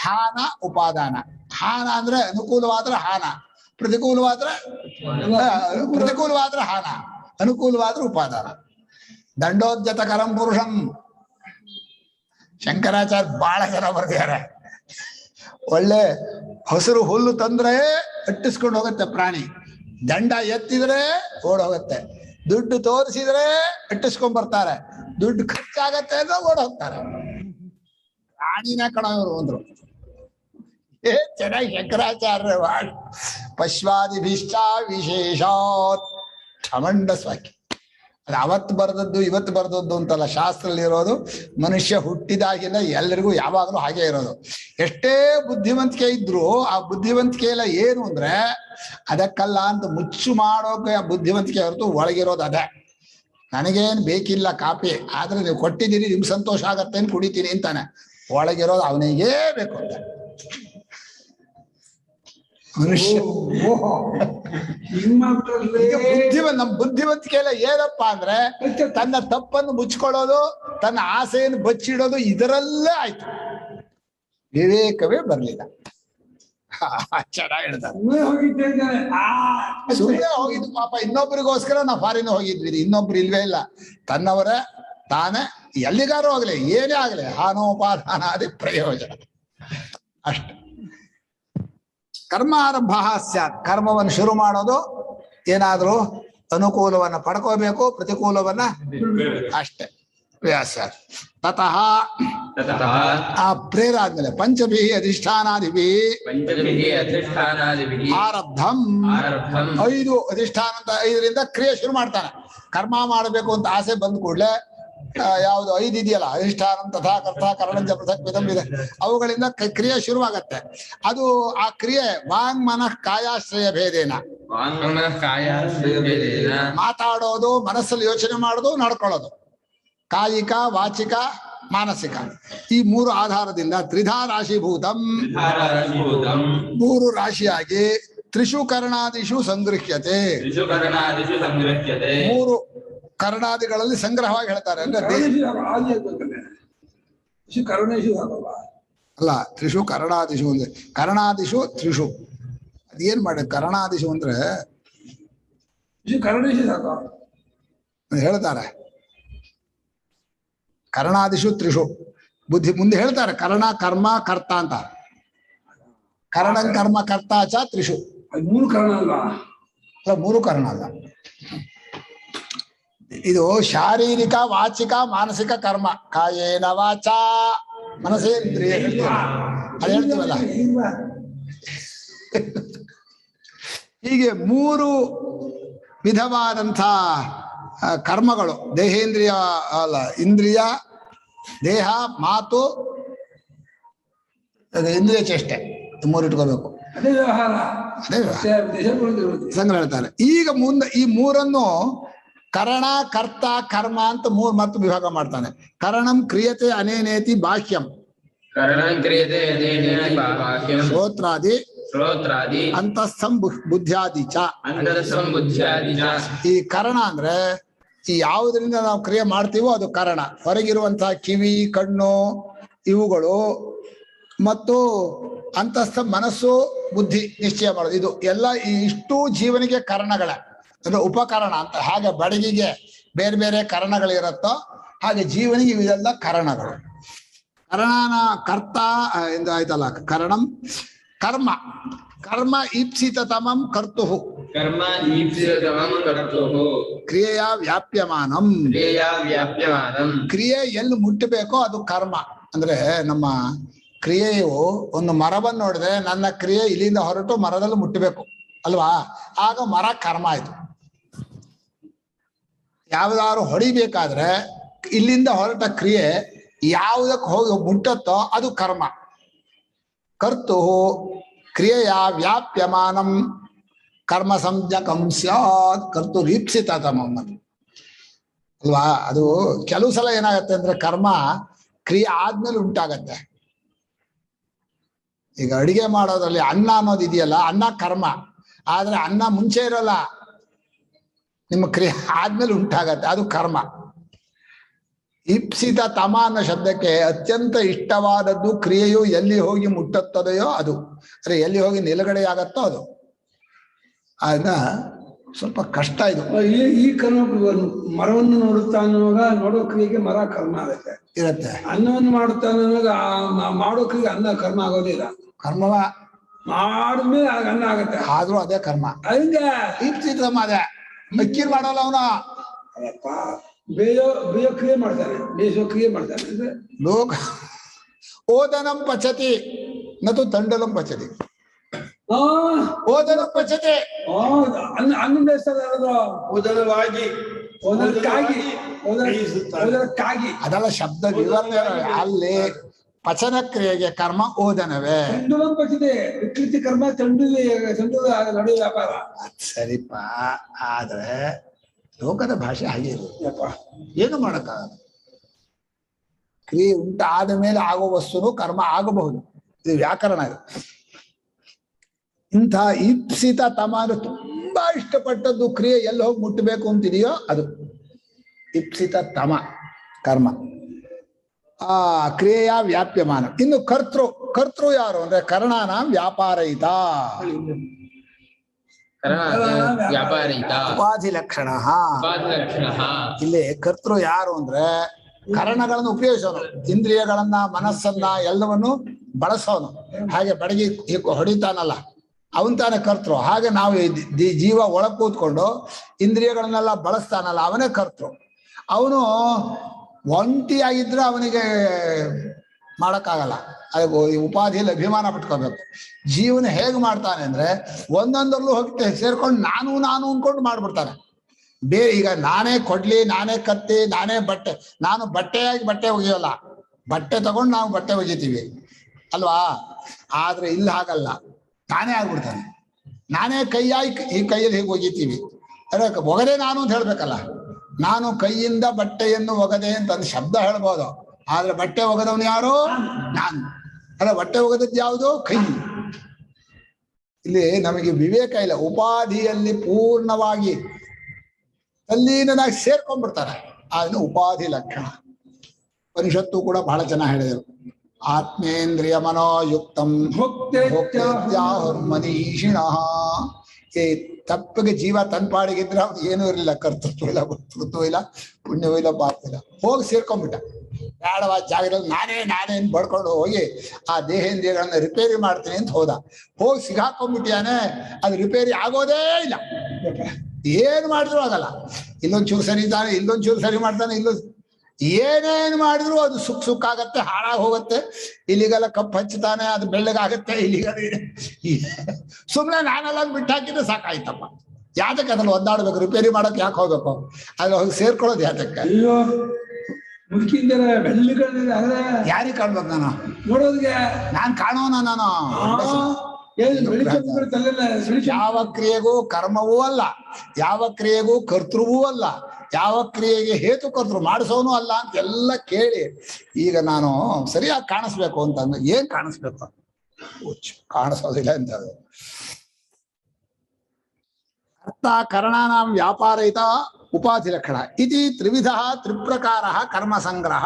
ಹಾನ ಉಪಾದಾನ. ಹಾನ ಅಂದ್ರೆ ಅನುಕೂಲವಾದ್ರೆ ಹಾನ, ಪ್ರತಿಕೂಲವಾದ್ರೆ ಹಾನ, ಅನುಕೂಲವಾದ್ರೆ ಉಪಾದಾನ. ದಂಡೋದ್ಯತ ಕರಂ ಪುರುಷಂ ಶಂಕರಾಚಾರ್ಯ ಬಹಳ ಜನ ಬರ್ದಿದ್ದಾರೆ. ಒಳ್ಳೆ ಹಸಿರು ಹುಲ್ಲು ತಂದ್ರೆ ಅಟ್ಟಿಸ್ಕೊಂಡು ಹೋಗುತ್ತೆ ಪ್ರಾಣಿ, ದಂಡ ಎತ್ತಿದ್ರೆ ಓಡ್ ಹೋಗುತ್ತೆ, ದುಡ್ಡು ತೋರಿಸಿದ್ರೆ ಅಟ್ಟಿಸ್ಕೊಂಡ್ ಬರ್ತಾರೆ, ದುಡ್ಡು ಖರ್ಚಾಗತ್ತೆ ಅಂದ್ರೆ ಓಡ್ ಹೋಗ್ತಾರೆ. ಪ್ರಾಣಿನ ಕಣವರು ಅಂದ್ರು. ಚೆನ್ನಾಗಿ ಶಂಕರಾಚಾರ್ಯ ಪಶ್ವಾದಿಭಿಷ್ಟ ವಿಶೇಷ ಠಮಂಡ ಸ್ವಾಕ್ಯ. ಅದು ಅವತ್ತು ಬರೆದದ್ದು ಇವತ್ತು ಬರೆದದ್ದು ಅಂತಲ್ಲ. ಶಾಸ್ತ್ರದಲ್ಲಿ ಇರೋದು ಮನುಷ್ಯ ಹುಟ್ಟಿದಾಗಿಂದ ಎಲ್ಲರಿಗೂ ಯಾವಾಗಲೂ ಹಾಗೆ ಇರೋದು. ಎಷ್ಟೇ ಬುದ್ಧಿವಂತಿಕೆ ಇದ್ರು ಆ ಬುದ್ಧಿವಂತಿಕೆ ಎಲ್ಲ ಏನು ಅಂದ್ರೆ ಅದಕ್ಕಲ್ಲ ಅಂತ ಮುಚ್ಚು ಮಾಡೋಕೆ ಆ ಬುದ್ಧಿವಂತಿಕೆ ಹೊರತು ಒಳಗಿರೋದು ಅದೇ. ನನಗೇನು ಬೇಕಿಲ್ಲ ಕಾಪಿ, ಆದ್ರೆ ನೀವು ಕೊಟ್ಟಿದ್ದೀರಿ ನಿಮ್ಗೆ ಸಂತೋಷ ಆಗತ್ತೆ ಅಂತ ಕುಡಿತೀನಿ ಅಂತಾನೆ. ಒಳಗಿರೋದು ಅವನಿಗೇ ಬೇಕು ಅಂತ ಮನುಷ್ಯ. ನಮ್ಮ ಬುದ್ಧಿವಂತಿಕೆ ಎಲ್ಲ ಏನಪ್ಪಾ ಅಂದ್ರೆ ತನ್ನ ತಪ್ಪನ್ನು ಮುಚ್ಕೊಳ್ಳೋದು, ತನ್ನ ಆಸೆಯನ್ನು ಬಚ್ಚಿಡೋದು, ಇದರಲ್ಲೇ ಆಯ್ತು. ವಿವೇಕವೇ ಬರ್ಲಿಲ್ಲ. ಚೆನ್ನಾಗಿ ಹೇಳ್ತಾರೆ. ಸುಮ್ಮನೆ ಹೋಗಿದ್ದು ಪಾಪ, ಇನ್ನೊಬ್ಬರಿಗೋಸ್ಕರ ನಾವು ಫಾರಿನ್ ಹೋಗಿದ್ವಿ, ಇನ್ನೊಬ್ರು ಇಲ್ವೇ ಇಲ್ಲ. ತನ್ನವರೇ ತಾನೇ ಎಲ್ಲಿಗಾರು ಆಗ್ಲಿ ಏನೇ ಆಗ್ಲಿ ಹಾನೋಪಾದಾನಾದಿ ಪ್ರಯೋಜನ ಅಷ್ಟೆ. ಕರ್ಮಾರಂಭ ಸ್ಯಾತ್, ಕರ್ಮವನ್ನು ಶುರು ಮಾಡೋದು ಏನಾದ್ರೂ ಅನುಕೂಲವನ್ನ ಪಡ್ಕೋಬೇಕು, ಪ್ರತಿಕೂಲವನ್ನ ಅಷ್ಟೇ. ವ್ಯಾಸ ತತಃ ಆ ಪ್ರೇರ ಆದ್ಮೇಲೆ ಪಂಚಭಿ ಅಧಿಷ್ಠಾನಾದಿಭಿ ಆರಬ್ಧಂ 5 ಅಧಿಷ್ಠಾನ ಅಂತ 5ರಿಂದ ಕ್ರಿಯೆ ಶುರು ಮಾಡ್ತಾನೆ. ಕರ್ಮ ಮಾಡಬೇಕು ಅಂತ ಆಸೆ ಬಂದ ಕೂಡಲೇ ಯಾವ್ದು 5 ಇದೆಯಲ್ಲ, ಅಧಿಷ್ಠಾನ ತಥಾ ಕರ್ತ ಕರಣಂಚ ಪೃಥಕ್ ವಿಧಂ ಇದೆ, ಅವುಗಳಿಂದ ಕ್ರಿಯೆ ಶುರುವಾಗತ್ತೆ. ಅದು ಆ ಕ್ರಿಯೆ ವಾಂಗ್ ಮನಃ ಕಾಯಾಶ್ರಯ ಭೇದೇನ, ಮಾತಾಡೋದು, ಮನಸ್ಸಲ್ಲಿ ಯೋಚನೆ ಮಾಡೋದು, ನಡ್ಕೊಳ್ಳೋದು, ಕಾಯಿಕ ವಾಚಿಕ ಮಾನಸಿಕ, ಈ 3 ಆಧಾರದಿಂದ ತ್ರಿಧಾ ರಾಶಿಭೂತಂ 3 ರಾಶಿಯಾಗಿ ತ್ರಿಷು ಕರ್ಣಾದಿಷು ಸಂಗೃಹ್ಯತೆ, 3 ಕರ್ಣಾದಿಗಳಲ್ಲಿ ಸಂಗ್ರಹವಾಗಿ ಹೇಳ್ತಾರೆ. ಅಂದ್ರೆ ಅಲ್ಲ, ತ್ರಿಷು ಕರ್ಣಾದಿಷು ಅಂದ್ರೆ ಕರ್ಣಾದಿಷು ತ್ರಿಷು, ಅದೇನ್ ಮಾಡಿ ಕರ್ಣಾದಿಷು ಅಂದ್ರೆ ಹೇಳ್ತಾರೆ ಕರ್ಣಾದಿಷು ತ್ರಿಷು ಬುದ್ಧಿ ಮುಂದೆ ಹೇಳ್ತಾರೆ. ಕರ್ಣ ಕರ್ಮ ಕರ್ತ ಅಂತ, ಕರ್ಣಂ ಕರ್ಮ ಕರ್ತ ಚ ತ್ರಿಷು. 3 ಕರ್ಣ ಅಲ್ಲ, 3 ಕರ್ಣ ಅಲ್ಲ. ಇದು ಶಾರೀರಿಕ ವಾಚಿಕ ಮಾನಸಿಕ ಕರ್ಮ. ಕಾಯೇನ ವಾಚ ಮನಸೇಂದ್ರಿಯ ಅದು ಹೇಳ್ತೀವಲ್ಲ, ಹೀಗೆ 3 ವಿಧವಾದಂಥ ಕರ್ಮಗಳು. ದೇಹೇಂದ್ರಿಯ ಅಲ್ಲ, ಇಂದ್ರಿಯ, ದೇಹ, ಮಾತು, ಇಂದ್ರಿಯ ಚೇಷ್ಟೆ, 3 ಇಟ್ಕೋಬೇಕು. ಅದೇ ವ್ಯವಹಾರ ಸಂಗ್ರಹ ಹೇಳ್ತಾರೆ. ಈಗ ಮುಂದೆ ಈ 3 ಕರಣ ಕರ್ತ ಕರ್ಮ ಅಂತ 3 ಮತ್ತು ವಿಭಾಗ ಮಾಡ್ತಾನೆ. ಕರಣಂ ಕ್ರಿಯತೆ ಅನೇನೇತಿ ಬಾಹ್ಯಂ, ಶ್ರೋತ್ರಾದಿ ಅಂತಸ್ಥಂ ಬುದ್ಧ್ಯಾದಿ ಚ. ಈ ಕರಣ ಅಂದ್ರೆ ಈ ಯಾವುದರಿಂದ ನಾವು ಕ್ರಿಯೆ ಮಾಡ್ತೀವೋ ಅದು ಕರಣ. ಹೊರಗಿರುವಂತಹ ಕಿವಿ, ಕಣ್ಣು ಇವುಗಳು, ಮತ್ತು ಅಂತಸ್ಥ ಮನಸ್ಸು, ಬುದ್ಧಿ ನಿಶ್ಚಯ ಮಾಡೋದು, ಇದು ಎಲ್ಲ ಇಷ್ಟು ಜೀವನಿಗೆ ಕರಣಗಳ ಅಂದ್ರೆ ಉಪಕರಣ ಅಂತ. ಹಾಗೆ ಬಡಗಿಗೆ ಬೇರೆ ಬೇರೆ ಕರಣಗಳಿರುತ್ತೋ ಹಾಗೆ ಜೀವನಿಗೆ ಇವೆಲ್ಲ ಕರಣಗಳು. ಕರಣನ ಕರ್ತ ಎಂದು ಆಯ್ತಲ್ಲ. ಕರಣಂ ಕರ್ಮ, ಕರ್ಮ ಈಪ್ಸಿತತಮಂ ಕರ್ತುಃ, ಕ್ರಿಯೆಯ ವ್ಯಾಪ್ಯಮಾನಂ, ಕ್ರಿಯೆ ಎಲ್ಲಿ ಮುಟ್ಟಬೇಕೋ ಅದು ಕರ್ಮ. ಅಂದ್ರೆ ನಮ್ಮ ಕ್ರಿಯೆಯು ಒಂದು ಮರವನ್ನು ನೋಡಿದ್ರೆ ನನ್ನ ಕ್ರಿಯೆ ಇಲ್ಲಿಂದ ಹೊರಟು ಮರದಲ್ಲಿ ಮುಟ್ಟಬೇಕು ಅಲ್ವಾ, ಆಗ ಮರ ಕರ್ಮ ಆಯ್ತು. ಯಾವ್ದಾದ್ರು ಹೊಡಿಬೇಕಾದ್ರೆ ಇಲ್ಲಿಂದ ಹೊರಟ ಕ್ರಿಯೆ ಯಾವುದಕ್ಕೆ ಹೋಗಿ ಮುಟ್ಟತ್ತೋ ಅದು ಕರ್ಮ. ಕರ್ತು ಕ್ರಿಯೆಯ ವ್ಯಾಪ್ಯಮಾನಂ ಕರ್ಮ ಸಂಜ್ಞಕಂ ಸ್ಯಾತ್ ಕರ್ತು ರೀಪ್ಸಿತತಮಂ ಅಲ್ವಾ. ಅದು ಕೆಲವು ಸಲ ಏನಾಗತ್ತೆ ಅಂದ್ರೆ ಕರ್ಮ ಕ್ರಿಯೆ ಆದ್ಮೇಲೆ ಉಂಟಾಗತ್ತೆ. ಈಗ ಅಡಿಗೆ ಮಾಡೋದ್ರಲ್ಲಿ ಅನ್ನ ಅನ್ನೋದು ಇದೆಯಲ್ಲ, ಅನ್ನ ಕರ್ಮ, ಆದ್ರೆ ಅನ್ನ ಮುಂಚೆ ಇರಲ್ಲ, ನಿಮ್ಮ ಕ್ರಿಯೆ ಆದ್ಮೇಲೆ ಉಂಟಾಗತ್ತೆ, ಅದು ಕರ್ಮ. ಇಪ್ಸಿತ ತಮ ಅನ್ನೋ ಶಬ್ದಕ್ಕೆ ಅತ್ಯಂತ ಇಷ್ಟವಾದದ್ದು ಕ್ರಿಯೆಯು ಎಲ್ಲಿ ಹೋಗಿ ಮುಟ್ಟುತ್ತದೆಯೋ ಅದು, ಅಂದ್ರೆ ಎಲ್ಲಿ ಹೋಗಿ ನಿಲುಗಡೆ ಆಗತ್ತೋ ಅದು. ಅದನ್ನ ಸ್ವಲ್ಪ ಕಷ್ಟ ಇದು. ಈ ಕರ್ಮ ಮರವನ್ನು ನೋಡುತ್ತಾ ಅನ್ನುವಾಗ ನೋಡೋ ಕ್ರಿಯೆಗೆ ಮರ ಕರ್ಮ ಆಗುತ್ತೆ ಇರತ್ತೆ. ಅನ್ನವನ್ನು ಮಾಡುತ್ತಾ ಅನ್ನುವಾಗ ಮಾಡೋ ಕ್ರಿಯೆಗೆ ಅನ್ನ ಕರ್ಮ ಆಗೋದಿಲ್ಲ. ಕರ್ಮವ ಮಾಡಿದ್ಮೇಲೆ ಅನ್ನ ಆಗತ್ತೆ, ಆದ್ರೂ ಅದೇ ಕರ್ಮ. ಹಂಗೆ ಇಪ್ಸಿತ ಅದೇ ಅಕ್ಕಿ ಮಾಡೋಲ್ಲ ಅವನ. ಬೇಯೋ ಕ್ರಿಯೆ ಮಾಡ್ತಾನೆ, ಬೇಯಿಸೋ ಕ್ರಿಯೆ ಮಾಡ್ತಾನೆ. ಲೋಕ ಓದನಂ ಪಚತಿ ನತು ತಂಡಲಂ ಪಚತಿ. ಓದನಂ ಪಚತೆ ಅನ್ನ ಬೇಯಿಸ್ತಾರೆ, ಓದನವಾಗಿ ಕಾಗಿ ಅದೆಲ್ಲ ಶಬ್ದ ವಿವರಣೆ ಅಲ್ಲಿ ಪಚನ ಕ್ರಿಯೆಗೆ ಕರ್ಮ ಓದನವೇ ತಂಡುಲಂ ಪಚಿದೆ ವಿಕೃತಿ ಕರ್ಮ ತಂಡು ನಡು ವ್ಯಾಪಾರ. ಸರಿಪ, ಆದ್ರೆ ಲೋಕದ ಭಾಷೆ ಹಾಗೆ ಇರುತ್ತೆ, ಏನು ಮಾಡಕ್ಕಾಗಲ್ಲ. ಕ್ರಿಯೆ ಉಂಟಾದ ಮೇಲೆ ಆಗೋ ವಸ್ತುನು ಕರ್ಮ ಆಗಬಹುದು, ಇದು ವ್ಯಾಕರಣ. ಇಂಥ ಈಪ್ಸಿತ ತಮ ಅಂದ್ರೆ ತುಂಬಾ ಇಷ್ಟಪಟ್ಟದ್ದು ಕ್ರಿಯೆ ಎಲ್ಲಿ ಹೋಗಿ ಮುಟ್ಟಬೇಕು ಅಂತಿದೆಯೋ ಅದು ಈಪ್ಸಿತ ತಮ ಕರ್ಮ. ಆ ಕ್ರಿಯೆಯ ವ್ಯಾಪ್ಯಮಾನ. ಇನ್ನು ಕರ್ತೃ ಯಾರು ಅಂದ್ರೆ ಕರ್ಣಾನ ವ್ಯಾಪಾರಯಿತ ಉಪಾಧಿ ಲಕ್ಷಣ. ಇಲ್ಲಿ ಕರ್ತೃ ಯಾರು ಅಂದ್ರೆ ಕರಣಗಳನ್ನು ಉಪಯೋಗಿಸೋನು, ಇಂದ್ರಿಯಗಳನ್ನ ಮನಸ್ಸನ್ನ ಎಲ್ಲವನ್ನು ಬಳಸೋನು. ಹಾಗೆ ಬಡಗಿ ಹೊಡಿತಾನಲ್ಲ ಅವನ್ ತಾನೇ ಕರ್ತೃ. ಹಾಗೆ ನಾವು ಜೀವ ಒಳಗ್ ಕೂತ್ಕೊಂಡು ಇಂದ್ರಿಯಗಳನ್ನೆಲ್ಲ ಬಳಸ್ತಾನಲ್ಲ ಅವನೇ ಕರ್ತೃ. ಅವನು ಒಂಟಿಯಾಗಿದ್ರೆ ಅವನಿಗೆ ಮಾಡಕ್ಕಾಗಲ್ಲ, ಅದು ಉಪಾಧಿಯಲ್ಲಿ ಅಭಿಮಾನ ಪಟ್ಕೋಬೇಕು. ಜೀವನ ಹೇಗೆ ಮಾಡ್ತಾನೆ ಅಂದ್ರೆ ಒಂದೊಂದರಲ್ಲೂ ಹೋಗಿ ಸೇರ್ಕೊಂಡು ನಾನು ಅನ್ಕೊಂಡು ಮಾಡ್ಬಿಡ್ತಾನೆ. ಬೇರೆ ಈಗ ನಾನೇ ಕೊಡ್ಲಿ, ನಾನೇ ಕತ್ತಿ, ನಾನೇ ಬಟ್ಟೆ. ನಾನು ಬಟ್ಟೆಯಾಗಿ ಬಟ್ಟೆ ಒಗೆಯೋಲ್ಲ, ಬಟ್ಟೆ ತಗೊಂಡು ನಾವು ಬಟ್ಟೆ ಒಗಿತೀವಿ ಅಲ್ವಾ. ಆದ್ರೆ ಇಲ್ಲಿ ಹಾಗಲ್ಲ, ನಾನೇ ಆಗ್ಬಿಡ್ತಾನೆ. ನಾನೇ ಕೈಯಾಗಿ ಈ ಕೈಯಲ್ಲಿ ಹೇಗೆ ಒಗಿತೀವಿ, ಅದೇ ಒಗದೆ ನಾನು ಅಂತ ಹೇಳ್ಬೇಕಲ್ಲ. ನಾನು ಕೈಯಿಂದ ಬಟ್ಟೆಯನ್ನು ಒಗದೆ ಅಂತ ಒಂದು ಶಬ್ದ ಹೇಳ್ಬೋದು, ಆದ್ರೆ ಬಟ್ಟೆ ಒಗದವನು ಯಾರು? ನಾನು. ಅಲ್ಲ, ಬಟ್ಟೆ ಒಗದದ್ದು ಯಾವುದು? ಕೈ. ಇಲ್ಲಿ ನಮಗೆ ವಿವೇಕ ಇಲ್ಲ. ಉಪಾಧಿಯಲ್ಲಿ ಪೂರ್ಣವಾಗಿ ತಲ್ಲೀನಾಗಿ ಸೇರ್ಕೊಂಡ್ಬಿಡ್ತಾರೆ, ಅದನ್ನು ಉಪಾಧಿ ಲಕ್ಷಣ. ಪರಿಷತ್ತು ಕೂಡ ಬಹಳ ಚೆನ್ನಾಗಿ ಹೇಳಿದರು. ಆತ್ಮೇಂದ್ರಿಯ ಮನೋಯುಕ್ತಂ ಮನೀಷಿಣ. ಈ ತಪ್ಪಿಗೆ ಜೀವ ತನ್ಪಾಡಿಗಿದ್ರೆ ಅವ್ನು ಏನೂ ಇರಲಿಲ್ಲ, ಕರ್ತೃತ್ವ ಇಲ್ಲ, ಕರ್ತೃತ್ವ ಇಲ್ಲ, ಪುಣ್ಯವೂ ಇಲ್ಲ, ಪಾಪ ಇಲ್ಲ. ಹೋಗಿ ಸೇರ್ಕೊಂಡ್ಬಿಟ್ಟ ಬೇಡವಾದ ಜಾಗದಲ್ಲಿ ನಾನೇ ಬಡ್ಕೊಂಡು ಹೋಗಿ ಆ ದೇಹೇಂದ್ರಿಯಗಳನ್ನ ರಿಪೇರಿ ಮಾಡ್ತೀನಿ ಅಂತ ಹೋಗಿ ಸಿಗಾಕೊಂಡ್ಬಿಟ್ಟಿಯಾನೆ. ಅದು ರಿಪೇರಿ ಆಗೋದೇ ಇಲ್ಲ, ಏನು ಮಾಡಿದ್ರು ಆಗಲ್ಲ. ಇಲ್ಲೊಂಚೂರು ಸರಿತಾನೆ, ಇಲ್ಲೊಂಚೂರು ಸರಿ ಮಾಡ್ತಾನೆ, ಏನೇನು ಮಾಡಿದ್ರು ಅದು ಸುಕ್ ಆಗತ್ತೆ, ಹಾಳಾಗಿ ಹೋಗುತ್ತೆ. ಇಲ್ಲಿಗೆಲ್ಲ ಕಪ್ಪು ಹಚ್ಚುತ್ತಾನೆ, ಅದು ಬೆಳ್ಳಗಾಗತ್ತೆ. ಸುಮ್ಮನೆ ನಾನೆಲ್ಲ ಬಿಟ್ಟು ಹಾಕಿದ್ರೆ ಸಾಕಾಯ್ತಪ್ಪ. ಯಾತಕ್ಕೆ ಅದ್ರಲ್ಲಿ ಒದ್ದಾಡ್ಬೇಕು? ರಿಪೇರಿ ಮಾಡಕ್ ಯಾಕೆ ಹೋಗ್ಬೇಕು? ಅದ್ರಲ್ಲಿ ಹೋಗಿ ಸೇರ್ಕೊಳ್ಳೋದು ಯಾತಕ್ಕೆ? ಯಾರಿಗೆ ಕಾಣ್ಬೇಕು ನಾನು? ನೋಡೋದಿಗೆ ನಾನ್ ಕಾಣೋನ? ನಾನು ಯಾವ ಕ್ರಿಯೆಗೂ ಕರ್ಮವೂ ಅಲ್ಲ, ಯಾವ ಕ್ರಿಯೆಗೂ ಕರ್ತೃವೂ ಅಲ್ಲ, ಯಾವ ಕ್ರಿಯೆಗೆ ಹೇತು ಕರ್ತೃ ಮಾಡಿಸೋನು ಅಲ್ಲ ಅಂತ ಎಲ್ಲ ಕೇಳಿ ಈಗ ನಾನು ಸರಿಯಾಗಿ ಕಾಣಿಸ್ಬೇಕು ಅಂತಂದ್ರೆ ಏನ್ ಕಾಣಿಸ್ಬೇಕು? ಕಾಣಿಸೋದಿಲ್ಲ ಅಂತ. ಅರ್ಥ ಕರ್ಣಾನಾಂ ವ್ಯಾಪಾರಯಿತ ಉಪಾಧಿ ಲಕ್ಷಣ ಇತಿ ತ್ರಿವಿಧ ತ್ರಿಪ್ರಕಾರ ಕರ್ಮ ಸಂಗ್ರಹ.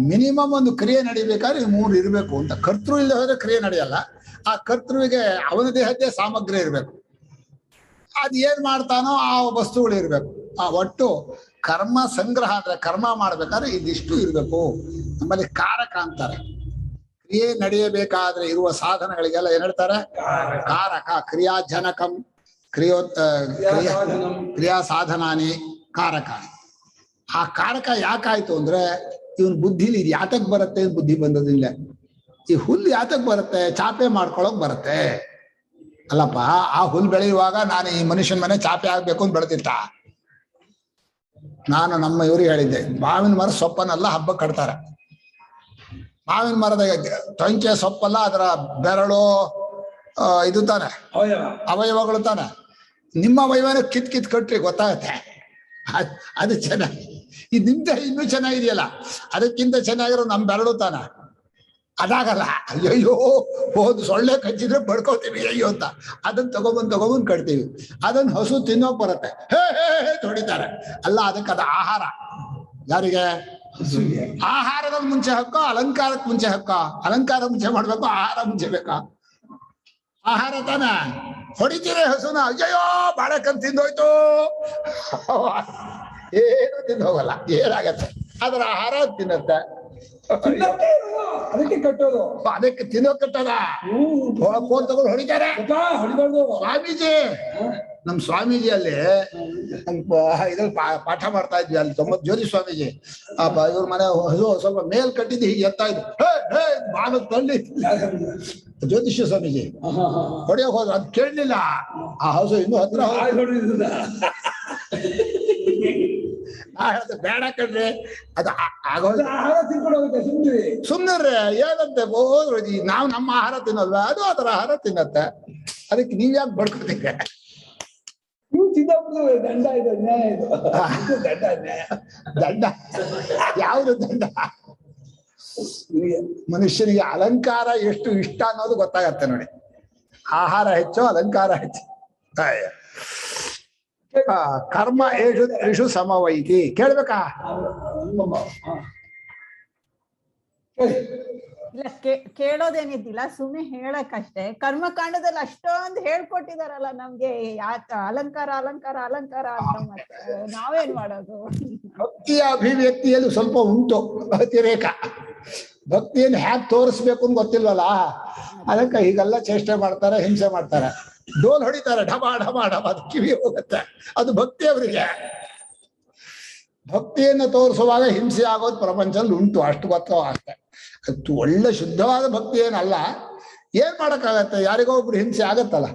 ಮಿನಿಮಮ್ ಒಂದು ಕ್ರಿಯೆ ನಡಿಬೇಕಾದ್ರೆ ಮೂರು ಇರಬೇಕು ಅಂತ. ಕರ್ತೃ ಇಲ್ಲದೆ ಹೋದ್ರೆ ಕ್ರಿಯೆ ನಡೆಯಲ್ಲ. ಆ ಕರ್ತೃವಿಗೆ ಅವನ ದೇಹದ್ದೇ ಸಾಮಗ್ರಿ ಇರಬೇಕು, ಅದ್ ಏನ್ ಮಾಡ್ತಾನೋ ಆ ವಸ್ತುಗಳು ಇರ್ಬೇಕು. ಆ ಒಟ್ಟು ಕರ್ಮ ಸಂಗ್ರಹ ಅಂದ್ರೆ ಕರ್ಮ ಮಾಡ್ಬೇಕಾದ್ರೆ ಇದಿಷ್ಟು ಇರ್ಬೇಕು. ನಮ್ಮಲ್ಲಿ ಕಾರಕ ಅಂತಾರೆ. ಕ್ರಿಯೆ ನಡೆಯಬೇಕಾದ್ರೆ ಇರುವ ಸಾಧನಗಳಿಗೆಲ್ಲ ಏನ್ ಹೇಳ್ತಾರೆ? ಕಾರಕ. ಕ್ರಿಯಾಜನಕಂ ಕ್ರಿಯಾ ಸಾಧನಾನಿ ಕಾರಕಾನಿ. ಆ ಕಾರಕ ಯಾಕಾಯ್ತು ಅಂದ್ರೆ ಇವನ್ ಬುದ್ಧಿಲಿ ಇದು ಯಾತಕ್ ಬರುತ್ತೆ? ಬುದ್ಧಿ ಬಂದದಿಲ್ಲ. ಈ ಹುಲ್ಲು ಯಾತಕ್ ಬರುತ್ತೆ? ಚಾಪೆ ಮಾಡ್ಕೊಳಕ್ ಬರುತ್ತೆ ಅಲ್ಲಪ್ಪ. ಆ ಹುಲ್ ಬೆಳೆಯುವಾಗ ನಾನು ಈ ಮನುಷ್ಯನ ಮನೆ ಚಾಪೆ ಆಗ್ಬೇಕು ಅಂತ ಬೆಳೆದಿತ್ತ. ನಾನು ನಮ್ಮ ಇವ್ರಿಗೆ ಹೇಳಿದ್ದೆ, ಮಾವಿನ ಮರ ಸೊಪ್ಪನ್ನೆಲ್ಲ ಹಬ್ಬಕ್ಕೆ ಕಟ್ತಾರೆ. ಮಾವಿನ ಮರದ ಟೊಂಕೆ ಸೊಪ್ಪಲ್ಲ, ಅದರ ಬೆರಳು ಇದು ತಾನೆ ಅವಯವಗಳು ತಾನೆ. ನಿಮ್ಮ ಅವಯವನ ಕಿತ್ ಕಟ್ರಿ ಗೊತ್ತಾಗತ್ತೆ. ಅದು ಚೆನ್ನಾಗಿ, ಇದು ನಿಮ್ದೆ ಇನ್ನೂ ಚೆನ್ನಾಗಿದೆಯಲ್ಲ, ಅದಕ್ಕಿಂತ ಚೆನ್ನಾಗಿರೋ ನಮ್ಮ ಬೆರಳು ತಾನೆ. ಅದಾಗಲ್ಲ. ಅಯ್ಯಯ್ಯೋ ಹೋದ್ ಸೊಳ್ಳೆ ಕಚ್ಚಿದ್ರೆ ಬಡ್ಕೋತೀವಿ ಅಯ್ಯೋ ಅಂತ. ಅದನ್ನ ತಗೊಬಂದ್ ಕಟ್ತೀವಿ. ಅದನ್ನ ಹಸು ತಿನ್ನೋಕ್ ಬರುತ್ತೆ, ಹೇ ಹೊಡಿತಾರೆ. ಅಲ್ಲ, ಅದಕ್ಕೆ ಅದು ಆಹಾರ. ಯಾರಿಗೆ? ಆಹಾರದ ಮುಂಚೆ ಹಕ್ಕೋ ಅಲಂಕಾರಕ್ಕೆ ಮುಂಚೆ ಹಕ್ಕೋ? ಅಲಂಕಾರ ಮುಂಚೆ ಮಾಡ್ಬೇಕು, ಆಹಾರ ಮುಂಚೆ ಬೇಕಾ? ಆಹಾರ ತಾನ. ಹೊಡಿತೀರಿ ಹಸುನ, ಅಯ್ಯಯ್ಯೋ ಬಾಳೆಕಂತ ತಿಂದೋಯ್ತು, ಏನು ತಿಂದು ಹೋಗಲ್ಲ, ಏನಾಗತ್ತೆ? ಅದರ ಆಹಾರ ತಿನ್ನತ್ತೆ. ತಿನ್ನೋಕೆ ಇರೋದು, ಅದಕ್ಕೆ ಕಟ್ಟೋದು. ಅದಕ್ಕೆ ತಿನ್ನೋ ಕಟ್ಟದ ಫೋನ್ ತಗೊಂಡು ಹೊಡಿತಾರೆ ಹೊಡಿಬಾರ್ದು. ಸ್ವಾಮೀಜಿ, ನಮ್ ಸ್ವಾಮೀಜಿ ಅಲ್ಲಿ ಇದ್ರಲ್ಲಿ ಪಾಠ ಮಾಡ್ತಾ ಇದ್ವಿ ಅಲ್ಲಿ ಜ್ಯೋತಿ ಸ್ವಾಮೀಜಿ. ಇವ್ರ ಮನೆ ಹಸು ಸ್ವಲ್ಪ ಮೇಲ್ ಕಟ್ಟಿದ್ದು ಹೀಗೆ ಎತ್ತಾ ಇದ್ರು, ಬಾಗ ತಳ್ಳಿ ಜ್ಯೋತಿಷ್ಯ ಸ್ವಾಮೀಜಿ ಹೊಡೆಯೋಕ್ ಹೋದ್ರು, ಅದ್ ಕೇಳಲಿಲ್ಲ. ಆ ಹಸು ಇನ್ನೂ ಹತ್ರ ಬೇಡ ಕಣ್ರಿ, ಅದು ಆಗೋದು. ಸುಮ್ನಿರ್ರಿ, ಏನಂತೆ ಹೋದ್ರು, ನಾವು ನಮ್ಮ ಆಹಾರ ತಿನ್ನಲ್ವಾ, ಅದು ಅದರ ಆಹಾರ ತಿನ್ನತ್ತೆ, ಅದಕ್ಕೆ ನೀವ್ಯಾಕೆ ಬಡ್ಕೊತೀರ? ನೀವು ತಿನ್ನೋದು ದಂಡ ಇದು, ಅನ್ಯಾಯ ಇದು. ದಂಡ ಅನ್ಯಾಯ. ದಂಡ ಯಾವುದು ದಂಡ? ಮನುಷ್ಯನಿಗೆ ಅಲಂಕಾರ ಎಷ್ಟು ಇಷ್ಟ ಅನ್ನೋದು ಗೊತ್ತಾಗತ್ತೆ ನೋಡಿ. ಆಹಾರ ಹೆಚ್ಚು, ಅಲಂಕಾರ ಹೆಚ್ಚು. ಕರ್ಮ ಏಷು ಸಮವೈತಿ. ಕೇಳ್ಬೇಕಾ? ಇಲ್ಲ, ಕೇಳೋದೇನಿದ್ದಿಲ್ಲ, ಸುಮ್ನೆ ಹೇಳಕ್ಕಷ್ಟೇ. ಕರ್ಮಕಾಂಡದಲ್ಲಿ ಅಷ್ಟೊಂದು ಹೇಳ್ಕೊಟ್ಟಿದಾರಲ್ಲ ನಮ್ಗೆ, ಯಾಕ ಅಲಂಕಾರ ಅಲಂಕಾರ ಅಲಂಕಾರ ಅಂತ. ಮತ್ತೆ ನಾವೇನ್ ಮಾಡೋದು? ಭಕ್ತಿಯ ಅಭಿವ್ಯಕ್ತಿಯಲ್ಲಿ ಸ್ವಲ್ಪ ಉಂಟು ಅತಿರೇಕ. ಭಕ್ತಿಯನ್ನು ಹ್ಯಾಕ್ ತೋರಿಸ್ಬೇಕು ಅಂತ ಗೊತ್ತಿಲ್ವಲ್ಲ, ಅದಕ್ಕೆ ಹೀಗೆಲ್ಲ ಚೇಷ್ಟೆ ಮಾಡ್ತಾರೆ, ಹಿಂಸೆ ಮಾಡ್ತಾರೆ, ಡೋಲ್ ಹೊಡಿತಾರೆ, ಢಬಾ ಢಬಾ ಢಬಾ, ಅದು ಕಿವಿ ಹೋಗುತ್ತೆ. ಅದು ಭಕ್ತಿ ಅವರಿಗೆ. ಭಕ್ತಿಯನ್ನು ತೋರಿಸುವಾಗ ಹಿಂಸೆ ಆಗೋದು ಪ್ರಪಂಚದಲ್ಲಿ ಉಂಟು, ಅಷ್ಟು ಗೊತ್ತೋ ಅಷ್ಟೇ. ಅದು ಒಳ್ಳೆ ಶುದ್ಧವಾದ ಭಕ್ತಿ ಏನಲ್ಲ. ಏನ್ ಮಾಡಕ್ಕಾಗತ್ತೆ, ಯಾರಿಗೋ ಒಬ್ರು ಹಿಂಸೆ ಆಗತ್ತಲ್ಲ.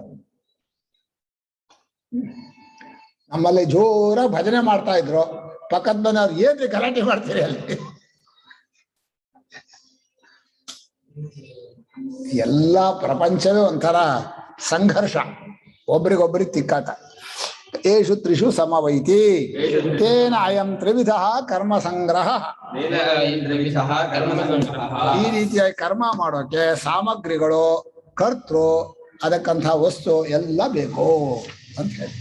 ನಮ್ಮಲ್ಲಿ ಜೋರ ಭಜನೆ ಮಾಡ್ತಾ ಇದ್ರು, ಪಕ್ಕದ ಮನೆಯವ್ರು ಏನ್ರಿ ಗಲಾಟೆ ಮಾಡ್ತೀರಿ ಅಲ್ಲಿ? ಎಲ್ಲ ಪ್ರಪಂಚವೇ ಒಂಥರ ಸಂಘರ್ಷ, ಒಬ್ರಿಗೊಬ್ರಿಗೆ ತಿಕ್ಕಾಟ. ಏಷು ತ್ರಿಷು ಸಮವೈತಿ ತೇನ ಅಯಂ ತ್ರಿವಿಧ ಕರ್ಮ ಸಂಗ್ರಹ. ಈ ರೀತಿಯಾಗಿ ಕರ್ಮ ಮಾಡೋಕೆ ಸಾಮಗ್ರಿಗಳು, ಕರ್ತೃ, ಅದಕ್ಕಂಥ ವಸ್ತು ಎಲ್ಲ ಬೇಕು ಅಂತ ಹೇಳಿ.